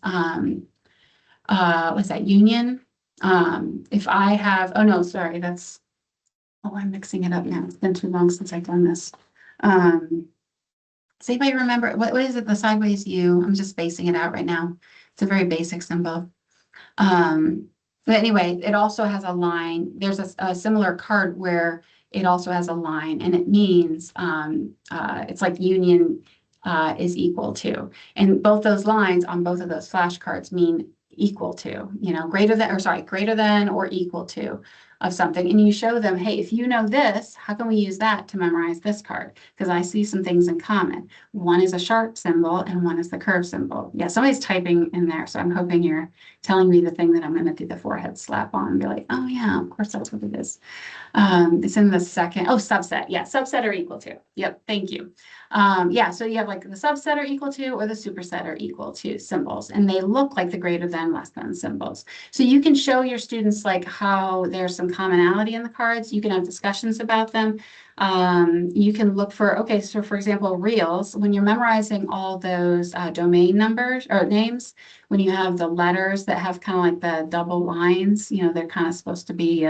what's that, union? If I have, oh no, sorry, that's, oh, I'm mixing it up now. It's been too long since I've done this. Does anybody remember, what is it, the sideways U? I'm just spacing it out right now. It's a very basic symbol. But anyway, it also has a line. There's a similar card where it also has a line, and it means it's like union is equal to. And both those lines on both of those flashcards mean equal to, greater than or equal to of something. And you show them, hey, if you know this, how can we use that to memorize this card? Because I see some things in common. One is a sharp symbol and one is the curve symbol. Yeah, somebody's typing in there, so I'm hoping you're telling me the thing that I'm going to do the forehead slap on and be like, oh yeah, of course that's what it is. It's in the second, subset. Yeah, subset or equal to. Yep, thank you. Yeah, so you have like the subset or equal to or the superset or equal to symbols, and they look like the greater than, less than symbols. So you can show your students like how there's some commonality in the cards. You can have discussions about them. You can look for, okay, so for example, reels, when you're memorizing all those domain numbers or names, when you have the letters that have kind of like the double lines, they're kind of supposed to be,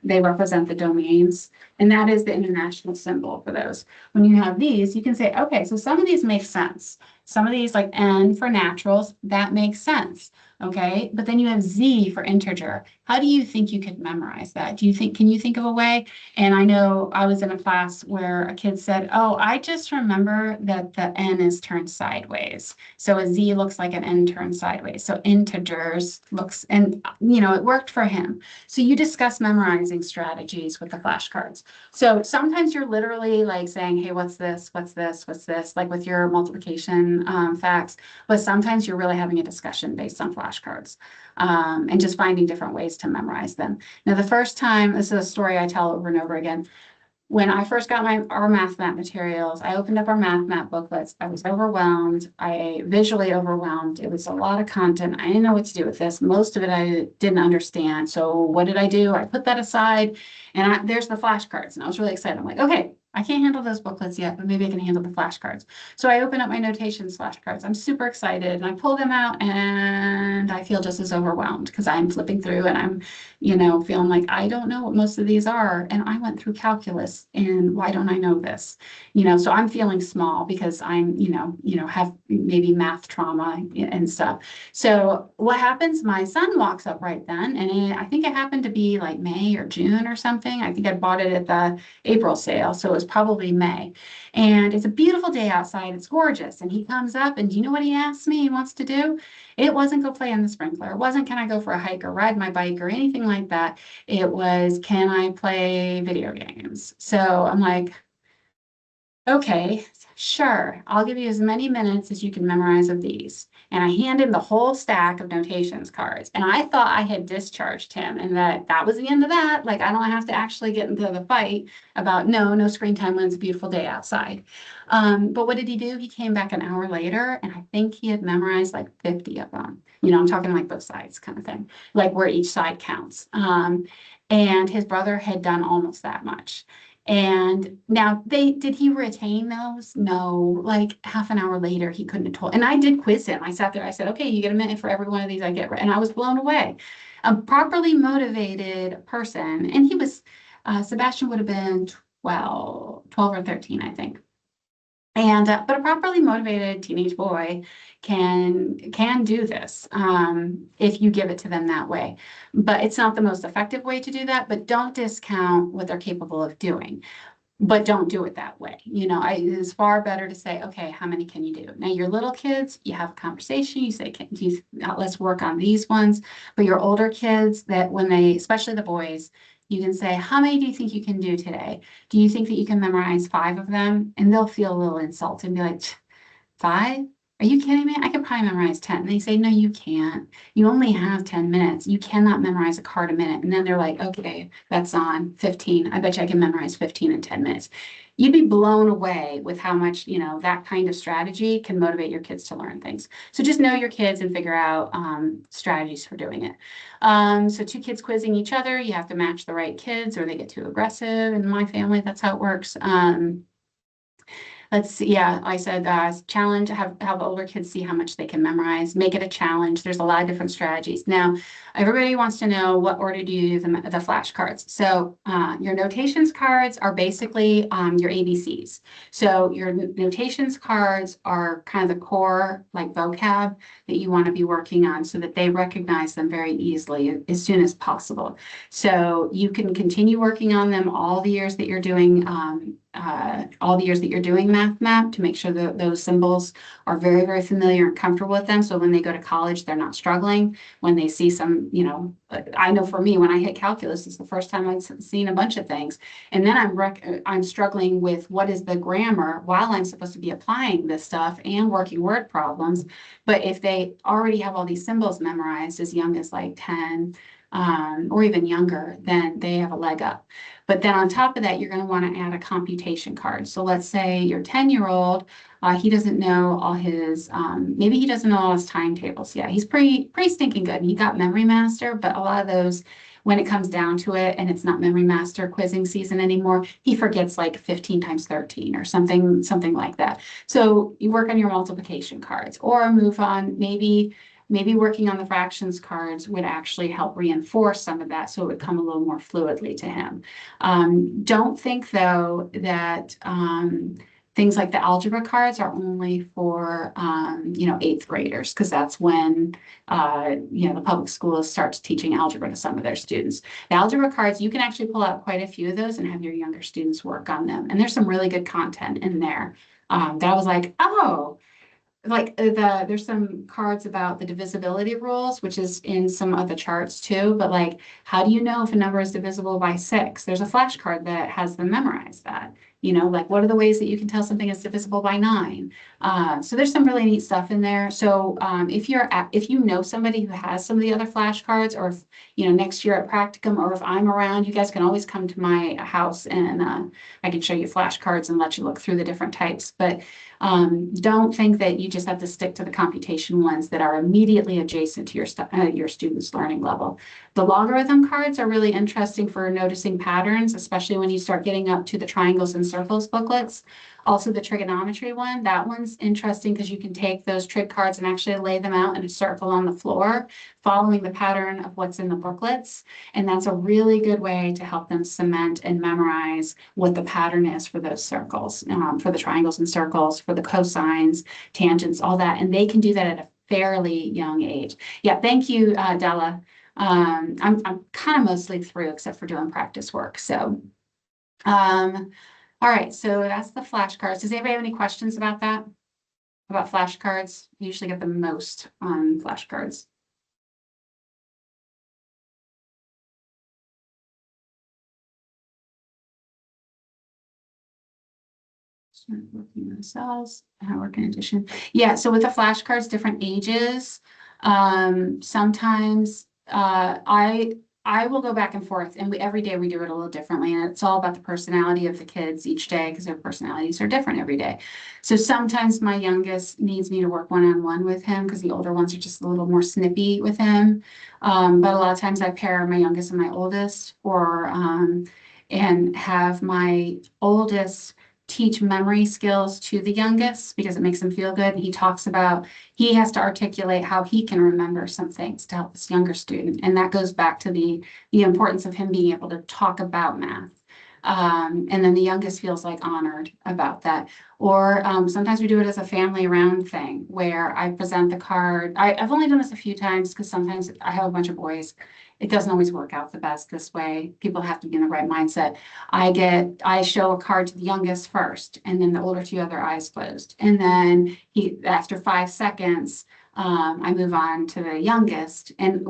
they represent the domains, and that is the international symbol for those. When you have these, you can say, okay, so some of these make sense. Some of these, like N for naturals, that makes sense. Okay, but then you have Z for integer. How do you think you could memorize that? Can you think of a way? And I know I was in a class where a kid said, oh, I just remember that the N is turned sideways. So a Z looks like an N turned sideways. So integers looks, and it worked for him. So you discuss memorizing strategies with the flashcards. So sometimes you're literally like saying, hey, what's this? What's this? What's this? Like with your multiplication facts. But sometimes you're really having a discussion based on flashcards and just finding different ways to memorize them. Now, the first time, this is a story I tell over and over again. When I first got our math map materials, I opened up our math map booklets. I was overwhelmed. Visually overwhelmed. It was a lot of content. I didn't know what to do with this. Most of it I didn't understand. So what did I do? I put that aside, and there's the flashcards. And I was really excited. I'm like, okay, I can't handle those booklets yet, but maybe I can handle the flashcards. So I open up my notations flashcards. I'm super excited, and I pull them out, and I feel just as overwhelmed because I'm flipping through and I'm, feeling like I don't know what most of these are. And I went through calculus, and why don't I know this? So I'm feeling small because I'm, have maybe math trauma and stuff. So what happens? My son walks up right then, and I think it happened to be like May or June or something. I think I bought it at the April sale, so it was probably May. And it's a beautiful day outside. It's gorgeous. And he comes up, and do you know what he asks me he wants to do? It wasn't go play on the sprinkler. It wasn't can I go for a hike or ride my bike or anything like that. It was can I play video games? So I'm like, okay, sure. I'll give you as many minutes as you can memorize of these. And I hand him the whole stack of notations cards. And I thought I had discharged him and that was the end of that. Like, I don't have to actually get into the fight about no screen time when it's a beautiful day outside. But what did he do? He came back an hour later, and I think he had memorized like 50 of them. I'm talking like both sides kind of thing, like where each side counts. And his brother had done almost that much. And now did he retain those? No, like half an hour later, he couldn't have told. And I did quiz him. I sat there, I said, okay, you get a minute for every one of these I get right. And I was blown away. A properly motivated person. And he was, Sebastian would have been 12 or 13, I think. And but a properly motivated teenage boy can do this if you give it to them that way. But it's not the most effective way to do that. But don't discount what they're capable of doing. But don't do it that way. It's far better to say, okay, how many can you do? Now, your little kids, you have a conversation. You say, let's work on these ones. But your older kids, that when especially the boys, you can say, how many do you think you can do today? Do you think that you can memorize 5 of them? And they'll feel a little insulted and be like, 5? are you kidding me? I could probably memorize 10. And they say, no, you can't. You only have 10 minutes. You cannot memorize a card a minute. And then they're like, okay, that's on 15. I bet you I can memorize 15 in 10 minutes. You'd be blown away with how much, that kind of strategy can motivate your kids to learn things. So just know your kids and figure out strategies for doing it. So 2 kids quizzing each other, you have to match the right kids or they get too aggressive. In my family, that's how it works. Let's see. Yeah, I said challenge, have older kids see how much they can memorize, make it a challenge. There's a lot of different strategies. Now, everybody wants to know what order do you use the flashcards. So your notations cards are basically your ABCs. So your notations cards are kind of the core like vocab that you want to be working on so that they recognize them very easily as soon as possible. So you can continue working on them all the years that you're doing math map to make sure that those symbols are very, very familiar and comfortable with them. So when they go to college, they're not struggling. When they see some, I know for me, when I hit calculus, it's the first time I've seen a bunch of things. And then I'm struggling with what is the grammar while I'm supposed to be applying this stuff and working word problems. But if they already have all these symbols memorized as young as like 10, or even younger, then they have a leg up. But then on top of that, you're going to want to add a computation card. So let's say your 10-year-old, he doesn't know all his, maybe he doesn't know all his timetables yet. He's pretty stinking good. He got Memory Master, but a lot of those, when it comes down to it and it's not Memory Master quizzing season anymore, he forgets like 15 times 13 or something like that. So you work on your multiplication cards or move on, maybe working on the fractions cards would actually help reinforce some of that so it would come a little more fluidly to him. Don't think, though, that things like the algebra cards are only for, 8th graders, because that's when, the public school starts teaching algebra to some of their students. The algebra cards, you can actually pull out quite a few of those and have your younger students work on them. And there's some really good content in there that I was like, oh, like there's some cards about the divisibility rules, which is in some of the charts too, but like, how do you know if a number is divisible by 6? There's a flashcard that has them memorize that. Like what are the ways that you can tell something is divisible by 9? So there's some really neat stuff in there. So if you know somebody who has some of the other flashcards, or if, next year at practicum, or if I'm around, you guys can always come to my house and I can show you flashcards and let you look through the different types. But don't think that you just have to stick to the computation ones that are immediately adjacent to your student's learning level. The logarithm cards are really interesting for noticing patterns, especially when you start getting up to the triangles and circles booklets. Also the trigonometry one, that one's interesting because you can take those trig cards and actually lay them out in a circle on the floor, following the pattern of what's in the booklets. And that's a really good way to help them cement and memorize what the pattern is for those circles, for the triangles and circles, for the cosines, tangents, all that. And they can do that at a fairly young age. Yeah, thank you, Della. I'm kind of mostly through except for doing practice work. So, all right, so that's the flashcards. Does anybody have any questions about that? About flashcards? You usually get the most on flashcards. Start working themselves. How work in addition. Yeah, so with the flashcards, different ages. Sometimes I will go back and forth, and every day we do it a little differently, and it's all about the personality of the kids each day because their personalities are different every day. So sometimes my youngest needs me to work one-on-one with him because the older ones are just a little more snippy with him. But a lot of times I pair my youngest and my oldest, and have my oldest teach memory skills to the youngest because it makes him feel good. And he talks about, he has to articulate how he can remember some things to help this younger student. And that goes back to the importance of him being able to talk about math. And then the youngest feels like honored about that. Or sometimes we do it as a family round thing where I present the card. I've only done this a few times because sometimes I have a bunch of boys. It doesn't always work out the best this way. People have to be in the right mindset. I show a card to the youngest first, and then the older two other eyes closed. And then after 5 seconds, I move on to the youngest. And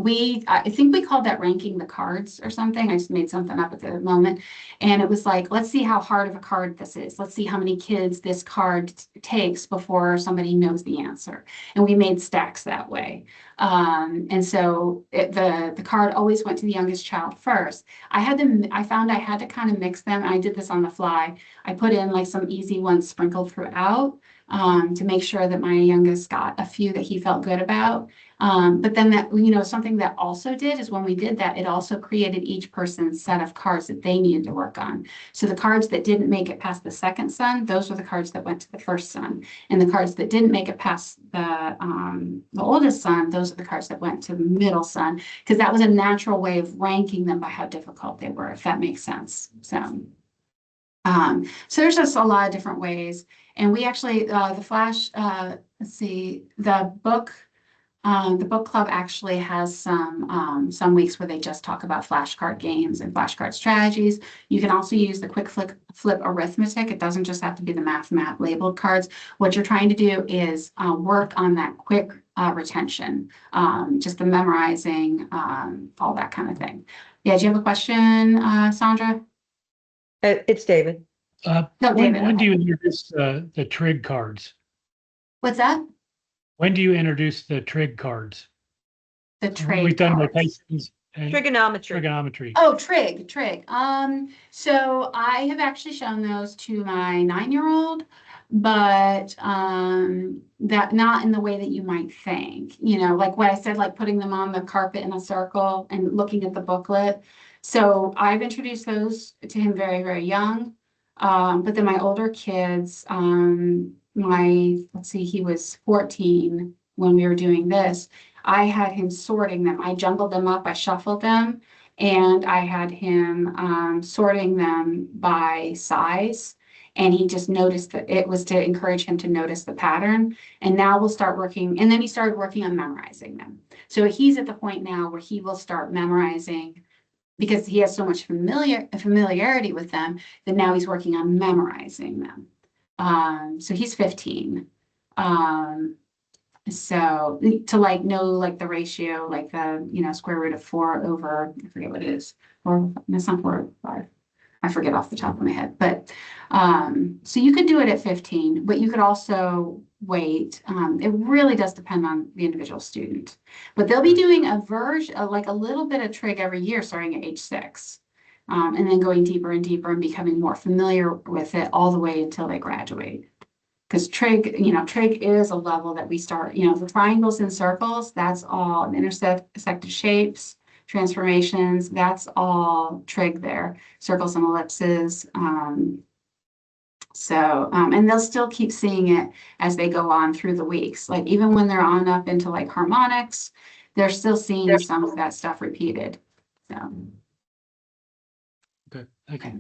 I think we called that ranking the cards or something. I just made something up at the moment. And it was like, let's see how hard of a card this is. Let's see how many kids this card takes before somebody knows the answer. And we made stacks that way. And so the card always went to the youngest child first. I found I had to kind of mix them. I did this on the fly. I put in like some easy ones sprinkled throughout. To make sure that my youngest got a few that he felt good about. But then that, something that also did is when we did that, it also created each person's set of cards that they needed to work on. So the cards that didn't make it past the second son, those were the cards that went to the first son. And the cards that didn't make it past the oldest son, those are the cards that went to the middle son, because that was a natural way of ranking them by how difficult they were, if that makes sense. So there's just a lot of different ways. And we actually, let's see, the book club actually has some weeks where they just talk about flashcard games and flashcard strategies. You can also use the quick flip arithmetic. It doesn't just have to be the math labeled cards. What you're trying to do is work on that quick retention, just the memorizing, all that kind of thing. Yeah, do you have a question, Sandra? It's David. No, when David, do you introduce the trig cards? What's that? When do you introduce the trig cards? The trade We've done cards. rotations and Trigonometry. trigonometry. Oh, trig. So I have actually shown those to my 9-year-old, but that not in the way that you might think, like what I said, like putting them on the carpet in a circle and looking at the booklet. So I've introduced those to him very, very young. But then my older kids, let's see, he was 14 when we were doing this. I had him sorting them. I jumbled them up, I shuffled them, and I had him sorting them by size. And he just noticed that it was to encourage him to notice the pattern. And now we'll start working. And then he started working on memorizing them. So he's at the point now where he will start memorizing because he has so much familiarity with them that now he's working on memorizing them. So he's 15. So to like know like the ratio, like the square root of 4 over, I forget what it is, or that's not 4 or 5. I forget off the top of my head, but so you could do it at 15, but you could also wait. It really does depend on the individual student, but they'll be doing a version, like a little bit of trig every year, starting at age 6, and then going deeper and deeper and becoming more familiar with it all the way until they graduate. Because trig is a level that we start, the triangles and circles, that's all, and intersected shapes, transformations, that's all trig there, circles and ellipses. And they'll still keep seeing it as they go on through the weeks. Like even when they're on up into like harmonics, they're still seeing some of that stuff repeated. So. Okay, okay.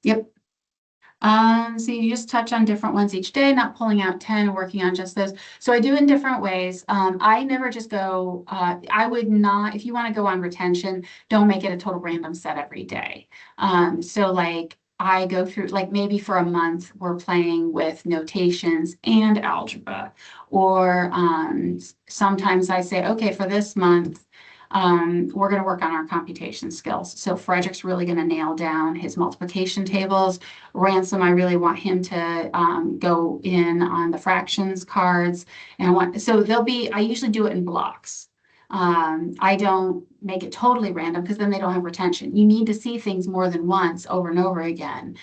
Yep. So you just touch on different ones each day, not pulling out 10, working on just those. So I do in different ways. I never just go, I would not, if you want to go on retention, don't make it a total random set every day. So like I go through, like maybe for a month, we're playing with notations and algebra, or sometimes I say, okay, for this month, we're going to work on our computation skills. So Frederick's really going to nail down his multiplication tables. Ransom, I really want him to go in on the fractions cards. And I usually do it in blocks. I don't make it totally random because then they don't have retention. You need to see things more than once over and over again.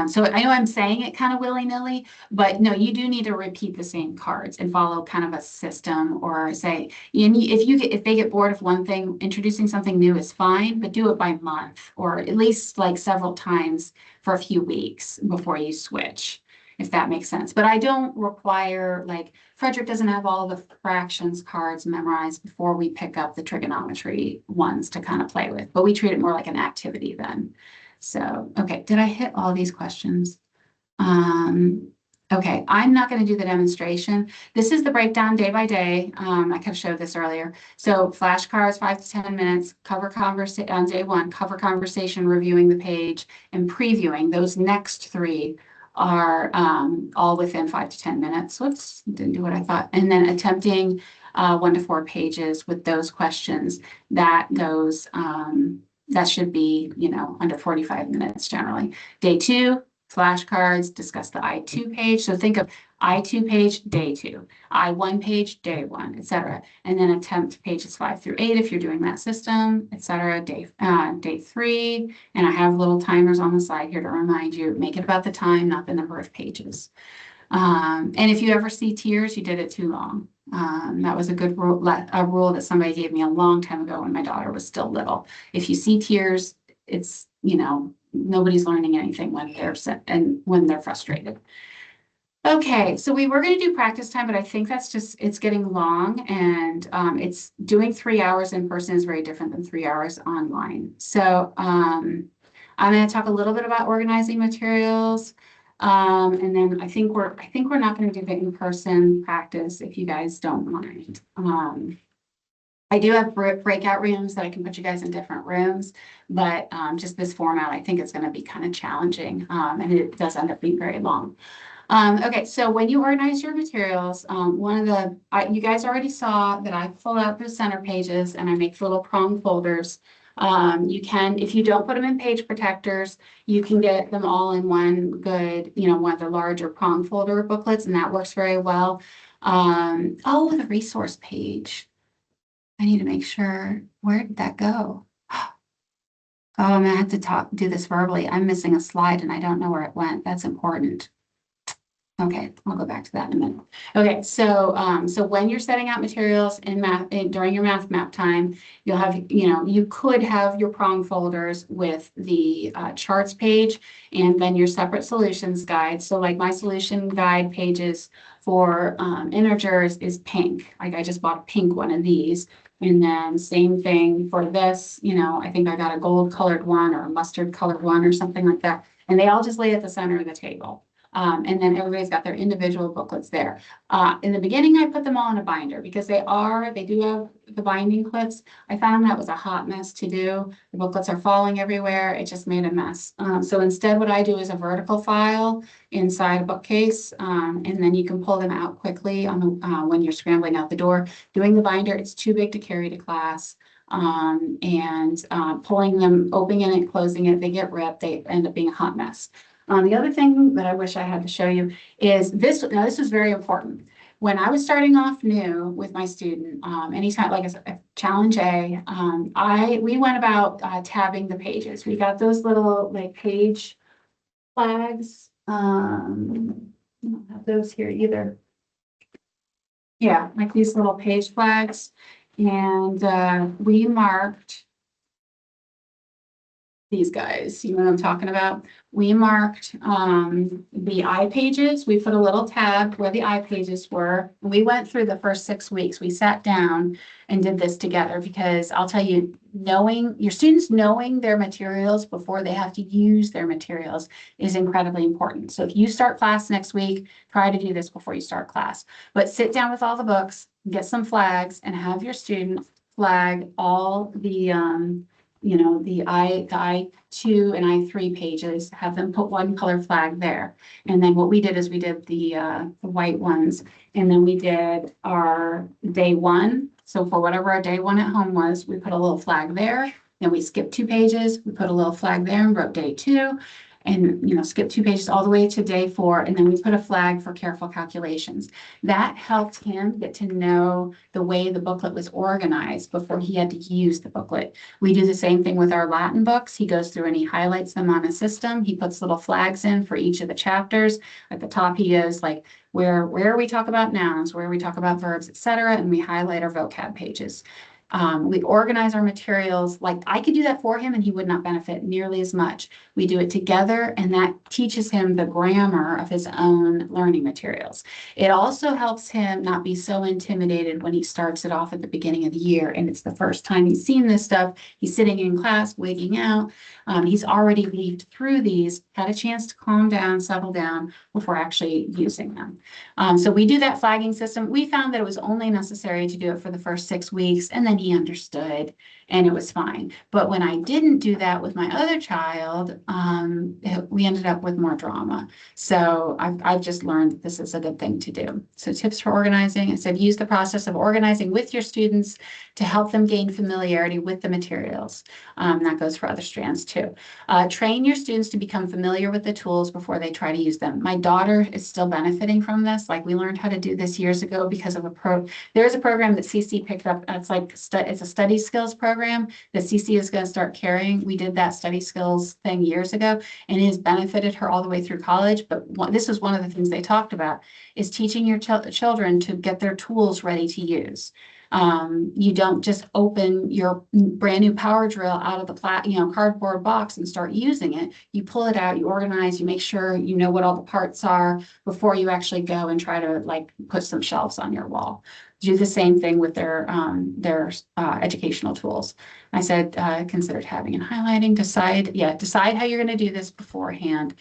So I know I'm saying it kind of willy-nilly, but no, you do need to repeat the same cards and follow kind of a system, or say, if they get bored of one thing, introducing something new is fine, but do it by month or at least like several times for a few weeks before you switch, if that makes sense. But I don't require, like, Frederick doesn't have all the fractions cards memorized before we pick up the trigonometry ones to kind of play with, but we treat it more like an activity then. So, okay, did I hit all these questions? Okay, I'm not going to do the demonstration. This is the breakdown day by day. I kind of showed this earlier. So flashcards, 5 to 10 minutes, cover conversation on day 1, cover conversation, reviewing the page, and previewing. Those next 3 are all within 5 to 10 minutes. Whoops, didn't do what I thought. And then attempting 1 to 4 pages with those questions. That goes, that should be, you know, under 45 minutes generally. Day 2, flashcards, discuss the I2 page. So think of I2 page, day 2, I1 page, day 1, etc. And then attempt pages 5 through 8 if you're doing that system, etc. Day 3. And I have little timers on the side here to remind you, make it about the time, not the number of pages. And if you ever see tears, you did it too long. That was a good rule, a rule that somebody gave me a long time ago when my daughter was still little. If you see tears, it's, you know, nobody's learning anything when they're set and when they're frustrated. Okay, so we were going to do practice time, but I think that's just, it's getting long, and it's doing 3 hours in person is very different than 3 hours online. So I'm going to talk a little bit about organizing materials. And then I think we're not going to do the in-person practice if you guys don't mind. I do have breakout rooms that I can put you guys in different rooms, but just this format, I think it's going to be kind of challenging, and it does end up being very long. Okay, so when you organize your materials, one of the, you guys already saw that I pull out the center pages and I make little prong folders. You can, if you don't put them in page protectors, you can get them all in one good, you know, one of the larger prong folder booklets, and that works very well. Oh, the resource page. I need to make sure, where did that go? Oh, I'm gonna have to do this verbally. I'm missing a slide and I don't know where it went. That's important. Okay, I'll go back to that in a minute. Okay, so so when you're setting out materials in math during your math map time, you'll have, you know, you could have your prong folders with the charts page and then your separate solutions guide. So like my solution guide pages for integers is pink. Like I just bought a pink one of these. And then same thing for this, you know, I think I got a gold colored one or a mustard colored one or something like that. And they all just lay at the center of the table. And then everybody's got their individual booklets there. In the beginning, I put them all in a binder because they do have the binding clips. I found that was a hot mess to do. The booklets are falling everywhere. It just made a mess. So instead, what I do is a vertical file inside a bookcase, and then you can pull them out quickly on the, when you're scrambling out the door. Doing the binder, it's too big to carry to class. Pulling them, opening it, closing it, they get ripped. They end up being a hot mess. The other thing that I wish I had to show you is this. Now, this was very important. When I was starting off new with my student, anytime, like I said, challenge A, we went about tabbing the pages. We got those little like page flags. I don't have those here either. Yeah, like these little page flags. And we marked these guys, you know what I'm talking about? We marked the I pages. We put a little tab where the I pages were. We went through the first 6 weeks. We sat down and did this together because I'll tell you, knowing your students knowing their materials before they have to use their materials is incredibly important. So if you start class next week, try to do this before you start class. But sit down with all the books, get some flags, and have your students flag all the you know, the I2 and I3 pages, have them put one color flag there. And then what we did is we did the white ones, and then we did our day 1. So for whatever our day 1 at home was, we put a little flag there. Then we skipped 2 pages, we put a little flag there and wrote day 2. And, you know, skip 2 pages all the way to day 4. And then we put a flag for careful calculations. That helped him get to know the way the booklet was organized before he had to use the booklet. We do the same thing with our Latin books. He goes through and he highlights them on a system. He puts little flags in for each of the chapters. At the top, he goes like, where we talk about nouns, where we talk about verbs, etc. And we highlight our vocab pages. We organize our materials. Like I could do that for him and he would not benefit nearly as much. We do it together, and that teaches him the grammar of his own learning materials. It also helps him not be so intimidated when he starts it off at the beginning of the year and it's the first time he's seen this stuff. He's sitting in class, wigging out. He's already weaved through these, had a chance to calm down, settle down before actually using them. So we do that flagging system. We found that it was only necessary to do it for the first 6 weeks, and then he understood, and it was fine. But when I didn't do that with my other child, we ended up with more drama. So I've just learned that this is a good thing to do. So tips for organizing. I said, use the process of organizing with your students to help them gain familiarity with the materials. That goes for other strands too. Train your students to become familiar with the tools before they try to use them. My daughter is still benefiting from this. Like, we learned how to do this years ago because of there's a program that CC picked up. It's like, it's a study skills program that CC is going to start carrying. We did that study skills thing years ago, and it has benefited her all the way through college. But this is one of the things they talked about, is teaching your children to get their tools ready to use. You don't just open your brand new power drill out of the cardboard box and start using it. You pull it out, you organize, you make sure you know what all the parts are before you actually go and try to like put some shelves on your wall. Do the same thing with their educational tools. I said, consider tabbing and highlighting, decide how you're going to do this beforehand.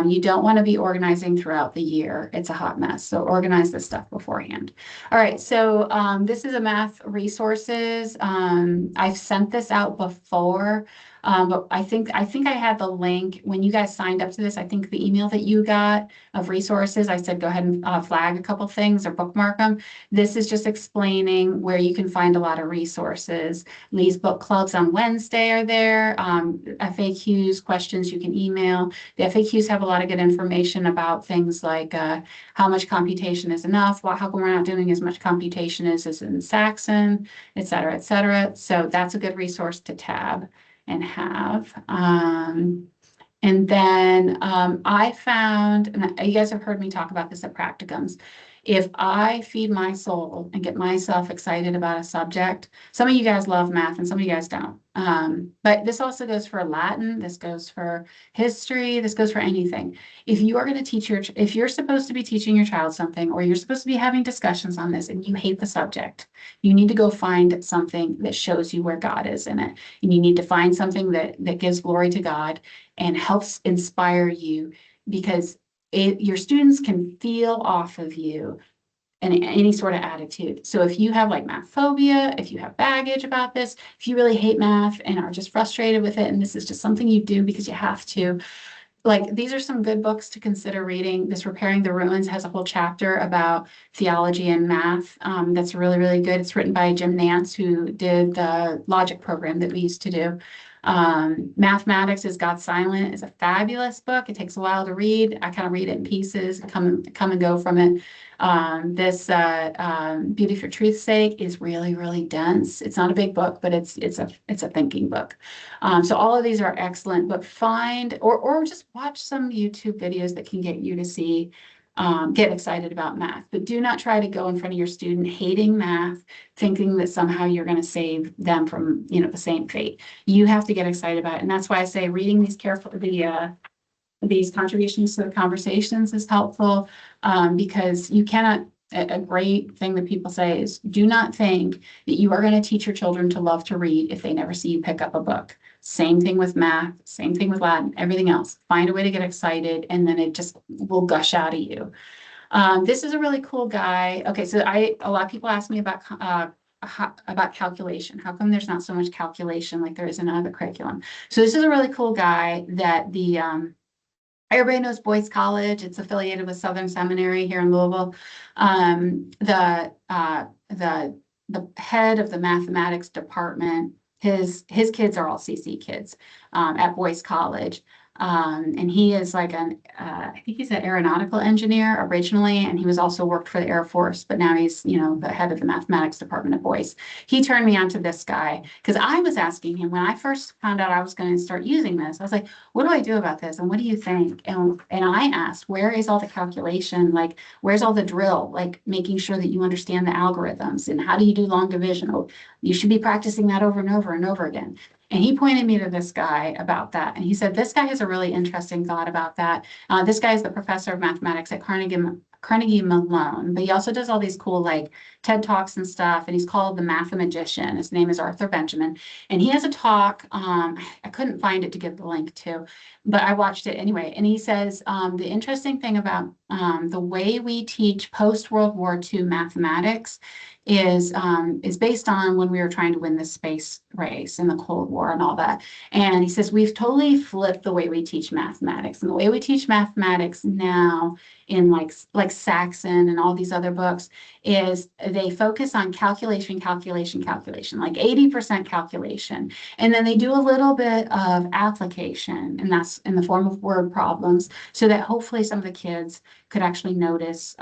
You don't want to be organizing throughout the year. It's a hot mess. So organize this stuff beforehand. All right. So this is a math resources. I've sent this out before. But I think I had the link when you guys signed up to this. I think the email that you got of resources, I said, go ahead and flag a couple things or bookmark them. This is just explaining where you can find a lot of resources. Lee's book clubs on Wednesday are there. FAQs, questions you can email. The FAQs have a lot of good information about things like how much computation is enough, how come we're not doing as much computation as in Saxon, et cetera, et cetera. So that's a good resource to tab and have. And then I found, and you guys have heard me talk about this at practicums, if I feed my soul and get myself excited about a subject, some of you guys love math and some of you guys don't. But this also goes for Latin, this goes for history, this goes for anything. If you are going to teach if you're supposed to be teaching your child something, or you're supposed to be having discussions on this and you hate the subject, you need to go find something that shows you where God is in it. And you need to find something that gives glory to God and helps inspire you, because your students can feel off of you and any sort of attitude. So if you have like math phobia, if you have baggage about this, if you really hate math and are just frustrated with it, and this is just something you do because you have to, like, these are some good books to consider reading. This Repairing the Ruins has a whole chapter about theology and math. That's really, really good. It's written by Jim Nance, who did the logic program that we used to do. Mathematics is God Silent is a fabulous book. It takes a while to read. I kind of read it in pieces, come and go from it. This Beauty for Truth's Sake is really, really dense. It's not a big book, but it's a thinking book. So all of these are excellent, but find or just watch some YouTube videos that can get you to see, get excited about math. But do not try to go in front of your student hating math, thinking that somehow you're going to save them from, the same fate. You have to get excited about it. And that's why I say reading these these contributions to the conversations is helpful, because you cannot, a great thing that people say is, do not think that you are going to teach your children to love to read if they never see you pick up a book. Same thing with math, same thing with Latin, everything else. Find a way to get excited, and then it just will gush out of you. This is a really cool guy. Okay, so a lot of people ask me about calculation. How come there's not so much calculation like there is in other curriculum? So this is a really cool guy that everybody knows Boyce College. It's affiliated with Southern Seminary here in Louisville. The head of the mathematics department, his kids are all CC kids at Boyce College. And he is like I think he's an aeronautical engineer originally, and he was also worked for the Air Force, but now he's, the head of the mathematics department at Boyce. He turned me on to this guy because I was asking him when I first found out I was going to start using this. I was like, what do I do about this? And what do you think? And I asked, where is all the calculation? Like, where's all the drill? Like making sure that you understand the algorithms, and how do you do long division? Oh, you should be practicing that over and over and over again. And he pointed me to this guy about that. And he said, this guy has a really interesting thought about that. This guy is the professor of mathematics at Carnegie Carnegie Malone, but he also does all these cool like TED Talks and stuff. And he's called the Mathematician. His name is Arthur Benjamin. And he has a talk. I couldn't find it to give the link to, but I watched it anyway. And he says the interesting thing about the way we teach post-World War II mathematics is based on when we were trying to win the space race in the Cold War and all that. And he says we've totally flipped the way we teach mathematics. And the way we teach mathematics now in like Saxon and all these other books is they focus on calculation, like 80% calculation. And then they do a little bit of application, and that's in the form of word problems, so that hopefully some of the kids could actually notice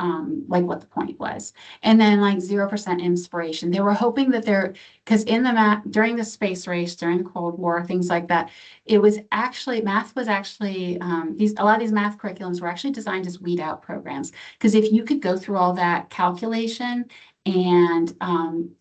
like what the point was. And then like 0% inspiration. They were hoping that because in the math, during the space race, during the Cold War, things like that, it was actually, math was actually, a lot of these math curriculums were actually designed as weed out programs. Because if you could go through all that calculation and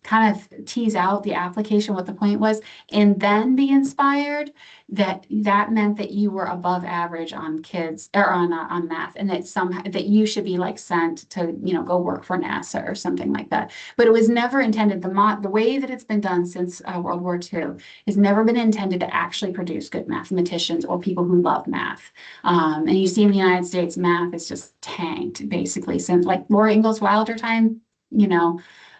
kind of tease out the application, what the point was, and then be inspired, that meant that you were above average on kids or on math, and that somehow that you should be like sent to go work for NASA or something like that. But it was never intended. The way that it's been done since World War II has never been intended to actually produce good mathematicians or people who love math. And you see in the United States, math is just tanked basically since like Laura Ingalls Wilder time.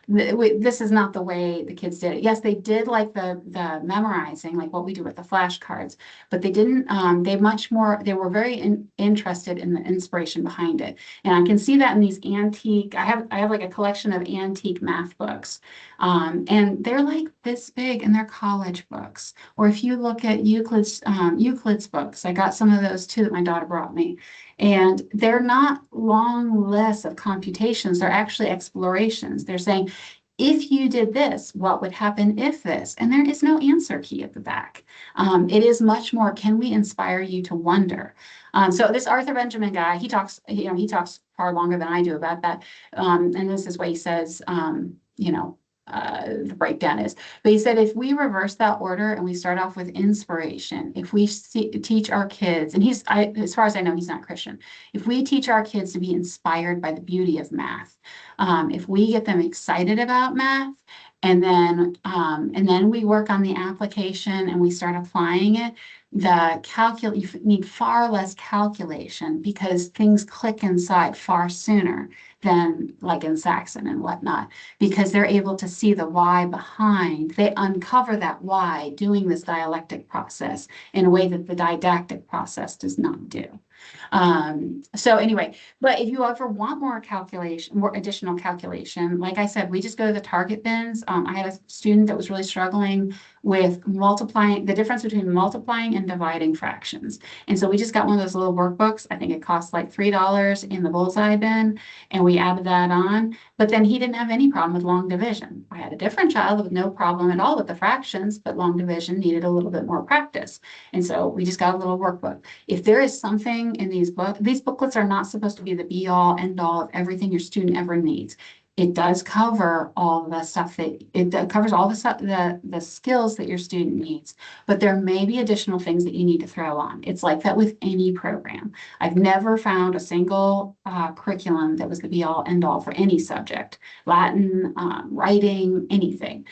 This is not the way the kids did it. Yes, they did like the memorizing, like what we do with the flashcards, but they didn't, they were very interested in the inspiration behind it. And I can see that in these antique, I have like a collection of antique math books. And they're like this big, and they're college books. Or if you look at Euclid's books, I got some of those too that my daughter brought me. And they're not long lists of computations. They're actually explorations. They're saying, if you did this, what would happen if this? And there is no answer key at the back. It is much more, can we inspire you to wonder? So this Arthur Benjamin guy, he talks far longer than I do about that. And this is what he says, the breakdown is. But he said, if we reverse that order and we start off with inspiration, if we teach our kids, and as far as I know, he's not Christian. If we teach our kids to be inspired by the beauty of math, if we get them excited about math, and then we work on the application and we start applying it, you need far less calculation because things click inside far sooner than like in Saxon and whatnot, because they're able to see the why behind. They uncover that why doing this dialectic process in a way that the didactic process does not do. So anyway, but if you ever want more additional calculation, like I said, we just go to the target bins. I had a student that was really struggling with the difference between multiplying and dividing fractions. And so we just got one of those little workbooks. I think it cost like $3 in the bullseye bin, and we added that on. But then he didn't have any problem with long division. I had a different child with no problem at all with the fractions, but long division needed a little bit more practice. And so we just got a little workbook. If there is something in these booklets are not supposed to be the be all end all of everything your student ever needs. It does cover all the stuff it covers all the stuff, the skills that your student needs, but there may be additional things that you need to throw on. It's like that with any program. I've never found a single curriculum that was the be all end all for any subject, Latin, writing, anything.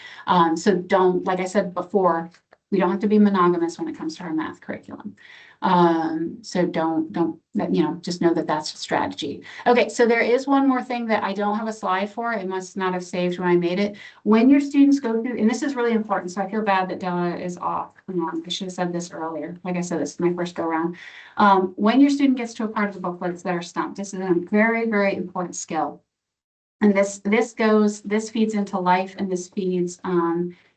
So like I said before, we don't have to be monogamous when it comes to our math curriculum. So just know that that's a strategy. Okay, so there is one more thing that I don't have a slide for. It must not have saved when I made it. When your students go through, and this is really important, so I feel bad that Della is off. I should have said this earlier. Like I said, this is my first go around. When your student gets to a part of the booklets that are stumped, this is a very, very important skill. And this feeds into life, and this feeds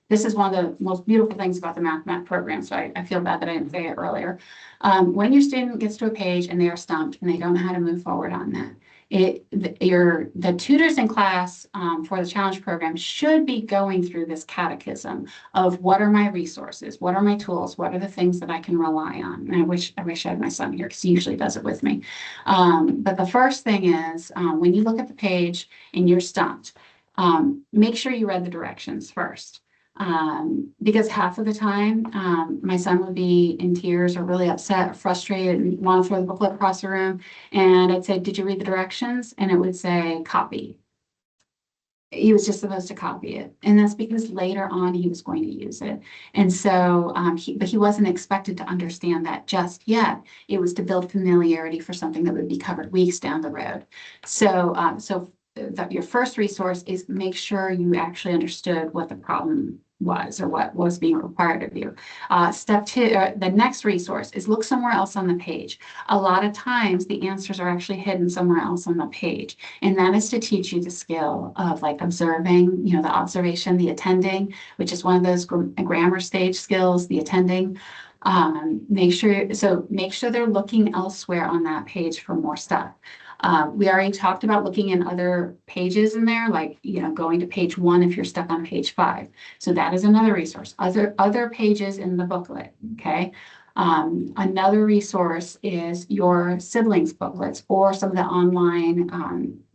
this is one of the most beautiful things about the math program, so I feel bad that I didn't say it earlier. When your student gets to a page and they are stumped and they don't know how to move forward on that, the tutors in class for the challenge program should be going through this catechism of what are my resources, what are my tools, what are the things that I can rely on. And I wish I had my son here because he usually does it with me. But the first thing is when you look at the page and you're stumped, make sure you read the directions first. Because half of the time, my son would be in tears or really upset, or frustrated, and want to throw the booklet across the room. And I'd say, "Did you read the directions?" And it would say, "Copy." He was just supposed to copy it. And that's because later on he was going to use it. And so, but he wasn't expected to understand that just yet. It was to build familiarity for something that would be covered weeks down the road. So, your first resource is make sure you actually understood what the problem was or what was being required of you. Step two, the next resource is look somewhere else on the page. A lot of times the answers are actually hidden somewhere else on the page. And that is to teach you the skill of like observing, the observation, the attending, which is one of those grammar stage skills, the attending. Make sure they're looking elsewhere on that page for more stuff. We already talked about looking in other pages in there, like, going to page 1 if you're stuck on page 5. So that is another resource. Other pages in the booklet, okay? Another resource is your siblings' booklets or some of the online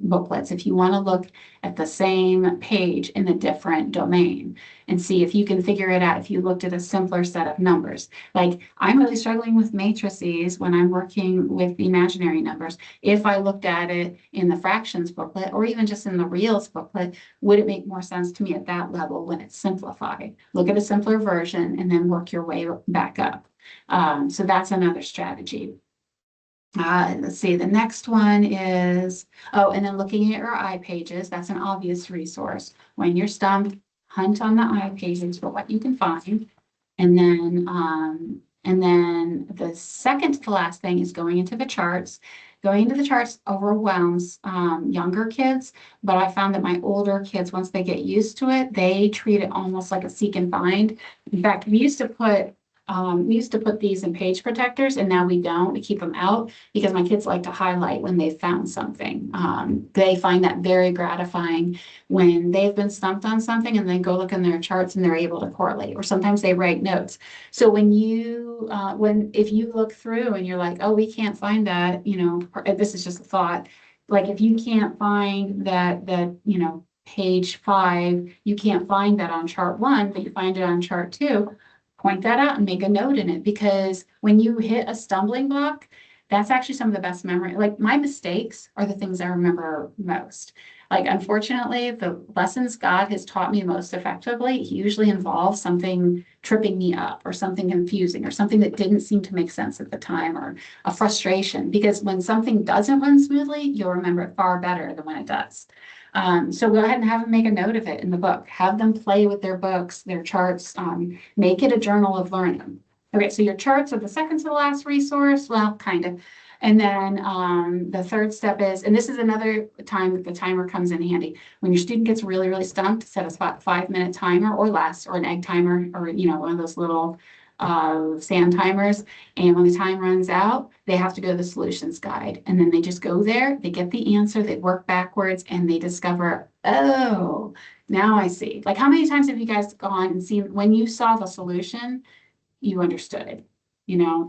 booklets. If you want to look at the same page in a different domain and see if you can figure it out, if you looked at a simpler set of numbers. Like, I'm really struggling with matrices when I'm working with the imaginary numbers. If I looked at it in the fractions booklet or even just in the reals booklet, would it make more sense to me at that level when it's simplified? Look at a simpler version and then work your way back up. So that's another strategy. Let's see, the next one is, and then looking at your I pages, that's an obvious resource. When you're stumped, hunt on the I pages for what you can find. And then the second to last thing is going into the charts. Going into the charts overwhelms younger kids, but I found that my older kids, once they get used to it, they treat it almost like a seek and find. In fact, we used to put these in page protectors, and now we don't. We keep them out because my kids like to highlight when they've found something. They find that very gratifying when they've been stumped on something and then go look in their charts and they're able to correlate, or sometimes they write notes. So if you look through and you're like, "Oh, we can't find that," this is just a thought. Like, if you can't find that, page 5, you can't find that on chart 1, but you find it on chart 2, point that out and make a note in it, because when you hit a stumbling block, that's actually some of the best memory. Like, my mistakes are the things I remember most. Like, unfortunately, the lessons God has taught me most effectively usually involve something tripping me up or something confusing or something that didn't seem to make sense at the time, or a frustration, because when something doesn't run smoothly, you'll remember it far better than when it does. So go ahead and have them make a note of it in the book. Have them play with their books, their charts, make it a journal of learning. Okay, so your charts are the second to the last resource, well, kind of. And then the third step is, and this is another time that the timer comes in handy. When your student gets really, really stumped, set a 5-minute timer or less, or an egg timer, or one of those little sand timers. And when the time runs out, they have to go to the solutions guide. And then they just go there, they get the answer, they work backwards, and they discover, oh, now I see. Like, how many times have you guys gone and seen when you saw the solution, you understood it?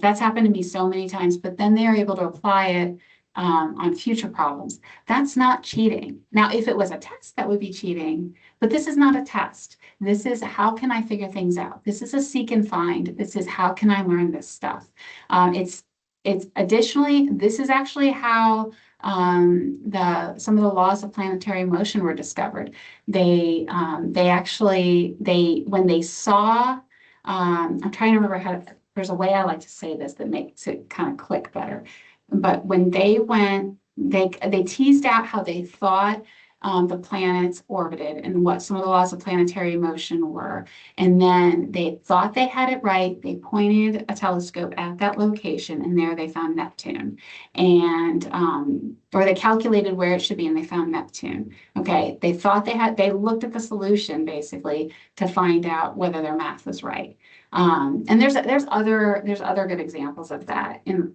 That's happened to me so many times, but then they're able to apply it on future problems. That's not cheating. Now, if it was a test, that would be cheating, but this is not a test. This is, how can I figure things out? This is a seek and find. This is, how can I learn this stuff? It's additionally, this is actually how some of the laws of planetary motion were discovered. When they saw, I'm trying to remember there's a way I like to say this that makes it kind of click better. But when they went, they teased out how they thought the planets orbited and what some of the laws of planetary motion were. And then they thought they had it right. They pointed a telescope at that location, and there they found Neptune. And, or they calculated where it should be, and they found Neptune. Okay, they thought they looked at the solution basically to find out whether their math was right. And there's other good examples of that in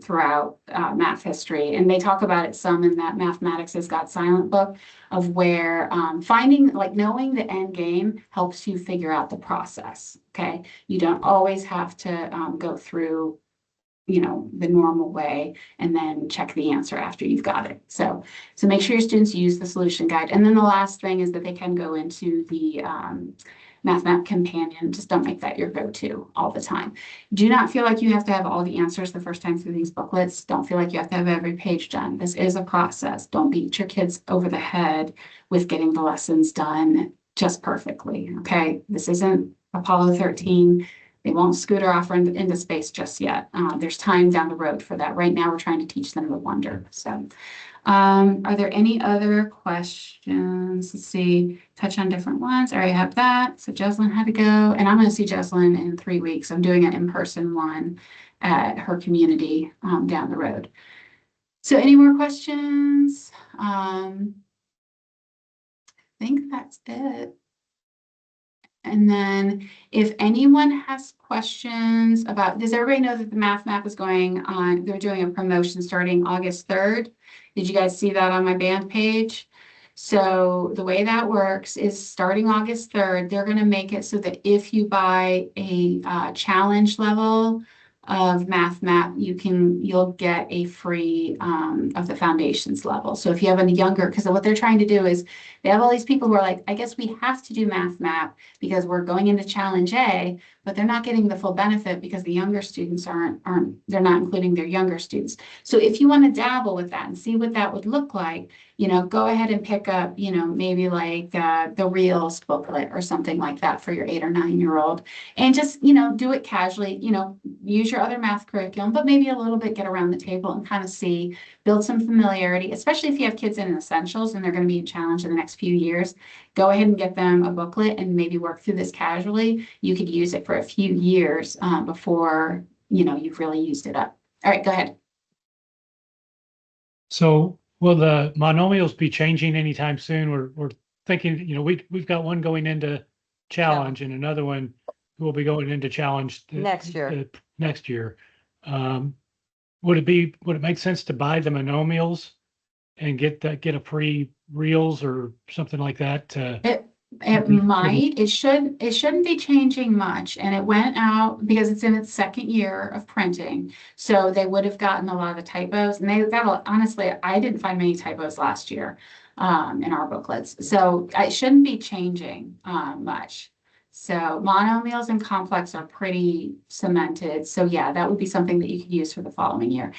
throughout math history, and they talk about it some in that Mathematics Is Got Silent book, of where finding, like, knowing the end game helps you figure out the process. Okay, you don't always have to go through the normal way and then check the answer after you've got it. So make sure your students use the solution guide. And then the last thing is that they can go into the Math Map Companion. Just don't make that your go-to all the time. Do not feel like you have to have all the answers the first time through these booklets. Don't feel like you have to have every page done. This is a process. Don't beat your kids over the head with getting the lessons done just perfectly, okay? This isn't Apollo 13. They won't scooter off into space just yet. There's time down the road for that. Right now, we're trying to teach them the wonder. So, are there any other questions? Let's see, touch on different ones. I already have that. So Jocelyn had to go, and I'm going to see Jocelyn in 3 weeks. I'm doing an in-person one at her community down the road. So any more questions? I think that's it. And then if anyone has questions about, does everybody know that the Math Map is going on? They're doing a promotion starting August 3rd. Did you guys see that on my band page? So the way that works is starting August 3rd, they're going to make it so that if you buy a challenge level of Math Map, you'll get a free of the foundations level. So if you have a younger, because what they're trying to do is they have all these people who are like, I guess we have to do Math Map because we're going into Challenge A, but they're not getting the full benefit because the younger students they're not including their younger students. So if you want to dabble with that and see what that would look like, go ahead and pick up, maybe like the Reels booklet or something like that for your 8 or 9-year-old, and just, do it casually, use your other math curriculum, but maybe a little bit get around the table and kind of build some familiarity, especially if you have kids in essentials and they're going to be in challenge in the next few years. Go ahead and get them a booklet and maybe work through this casually. You could use it for a few years before, you've really used it up. All right, go ahead. So will the monomials be changing anytime soon? We're thinking, we've got one going into challenge and another one will be going into challenge Next year. Next year. Would it make sense to buy the monomials and get a free reels or something like that? It might. It shouldn't be changing much. And it went out because it's in its second year of printing. So they would have gotten a lot of the typos. And they got, honestly, I didn't find many typos last year in our booklets. So it shouldn't be changing much. So monomials and complex are pretty cemented. So yeah, that would be something that you could use for the following year.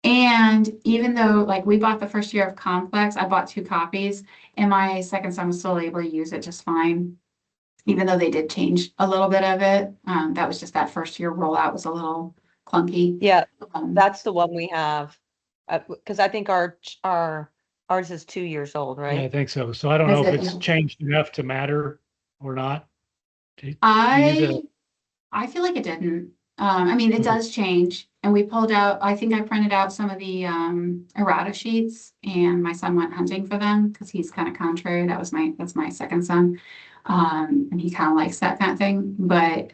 And even though we bought the first year of complex, I bought 2 copies and my second son was still able to use it just fine. Even though they did change a little bit of it. That was just that first year rollout was a little clunky. Yeah, that's the one we have. Because I think ours is 2 years old, right? Yeah, I think so. So I don't know if it's changed enough to matter or not. I feel like it didn't. It does change. And we pulled out, I think I printed out some of the errata sheets and my son went hunting for them because he's kind of contrary. That's my second son. And he kind of likes that kind of thing, but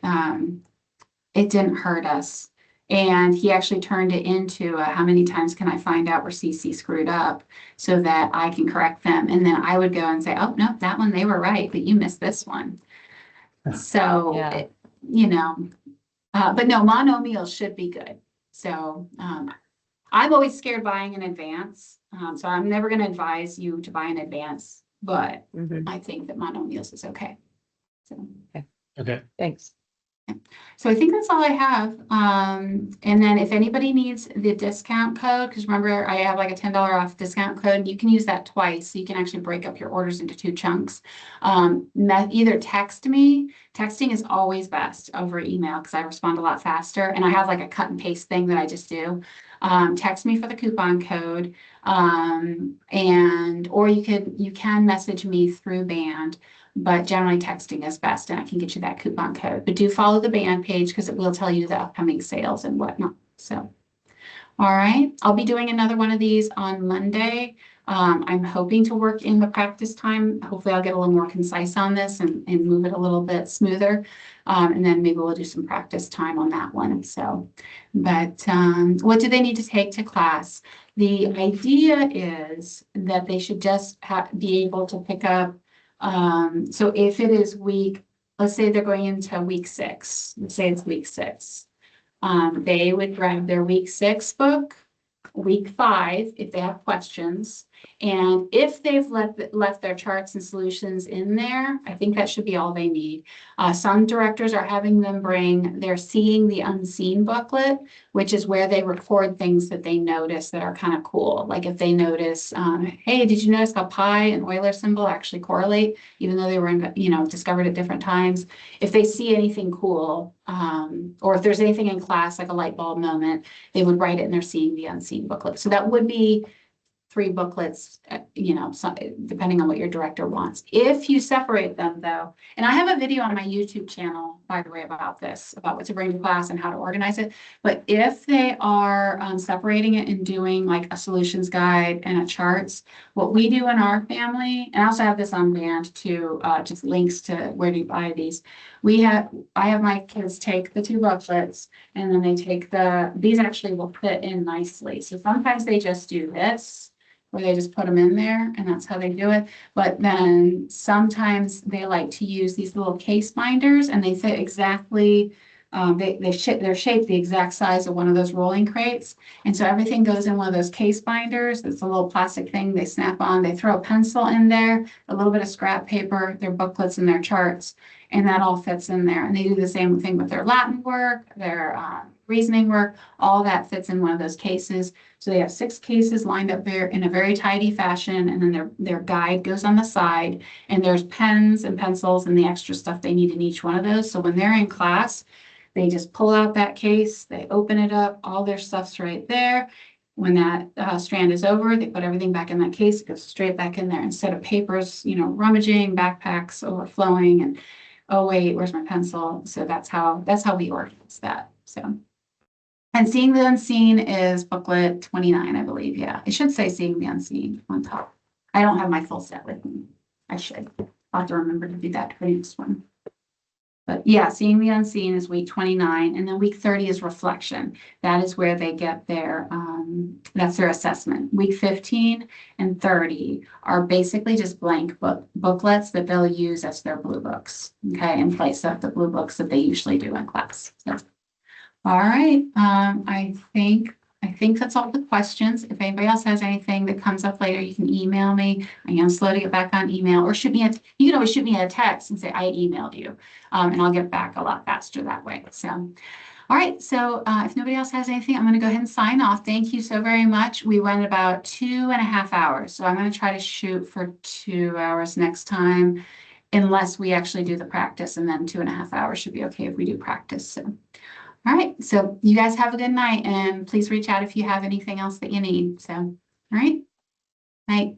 it didn't hurt us. And he actually turned it into how many times can I find out where CC screwed up so that I can correct them. And then I would go and say, oh, no, that one, they were right, but you missed this one. So, Yeah. But no, monomials should be good. So I'm always scared buying in advance. So I'm never going to advise you to buy in advance, but I think that monomials is okay. So. Okay. Thanks. So I think that's all I have. And then if anybody needs the discount code, because remember I have like a $10 off discount code, you can use that twice. So you can actually break up your orders into 2 chunks. Either text me. Texting is always best over email because I respond a lot faster. And I have like a cut and paste thing that I just do. Text me for the coupon code. Or you can message me through Band. But generally texting is best and I can get you that coupon code. But do follow the band page because it will tell you the upcoming sales and whatnot. So, all right. I'll be doing another one of these on Monday. I'm hoping to work in the practice time. Hopefully I'll get a little more concise on this and move it a little bit smoother. And then maybe we'll do some practice time on that one. So, but what do they need to take to class? The idea is that they should just be able to pick up. So if it is let's say they're going into week 6, let's say it's week 6. They would grab their week 6 book week 5, if they have questions. And if they've left their charts and solutions in there, I think that should be all they need. Some directors are having them bring their Seeing the Unseen booklet, which is where they record things that they notice that are kind of cool. Like if they notice, hey, did you notice how pi and Euler symbol actually correlate, even though they were, discovered at different times? If they see anything cool, or if there's anything in class, like a light bulb moment, they would write it in their Seeing the Unseen booklet. So that would be 3 booklets, depending on what your director wants. If you separate them though, and I have a video on my YouTube channel, by the way, about this, about what to bring to class and how to organize it. But if they are separating it and doing like a solutions guide and a charts, what we do in our family, and I also have this on Band too, just links to where do you buy these. I have my kids take the 2 booklets and then they take these actually will fit in nicely. So sometimes they just do this, where they just put them in there and that's how they do it. But then sometimes they like to use these little case binders and they fit exactly, they're shaped the exact size of one of those rolling crates. And so everything goes in one of those case binders. It's a little plastic thing they snap on. They throw a pencil in there, a little bit of scrap paper, their booklets and their charts, and that all fits in there. And they do the same thing with their Latin work, their reasoning work, all that fits in one of those cases. So they have 6 cases lined up there in a very tidy fashion, and then their guide goes on the side, and there's pens and pencils and the extra stuff they need in each one of those. So when they're in class, they just pull out that case, they open it up, all their stuff's right there. When that strand is over, they put everything back in that case, it goes straight back in there instead of papers, rummaging, backpacks overflowing, and oh wait, where's my pencil? So that's how we organize that. So. And Seeing the Unseen is booklet 29, I believe. Yeah, it should say Seeing the Unseen on top. I don't have my full set with me. I should. I'll have to remember to do that for the next one. But yeah, Seeing the Unseen is week 29, and then week 30 is reflection. That is where they get their, that's their assessment. Week 15 and 30 are basically just blank booklets that they'll use as their blue books, okay, in place of the blue books that they usually do in class. So. All right, I think that's all the questions. If anybody else has anything that comes up later, you can email me. I am slow to get back on email, or you can always shoot me a text and say, I emailed you, and I'll get back a lot faster that way. So, all right, so if nobody else has anything, I'm going to go ahead and sign off. Thank you so very much. We went about 2.5 hours, so I'm going to try to shoot for 2 hours next time, unless we actually do the practice, and then 2.5 hours should be okay if we do practice. So. All right, so you guys have a good night, and please reach out if you have anything else that you need. So, all right, night.